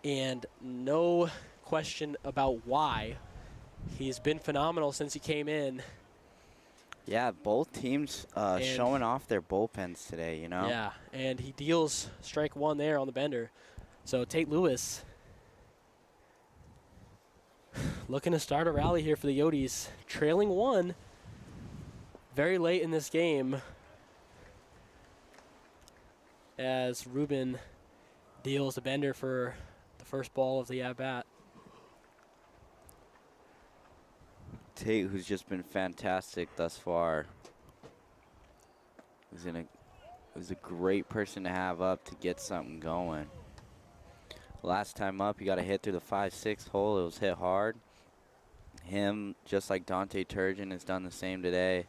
and no question about why. He's been phenomenal since he came in. Yeah, both teams showing off their bullpens today, you know? Yeah, and he deals strike 1 there on the bender. So Tate Lewis looking to start a rally here for the Yotes, trailing 1 very late in this game as Ruben deals the bender for the first ball of the at-bat. Tate, who's just been fantastic thus far, was a great person to have up to get something going. Last time up, he got a hit through the 5-6 hole. It was hit hard. Him, just like Dante Turgeon, has done the same today.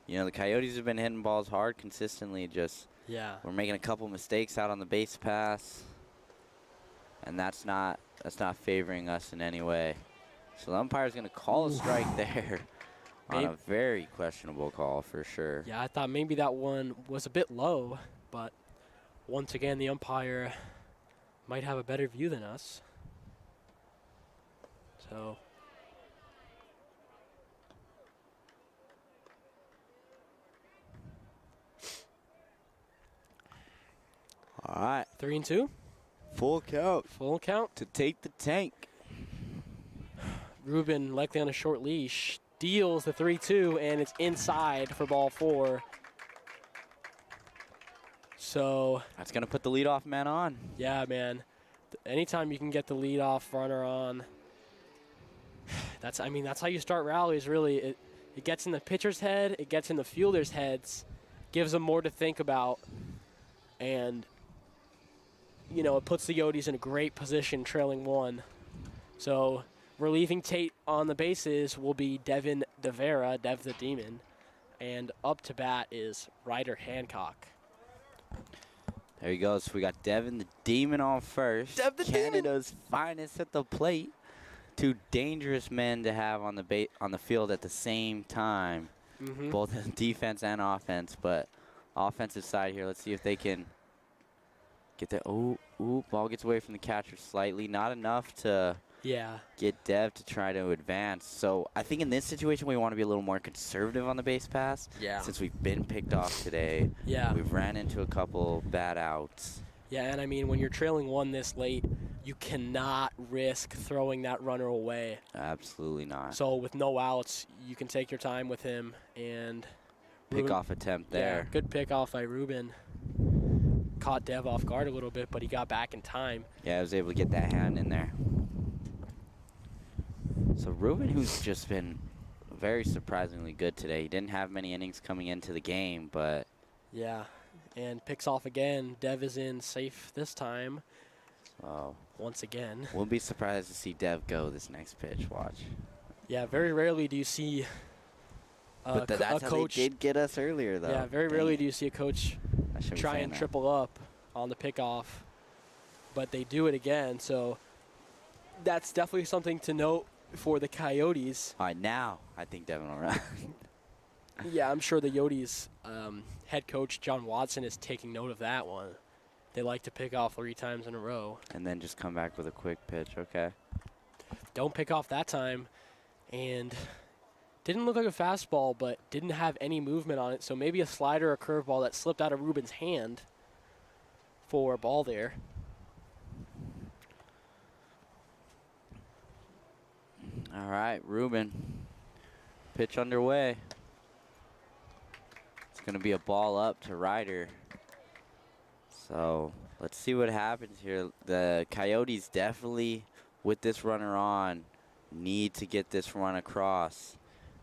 You know, the Coyotes have been hitting balls hard consistently. Just we're making a couple mistakes out on the base pass, and that's not favoring us in any way. So the umpire's going to call a strike there on a very questionable call for sure. Yeah, I thought maybe that one was a bit low, but once again, the umpire might have a better view than us. So all right. 3-2. Full count. Full count. To Tate the Tank. Ruben, likely on a short leash, deals the 3-2, and it's inside for ball 4. So that's going to put the leadoff man on. Yeah, man. Anytime you can get the leadoff runner on, that's how you start rallies, really. It gets in the pitcher's head, it gets in the fielder's heads, gives them more to think about, and, you know, it puts the Yotes in a great position, trailing 1. So relieving Tate on the bases will be Devin DeVera, Dev the Demon, and up to bat is Ryder Hancock. There he goes. We got Devin the Demon on first. Dev the Canada's finest at the plate. 2 dangerous men to have on the field at the same time, both defense and offense. But offensive side here, let's see if they can get that. Ball gets away from the catcher slightly. Not enough to get Dev to try to advance. So I think in this situation we want to be a little more conservative on the base pass. Yeah. Since we've been picked off today. Yeah. We've ran into a couple bad outs. Yeah, and I mean, when you're trailing 1 this late, you cannot risk throwing that runner away. Absolutely not. So with no outs, you can take your time with him and pick-off attempt there. Yeah, good pick-off by Ruben. Caught Dev off guard a little bit, but he got back in time. Yeah, I was able to get that hand in there. So Ruben, who's just been very surprisingly good today. He didn't have many innings coming into the game, but yeah, and picks off again. Dev is in safe this time. Oh, once again. We'll be surprised to see Dev go this next pitch. Watch. Yeah, very rarely do you see but that's how coach. They did get us earlier, though. Yeah, very rarely do you see a coach try and that. triple up on the pickoff, but they do it again. So that's definitely something to note for the Coyotes. All right, now I think Devin will run. Yeah, I'm sure the Yotes head coach John Watson is taking note of that one. They like to pick off 3 times in a row. And then just come back with a quick pitch, okay. Don't pick off that time. And didn't look like a fastball, but didn't have any movement on it. So maybe a slider or curveball that slipped out of Ruben's hand for a ball there. All right, Ruben. Pitch underway. It's going to be a ball up to Ryder. So let's see what happens here. The Coyotes definitely, with this runner on, need to get this run across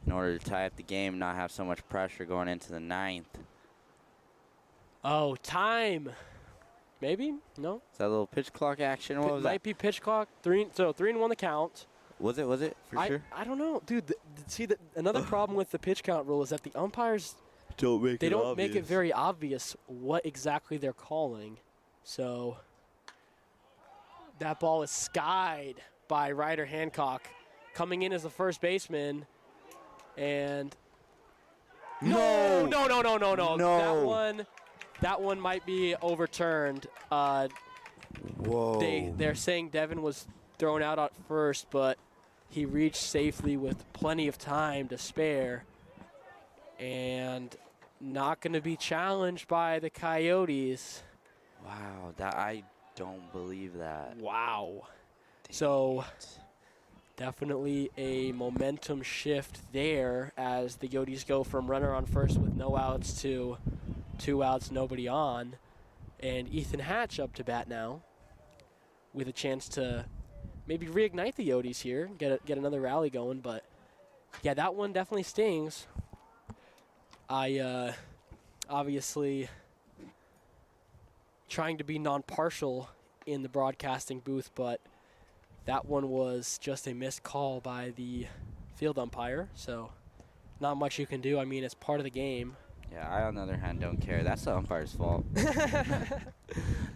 in order to tie up the game, not have so much pressure going into the 9th. Oh, time. Maybe? No? Is that a little pitch clock action? What was that? Might be pitch clock. 3-1 the count. Was it for sure? I don't know. Dude, another problem with the pitch count rule is that the umpires don't make it very obvious what exactly they're calling. So that ball is skied by Ryder Hancock. coming in as the first baseman, and No. no. That one might be overturned. Whoa. They're saying Devin was thrown out at first, but he reached safely with plenty of time to spare, and not going to be challenged by the Coyotes. Wow, I don't believe that. Wow. Dang So it. definitely a momentum shift there as the Coyotes go from runner on first with no outs to 2 outs, nobody on. And Ethan Hatch up to bat now with a chance to maybe reignite the Coyotes here, get another rally going. But, yeah, that one definitely stings. I obviously trying to be non-partial in the broadcasting booth, but that one was just a missed call by the field umpire, so not much you can do. I mean, it's part of the game. Yeah, I, on the other hand, don't care. That's the umpire's fault.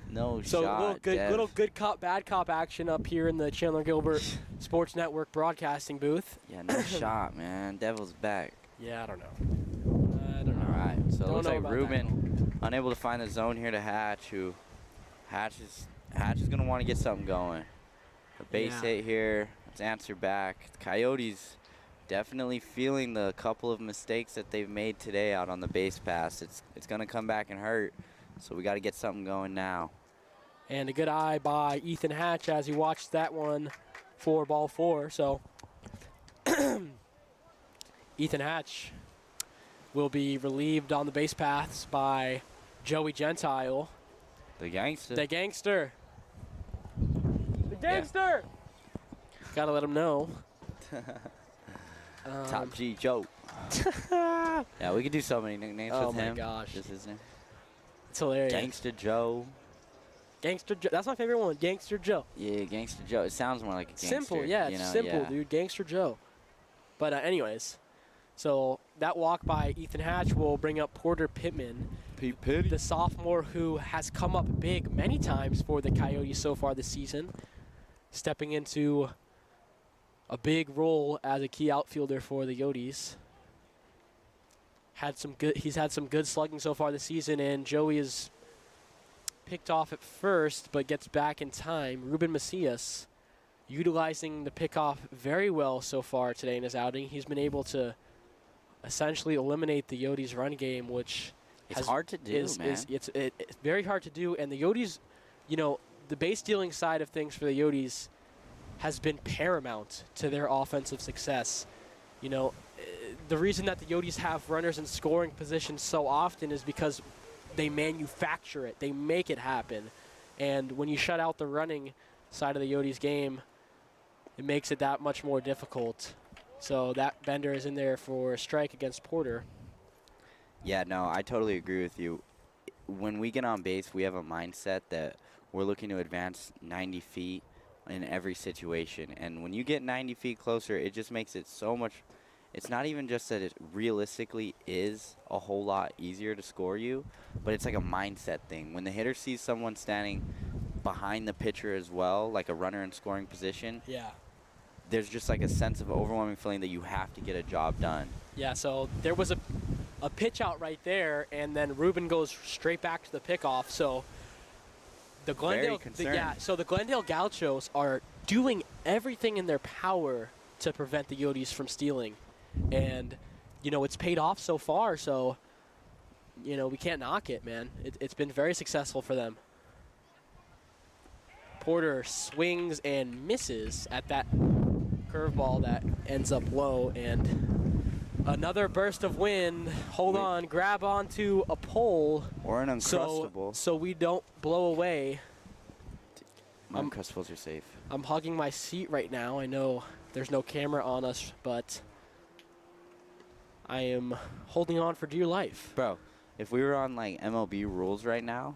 No So shot, little good cop, bad cop action up here in the Chandler-Gilbert Sports Network broadcasting booth. Yeah, no shot, man. Devil's back. Yeah, I don't know. All right, so it looks like about Ruben unable to find the zone here to Hatch, Hatch is going to want to get something going. A base hit here. Let's answer back. The Coyotes definitely feeling the couple of mistakes that they've made today out on the base pass. It's going to come back and hurt, so we got to get something going now. And a good eye by Ethan Hatch as he watched that one for ball 4. So Ethan Hatch will be relieved on the base paths by Joey Gentile. The gangster. The gangster. The gangster! Yeah. Gotta let him know. Top G Joe. Yeah, we could do so many nicknames with him. Oh my gosh. This is him. It's hilarious. Gangster Joe. Gangster Joe. That's my favorite one. Gangster Joe. Yeah, Gangster Joe. It sounds more like a gangster. Simple, yeah. It's simple, dude. Gangster Joe. But anyways, so that walk by Ethan Hatch will bring up Porter Pittman, Pete Pitty, the sophomore who has come up big many times for the Coyotes so far this season, stepping into a big role as a key outfielder for the Coyotes. He's had some good slugging so far this season, and Joey is picked off at first, but gets back in time. Ruben Macias utilizing the pickoff very well so far today in his outing. He's been able to essentially eliminate the Coyotes' run game, which it's hard to do, man. It's very hard to do, and the Coyotes, the base stealing side of things for the Coyotes has been paramount to their offensive success. The reason that the Coyotes have runners in scoring positions so often is because they manufacture it. They make it happen. And when you shut out the running side of the Coyotes game, it makes it that much more difficult. So that Bender is in there for a strike against Porter. Yeah, no, I totally agree with you. When we get on base, we have a mindset that we're looking to advance 90 feet in every situation. And when you get 90 feet closer, it just makes it so much. It's not even just that it realistically is a whole lot easier to score you, but it's like a mindset thing. When the hitter sees someone standing behind the pitcher as well, like a runner in scoring position, there's just like a sense of overwhelming feeling that you have to get a job done. Yeah, so there was a pitch out right there, and then Ruben goes straight back to the pickoff. So the Glendale, so the Glendale Gauchos are doing everything in their power to prevent the Coyotes from stealing. And, it's paid off so far, so, we can't knock it, man. It's been very successful for them. Porter swings and misses at that curveball that ends up low, and another burst of wind. Hold on, grab onto a pole. Or an Uncrustable. So we don't blow away. Uncrustables are safe. I'm hugging my seat right now. I know there's no camera on us, but I am holding on for dear life. Bro, if we were on like MLB rules right now,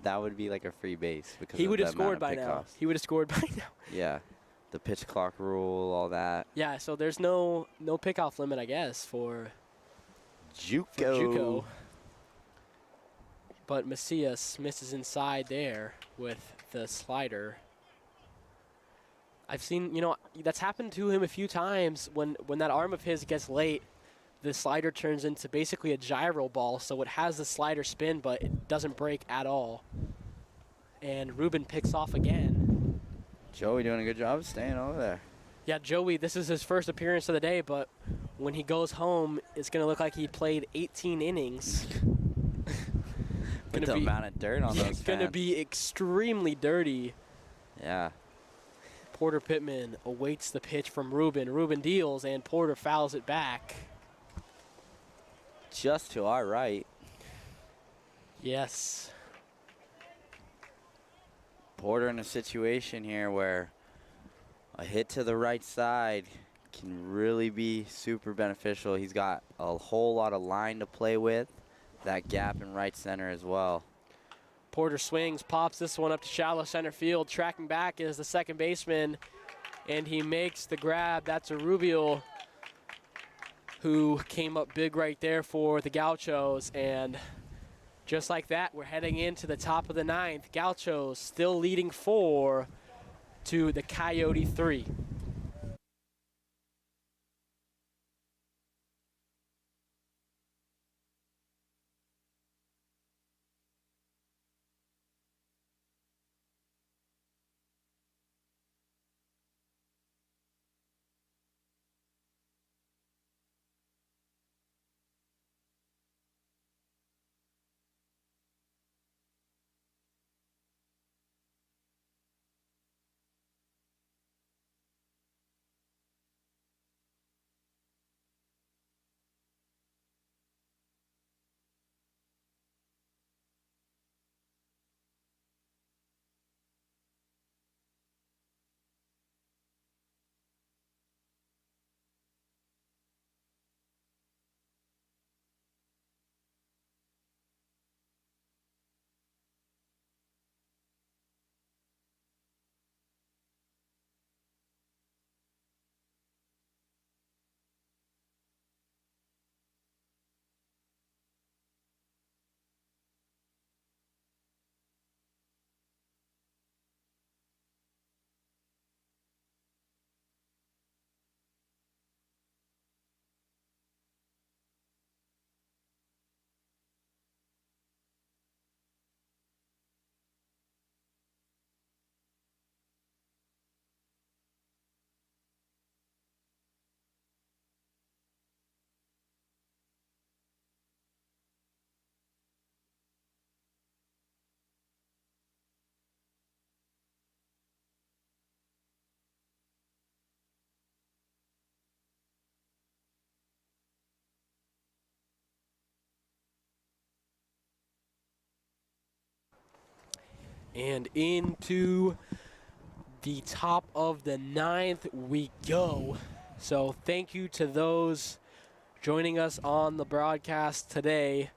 that would be like a free base because he would have scored by now. He would have scored by now. Yeah, the pitch clock rule, all that. Yeah, so there's no pickoff limit, I guess, for JUCO. But Macias misses inside there with the slider. I've seen, that's happened to him a few times when that arm of his gets late. The slider turns into basically a gyro ball, so it has the slider spin, but it doesn't break at all. And Ruben picks off again. Joey doing a good job of staying over there. Yeah, Joey, this is his first appearance of the day, but when he goes home, it's going to look like he played 18 innings. With the amount of dirt on those It's going to be extremely dirty. Yeah. Porter Pittman awaits the pitch from Ruben. Ruben deals, and Porter fouls it back. Just to our right. Yes. Porter in a situation here where a hit to the right side can really be super beneficial. He's got a whole lot of line to play with. That gap in right center as well. Porter swings, pops this one up to shallow center field. Tracking back is the second baseman, and he makes the grab. That's a Rubio, who came up big right there for the Gauchos. And just like that, we're heading into the top of the ninth. Gauchos still leading 4 to the Coyote 3. And into the top of the ninth we go. So thank you to those joining us on the broadcast today.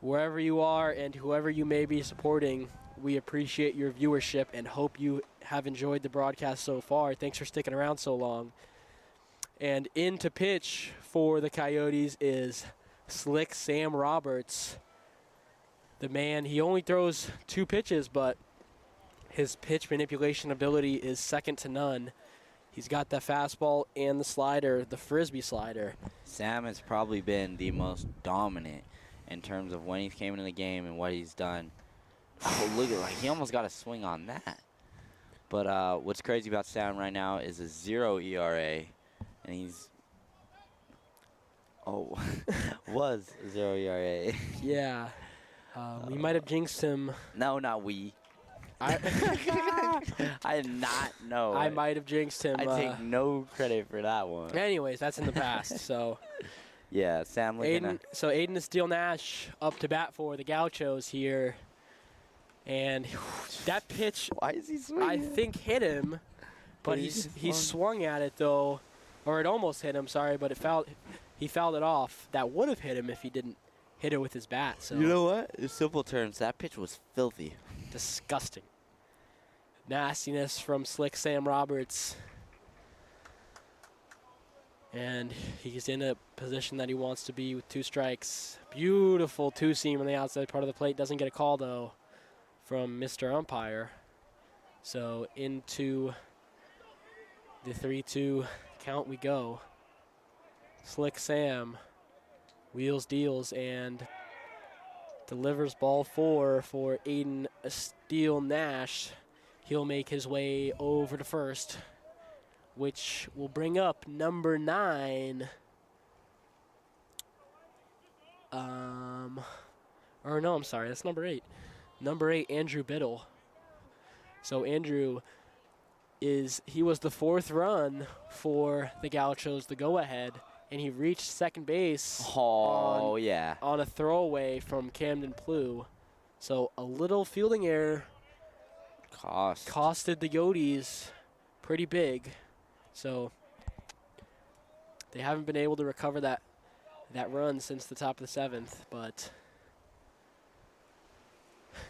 Wherever you are and whoever you may be supporting, we appreciate your viewership and hope you have enjoyed the broadcast so far. Thanks for sticking around so long. And in to pitch for the Coyotes is Slick Sam Roberts. The man, he only throws 2 pitches, but his pitch manipulation ability is second to none. He's got the fastball and the slider, the frisbee slider. Sam has probably been the most dominant in terms of when he came into the game and what he's done. Oh, look at, like, he almost got a swing on that. But what's crazy about Sam right now is a 0 ERA, and he's was a 0 ERA. Yeah. We might have jinxed him. No, not we. I did not know. I might have jinxed him. I take no credit for that one. Anyways, that's in the past. So yeah, Sam looking So Aiden Steele Nash up to bat for the Gauchos here. And that pitch, why is he swinging? I think hit him, but he swung at it though, or it almost hit him. Sorry, but he fouled it off. That would have hit him if he didn't hit it with his bat. So you know what? In simple terms, that pitch was filthy. Disgusting. Nastiness from Slick Sam Roberts. And he's in a position that he wants to be with 2 strikes. Beautiful 2-seam on the outside part of the plate. Doesn't get a call, though, from Mr. Umpire. So into The 3-2 count we go. Slick Sam wheels, deals, and delivers ball 4 for Aiden Steele Nash. He'll make his way over to first, which will bring up number 9. Or no, I'm sorry, that's number 8. Number 8, Andrew Biddle. So Andrew he was the 4th run for the Gauchos, the go-ahead, and he reached second base on a throwaway from Camden Plew. So a little fielding error costed the Coyotes pretty big. So they haven't been able to recover that run since the top of the 7th, but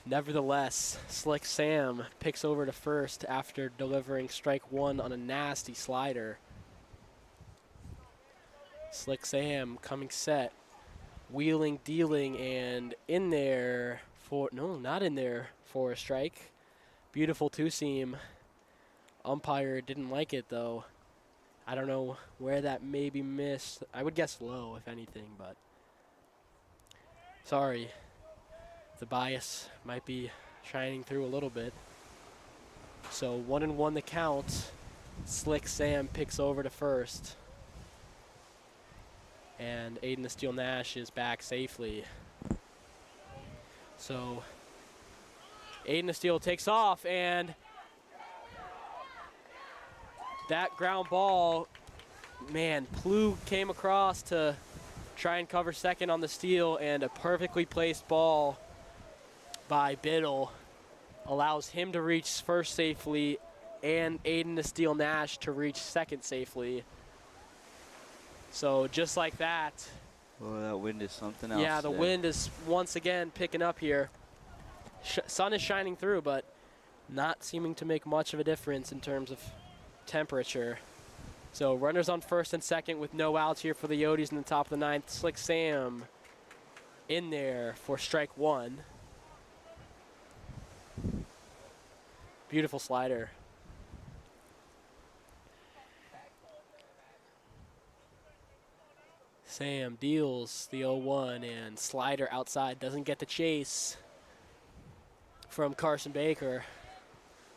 nevertheless, Slick Sam picks over to first after delivering strike 1 on a nasty slider. Slick Sam coming set, wheeling, dealing, and in there for, no, not in there for a strike. Beautiful two-seam. Umpire didn't like it, though. I don't know where that may be missed. I would guess low, if anything, but sorry. The bias might be shining through a little bit. So 1-1 the count. Slick Sam picks over to first. And Aiden Steele Nash is back safely. So Aiden Steele takes off, and that ground ball, man, Plew came across to try and cover second on the steal, and a perfectly placed ball by Biddle allows him to reach first safely and Aiden Steele Nash to reach second safely. So just like that. Oh, that wind is something else. Yeah, the wind is once again picking up here. Sun is shining through, but not seeming to make much of a difference in terms of temperature. So runners on first and second with no outs here for the Coyotes in the top of the 9th. Slick Sam in there for strike 1. Beautiful slider. Sam deals the 0-1, and slider outside, doesn't get the chase from Carson Baker.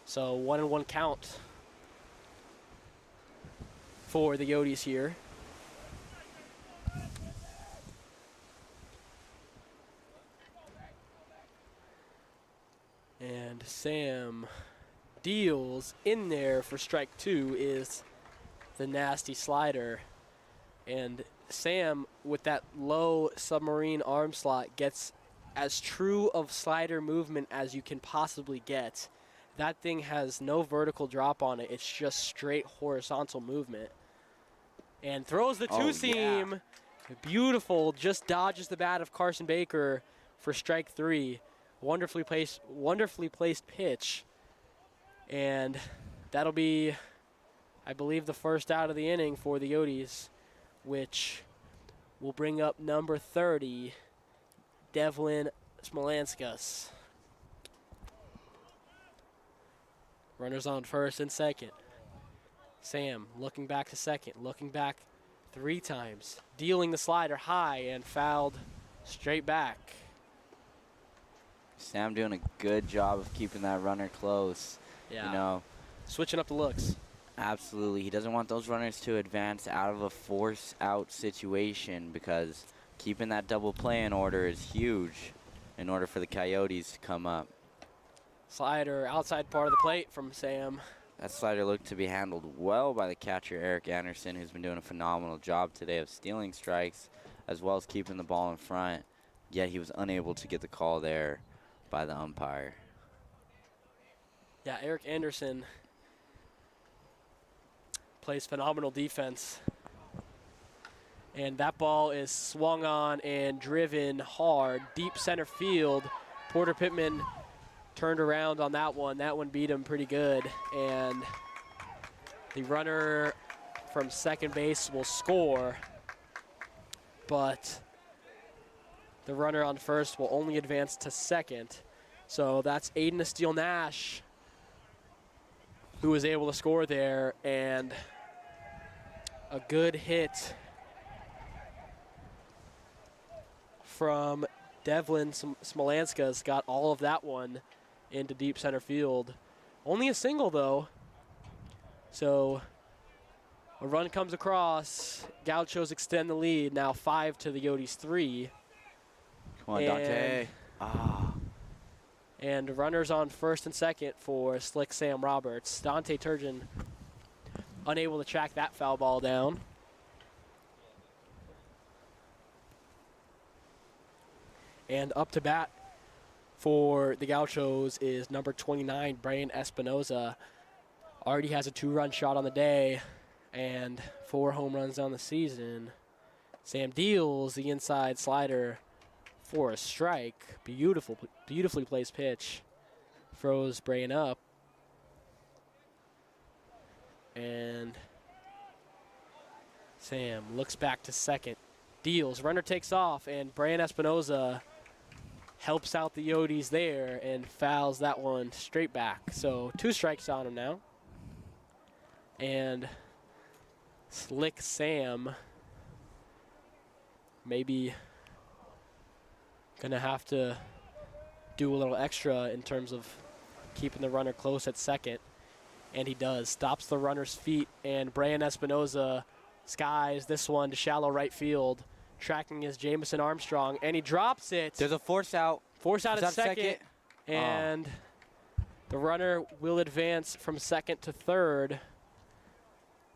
So 1-1 count for the Coyotes here. And Sam deals in there for strike 2 is the nasty slider. And Sam, with that low submarine arm slot, gets as true of slider movement as you can possibly get. That thing has no vertical drop on it. It's just straight horizontal movement. And throws the two-seam. Yeah. Beautiful. Just dodges the bat of Carson Baker for strike 3. Wonderfully placed pitch. And that'll be, I believe, the first out of the inning for the Coyotes, which will bring up number 30, Devlin Smolanskas. Runners on first and second. Sam looking back to second, looking back 3 times, dealing the slider high and fouled straight back. Sam doing a good job of keeping that runner close. Yeah. You know, switching up the looks. Absolutely. He doesn't want those runners to advance out of a force out situation, because keeping that double play in order is huge in order for the Coyotes to come up. Slider outside part of the plate from Sam. That slider looked to be handled well by the catcher, Eric Anderson, who's been doing a phenomenal job today of stealing strikes as well as keeping the ball in front, yet he was unable to get the call there by the umpire. Yeah, Eric Anderson plays phenomenal defense. And that ball is swung on and driven hard, deep center field. Porter Pittman turned around on that one. That one beat him pretty good. And the runner from second base will score, but the runner on first will only advance to second. So that's Aiden Steele Nash who was able to score there, and a good hit from Devlin Smolanskas got all of that one into deep center field. Only a single, though. So a run comes across. Gauchos extend the lead, now 5 to the Yotes 3. Come on, Dante. And runners on first and second for Slick Sam Roberts. Dante Turgeon unable to track that foul ball down. And up to bat for the Gauchos is number 29, Brian Espinoza. Already has a 2-run shot on the day and 4 home runs on the season. Sam deals the inside slider for a strike. Beautifully placed pitch. Froze Brian up. And Sam looks back to second. Deals. Runner takes off, and Brian Espinoza helps out the Yotes there and fouls that one straight back. So 2 strikes on him now. And Slick Sam maybe gonna have to do a little extra in terms of keeping the runner close at second. And he does. Stops the runner's feet, and Brian Espinoza skies this one to shallow right field. Tracking is Jamison Armstrong, and he drops it. There's a force out. Force out at second. And the runner will advance from second to third.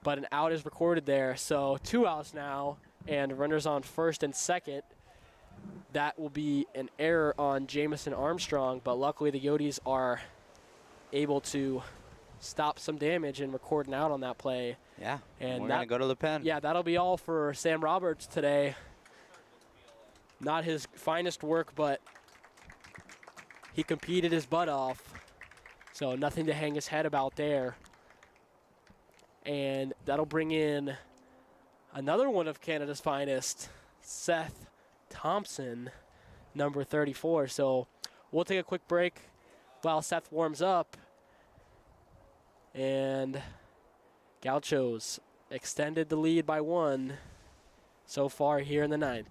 But an out is recorded there. So 2 outs now, and runners on first and second. That will be an error on Jamison Armstrong, but luckily the Yotes are able to stop some damage and record an out on that play. Yeah, and we're going to go to the pen. Yeah, that'll be all for Sam Roberts today. Not his finest work, but he competed his butt off, so nothing to hang his head about there. And that'll bring in another one of Canada's finest, Seth Thompson, number 34. So we'll take a quick break while Seth warms up. And Gauchos extended the lead by 1 so far here in the 9th.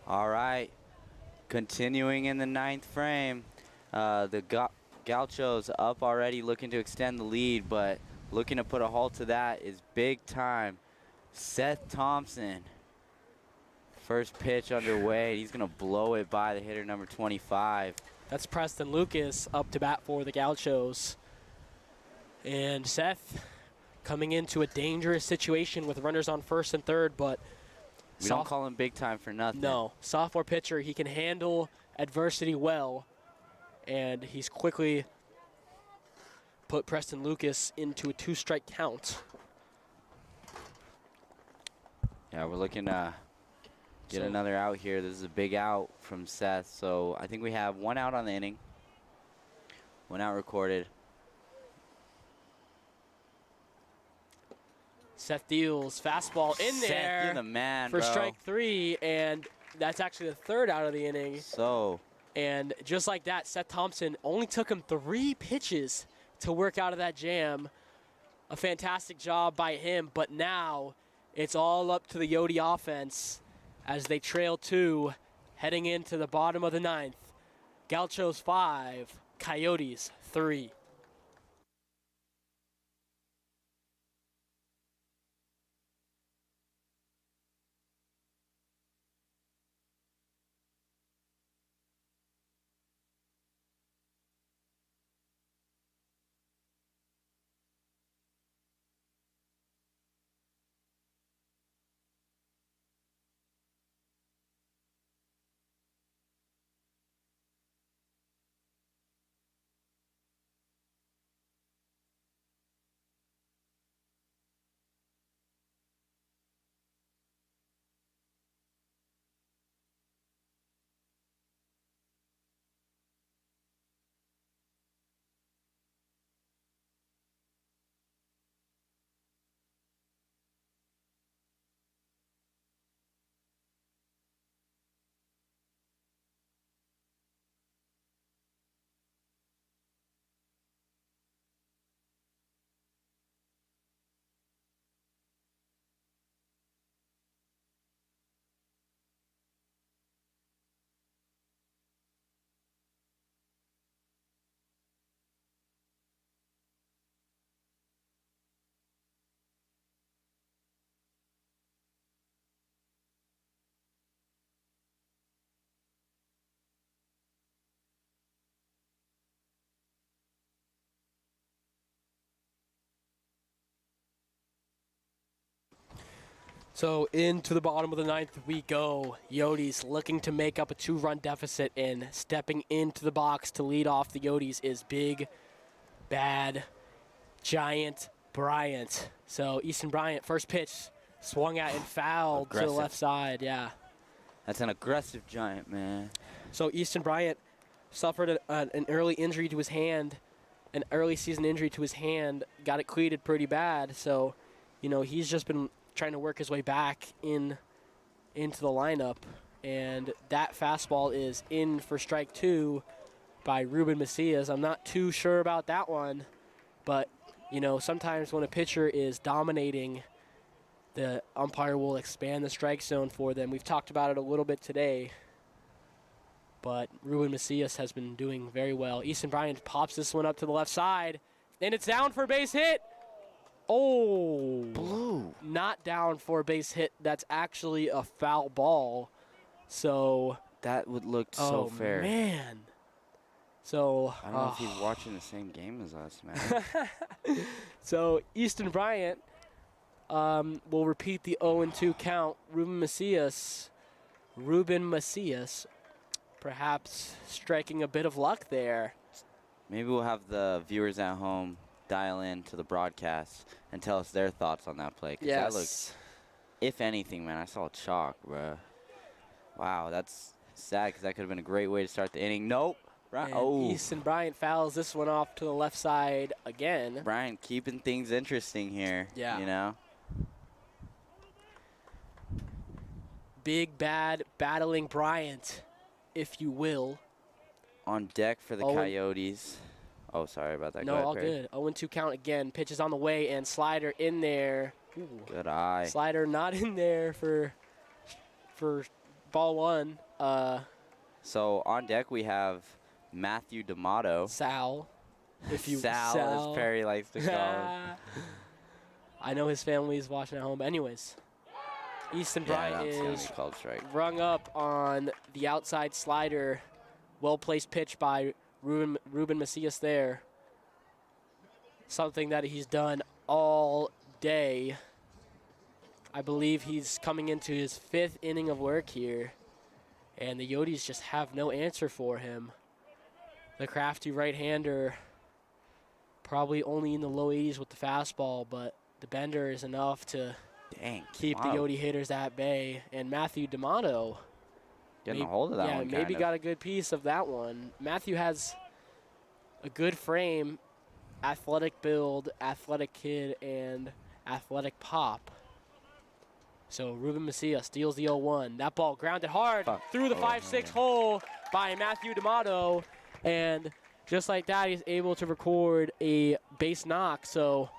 All right, continuing in the 9th frame, the Gauchos up already, looking to extend the lead, but looking to put a halt to that is big time. Seth Thompson, first pitch underway. He's gonna blow it by the hitter, number 25. That's Preston Lucas up to bat for the Gauchos. And Seth coming into a dangerous situation with runners on first and third, but We don't call him big time for nothing. No, sophomore pitcher. He can handle adversity well, and he's quickly put Preston Lucas into a 2-strike count. Yeah, we're looking to get another out here. This is a big out from Seth. So I think we have 1 out on the inning. 1 out recorded. Seth deals fastball in there. Seth, you're the man, for bro. strike 3, and that's actually the 3rd out of the inning. So. And just like that, Seth Thompson only took him 3 pitches to work out of that jam. A fantastic job by him, but now it's all up to the Yodi offense as they trail 2 heading into the bottom of the 9th. Gauchos 5, Coyotes 3. So into the bottom of the 9th we go. Yodis looking to make up a 2-run deficit, and stepping into the box to lead off the Yodis is big, bad, giant Bryant. So Easton Bryant, first pitch, swung at and fouled to the left side. Yeah. That's an aggressive giant, man. So Easton Bryant suffered an early injury to his hand, an early season injury to his hand, got it cleated pretty bad. So, you know, he's just been trying to work his way back into the lineup, and that fastball is in for strike 2 by Ruben Macias. I'm not too sure about that one, but you know, sometimes when a pitcher is dominating, the umpire will expand the strike zone for them. We've talked about it a little bit today, but Ruben Macias has been doing very well. Easton Bryant pops this one up to the left side, and it's down for a base hit. Oh, blue. Not down for a base hit. That's actually a foul ball. So that would look so fair. Man. So I don't know if he's watching the same game as us, man. So Easton Bryant will repeat the 0-2 count. Ruben Macias, perhaps striking a bit of luck there. Maybe we'll have the viewers at home dial in to the broadcast and tell us their thoughts on that play. Yes. That looked, if anything, man, I saw chalk, bro. Wow, that's sad because that could have been a great way to start the inning. Nope. Easton Bryant fouls this one off to the left side again. Bryant keeping things interesting here. Yeah. You know? Big, bad, battling Bryant, if you will. On deck for the Coyotes. Oh, sorry about that. No, all good. 0-2 count again. Pitches on the way, and slider in there. Ooh. Good eye. Slider not in there for ball 1. So on deck we have Matthew D'Amato. Sal. Sal, as Perry likes to call him. I know his family is watching at home, but anyways. Easton Bryant is rung up on the outside slider. Well-placed pitch by Ruben Macias there. Something that he's done all day. I believe he's coming into his 5th inning of work here, and the Yotes just have no answer for him. The crafty right-hander probably only in the low 80s with the fastball, but the bender is enough to keep the Yote hitters at bay. And Matthew D'Amato getting a hold of that one. Yeah, maybe got a good piece of that one. Matthew has a good frame, athletic build, athletic kid, and athletic pop. So Ruben Macias steals the 0-1. That ball grounded hard through the 5-6 hole by Matthew D'Amato. And just like that, he's able to record a base knock. So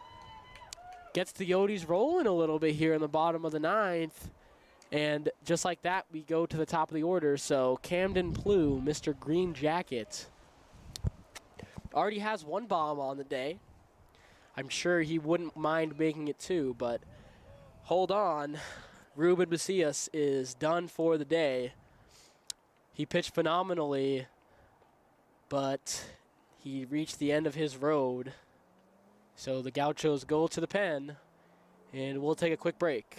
gets the Yotes rolling a little bit here in the bottom of the 9th. And just like that, we go to the top of the order. So Camden Plew, Mr. Green Jacket, already has 1 bomb on the day. I'm sure he wouldn't mind making it 2, but hold on. Ruben Macias is done for the day. He pitched phenomenally, but he reached the end of his road. So the Gauchos go to the pen, and we'll take a quick break.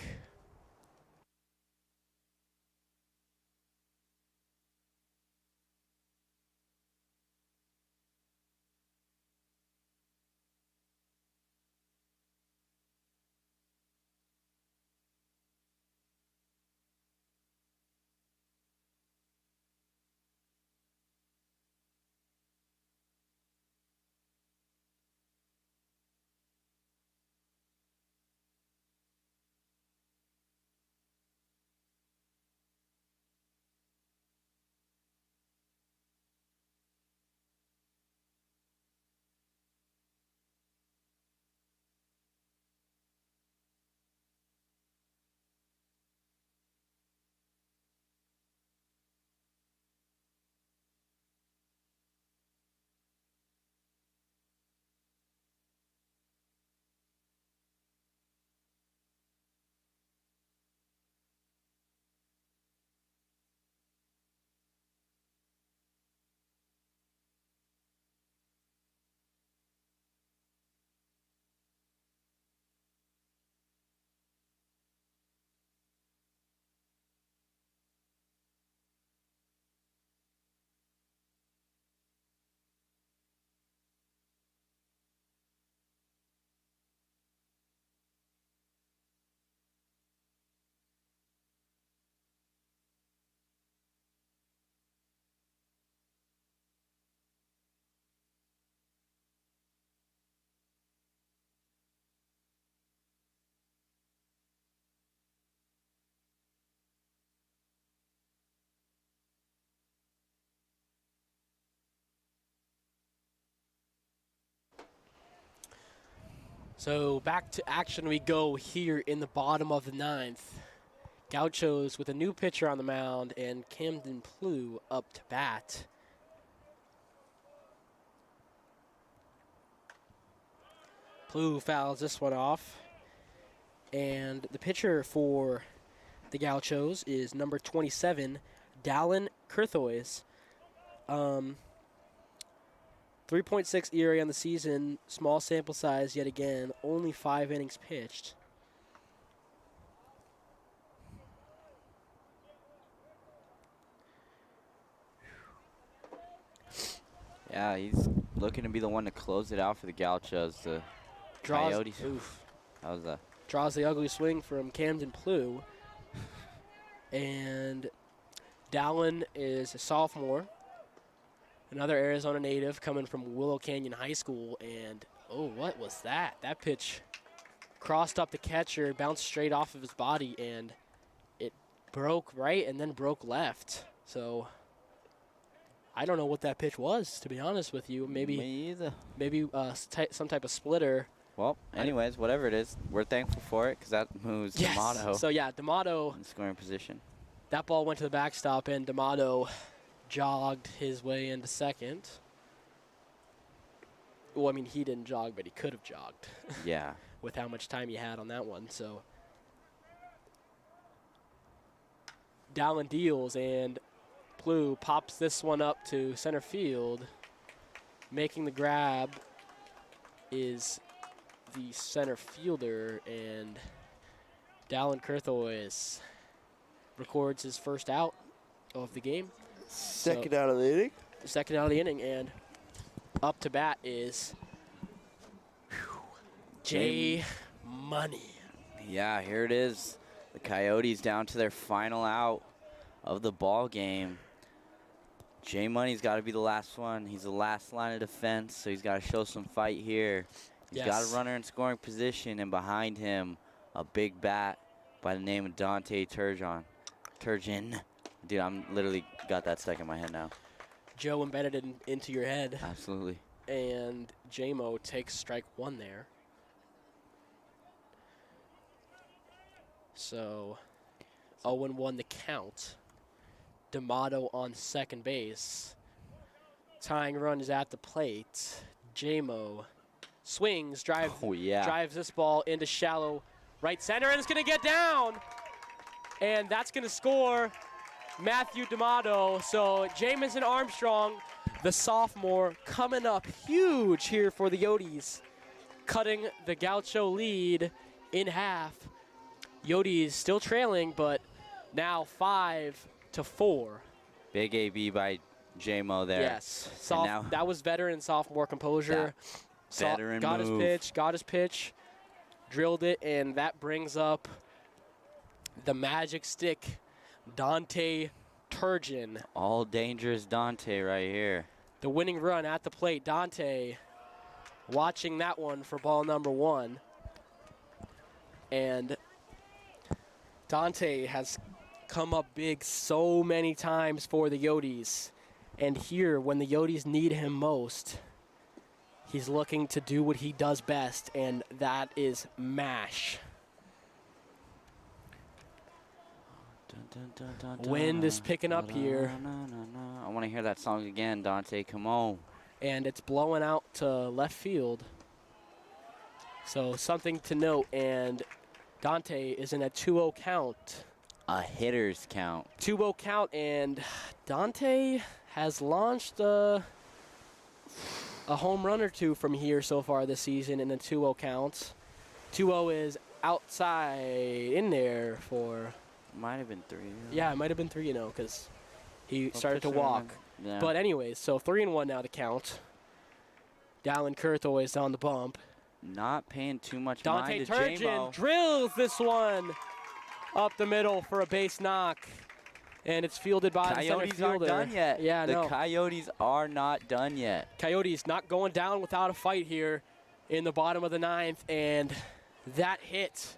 So back to action we go here in the bottom of the 9th. Gauchos with a new pitcher on the mound and Camden Plew up to bat. Plew fouls this one off. And the pitcher for the Gauchos is number 27, Dallin Kurthois. 3.6 ERA on the season, small sample size yet again, only 5 innings pitched. Yeah, he's looking to be the one to close it out for the Gauchos. The Coyotes. That was draws the ugly swing from Camden Plew. And Dallin is a sophomore. Another Arizona native coming from Willow Canyon High School. And, oh, what was that? That pitch crossed up the catcher, bounced straight off of his body, and it broke right and then broke left. So I don't know what that pitch was, to be honest with you. Maybe Me either. Maybe some type of splitter. Well, anyways, whatever it is, we're thankful for it because that moves D'Amato. So, yeah, D'Amato. In scoring position. That ball went to the backstop, and D'Amato jogged his way into second. Well, I mean, he didn't jog, but he could have jogged. Yeah. With how much time he had on that one. So Dallin deals, and Plew pops this one up to center field. Making the grab is the center fielder, and Dallin Kurthois records his first out of the game. Second out of the inning. Second out of the inning, and up to bat is Jay Money. Yeah, here it is. The Coyotes down to their final out of the ball game. Jay Money's got to be the last one. He's the last line of defense, so he's got to show some fight here. He's got a runner in scoring position, and behind him, a big bat by the name of Dante Turgeon. Dude, I'm literally got that stuck in my head now. Joe embedded it into your head. Absolutely. And J-Mo takes strike one there. So 0-1 the count. D'Amato on second base. Tying run is at the plate. J-Mo swings, drives this ball into shallow right center, and it's going to get down. And that's going to score Matthew D'Amato. So Jamison Armstrong, the sophomore, coming up huge here for the Yotes, cutting the Gaucho lead in half. Yotes still trailing, but now 5-4. Big AB by J-Mo there. Yes, that was veteran sophomore composure. Veteran got move. Got his pitch, drilled it, and that brings up the magic stick, Dante Turgeon. All dangerous Dante right here. The winning run at the plate. Dante watching that one for ball number one. And Dante has come up big so many times for the Yotes. And here, when the Yotes need him most, he's looking to do what he does best, and that is mash. Wind is picking up here. I want to hear that song again, Dante. Come on. And it's blowing out to left field. So something to note, and Dante is in a 2-0 count. A hitter's count. 2-0 count, and Dante has launched a home run or two from here so far this season in a 2-0 count. 2-0 is outside in there for... Might have been 3. Yeah, it might have been 3-0 because he started to walk. Yeah. But anyways, so 3-1 now to count. Dallin Kurthois on the bump. Not paying too much Dante mind to Turgeon J-Mo. drills this one up the middle for a base knock. And it's fielded by the center fielder. Coyotes aren't done yet. Yeah, the Coyotes are not done yet. Coyotes not going down without a fight here in the bottom of the 9th. And that hit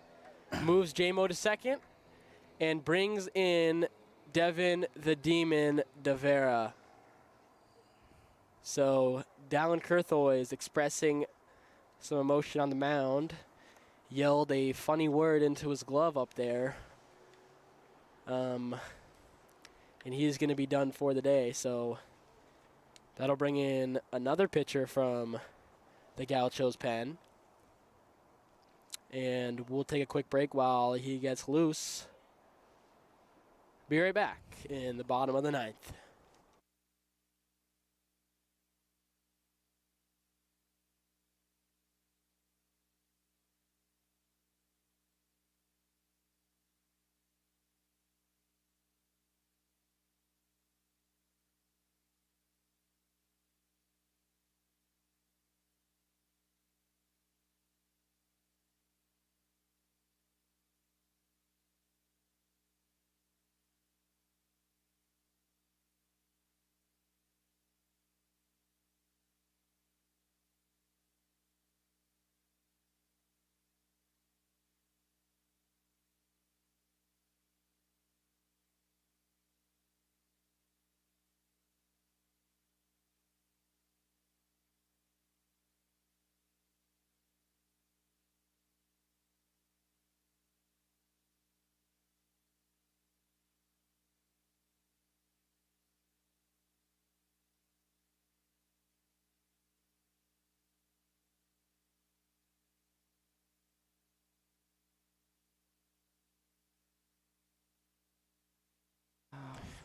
moves J-Mo to second and brings in Devin the Demon DeVera. So Dallin Kurthois is expressing some emotion on the mound. Yelled a funny word into his glove up there. And he's going to be done for the day. So that'll bring in another pitcher from the Gauchos pen. And we'll take a quick break while he gets loose. Be right back in the bottom of the 9th.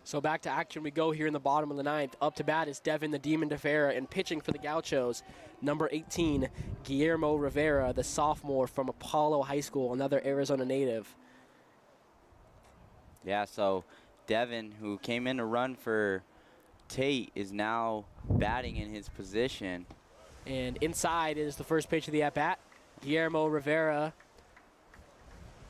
So back to action we go here in the bottom of the 9th. Up to bat is Devin the Demon DeVera, and pitching for the Gauchos, number 18, Guillermo Rivera, the sophomore from Apollo High School, another Arizona native. Yeah, so Devin, who came in to run for Tate, is now batting in his position. And inside is the first pitch of the at-bat. Guillermo Rivera.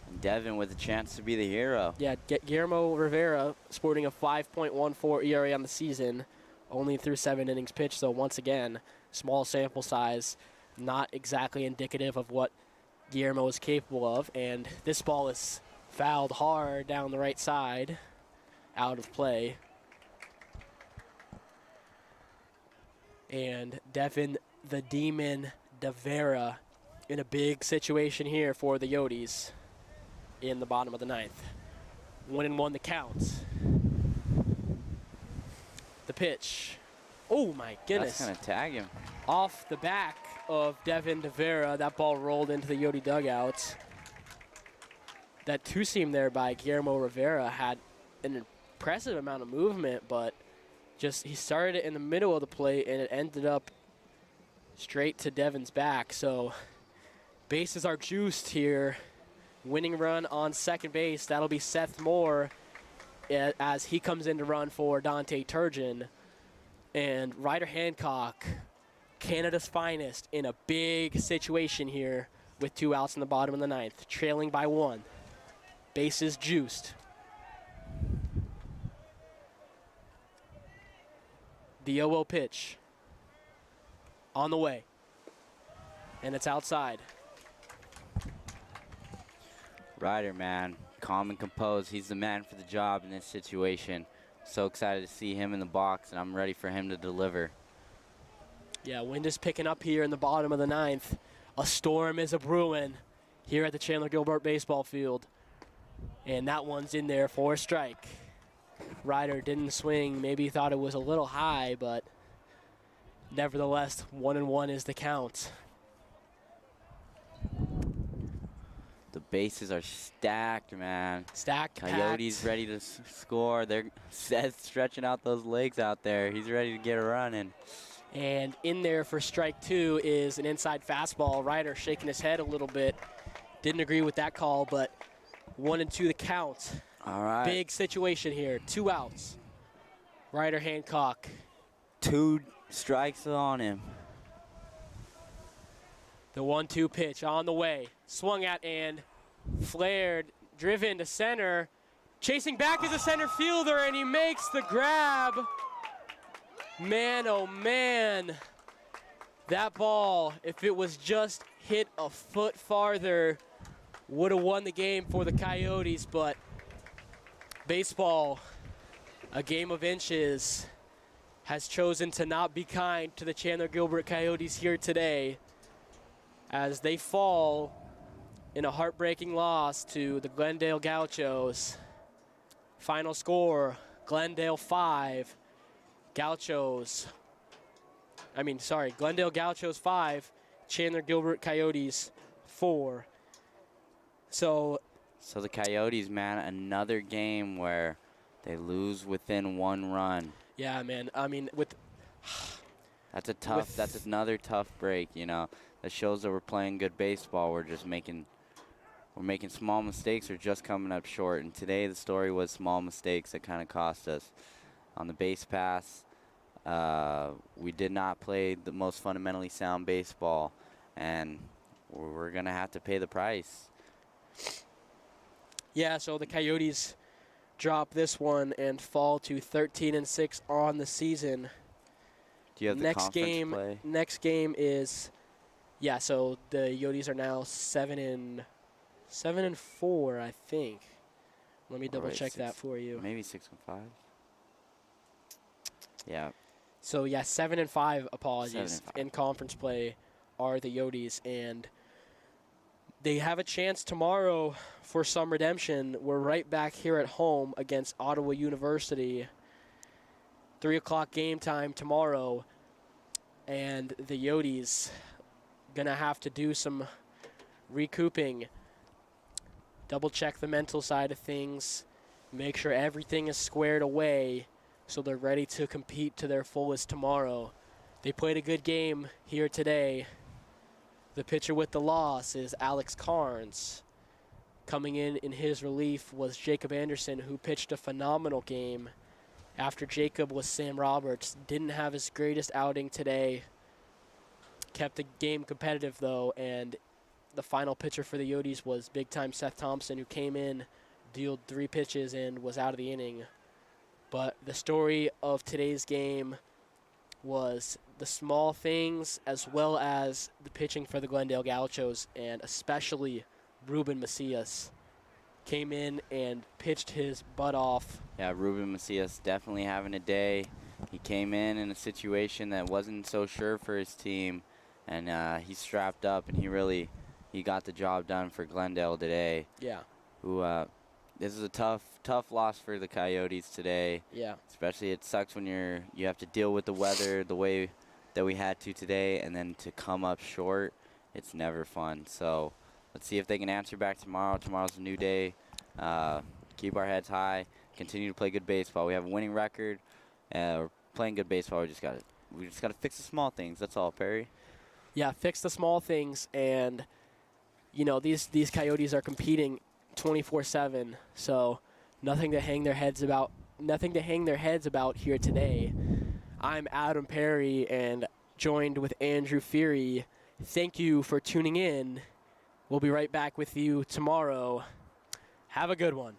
And Devin with a chance to be the hero. Yeah, Guillermo Rivera sporting a 5.14 ERA on the season, only through 7 innings pitched. So once again, small sample size, not exactly indicative of what Guillermo is capable of. And this ball is fouled hard down the right side, out of play. And Devin the Demon DeVera in a big situation here for the Yotes in the bottom of the 9th. 1-1 the count. The pitch. Oh my goodness. That's gonna tag him. Off the back of Devin DeVera, that ball rolled into the Yote dugout. That two-seam there by Guillermo Rivera had an impressive amount of movement, but just he started it in the middle of the plate and it ended up straight to Devin's back. So bases are juiced here. Winning run on second base. That'll be Seth Moore as he comes in to run for Dante Turgeon. And Ryder Hancock, Canada's finest, in a big situation here with 2 outs in the bottom of the 9th, trailing by 1. Bases juiced. The 0-0 pitch on the way. And it's outside. Ryder, man, calm and composed. He's the man for the job in this situation. So excited to see him in the box, and I'm ready for him to deliver. Yeah, wind is picking up here in the bottom of the 9th. A storm is a-brewing here at the Chandler-Gilbert baseball field. And that one's in there for a strike. Ryder didn't swing. Maybe he thought it was a little high, but nevertheless, 1-1 is the count. The bases are stacked, man. Stacked, Coyotes packed. ready to score. They're Seth's stretching out those legs out there. He's ready to get a run in. And in there for strike 2 is an inside fastball. Ryder shaking his head a little bit. Didn't agree with that call, but 1-2 the count. All right. Big situation here. 2 outs. Ryder Hancock. 2 strikes on him. The 1-2 pitch on the way. Swung at and flared, driven to center. Chasing back is a center fielder, and he makes the grab. Man, oh man. That ball, if it was just hit a foot farther, would have won the game for the Coyotes, but baseball, a game of inches, has chosen to not be kind to the Chandler-Gilbert Coyotes here today as they fall in a heartbreaking loss to the Glendale Gauchos. Final score, Glendale 5, Glendale Gauchos 5, Chandler-Gilbert Coyotes 4. So the Coyotes, man, another game where they lose within 1 run. Yeah, man. I mean, That's another tough break, you know. That shows that we're playing good baseball. We're making small mistakes or just coming up short. And today the story was small mistakes that kind of cost us. On the base pass, we did not play the most fundamentally sound baseball, and we're going to have to pay the price. Yeah, so the Coyotes drop this one and fall to 13-6 on the season. Do you have the conference play? Next game is, yeah. So the Yotes are now 7-4, I think. Let me double check that for you. Maybe 6-5. Yeah. So yeah, 7-5. Apologies. 7 and 5. In conference play are the Yotes, and they have a chance tomorrow for some redemption. We're right back here at home against Ottawa University. 3 o'clock game time tomorrow, and the Yotes gonna have to do some recouping, double check the mental side of things, make sure everything is squared away so they're ready to compete to their fullest tomorrow. They played a good game here today. The pitcher with the loss is Alex Carnes. Coming in his relief was Jacob Anderson, who pitched a phenomenal game. After Jacob was Sam Roberts. Didn't have his greatest outing today. Kept the game competitive, though, and the final pitcher for the Yotes was big-time Seth Thompson, who came in, dealt 3 pitches, and was out of the inning. But the story of today's game was the small things as well as the pitching for the Glendale Gauchos, and especially Ruben Macias came in and pitched his butt off. Yeah, Ruben Macias definitely having a day. He came in a situation that wasn't so sure for his team, and he strapped up, and he got the job done for Glendale today. Yeah. This is a tough loss for the Coyotes today. Yeah. Especially it sucks when you have to deal with the weather the way that we had to today, and then to come up short, it's never fun. So let's see if they can answer back tomorrow. Tomorrow's a new day. Keep our heads high. Continue to play good baseball. We have a winning record. We're playing good baseball. We just gotta fix the small things. That's all, Perry. Yeah, fix the small things, and these Coyotes are competing 24/7. So nothing to hang their heads about. Nothing to hang their heads about here today. I'm Adam Perry, and joined with Andrew Feary. Thank you for tuning in. We'll be right back with you tomorrow. Have a good one.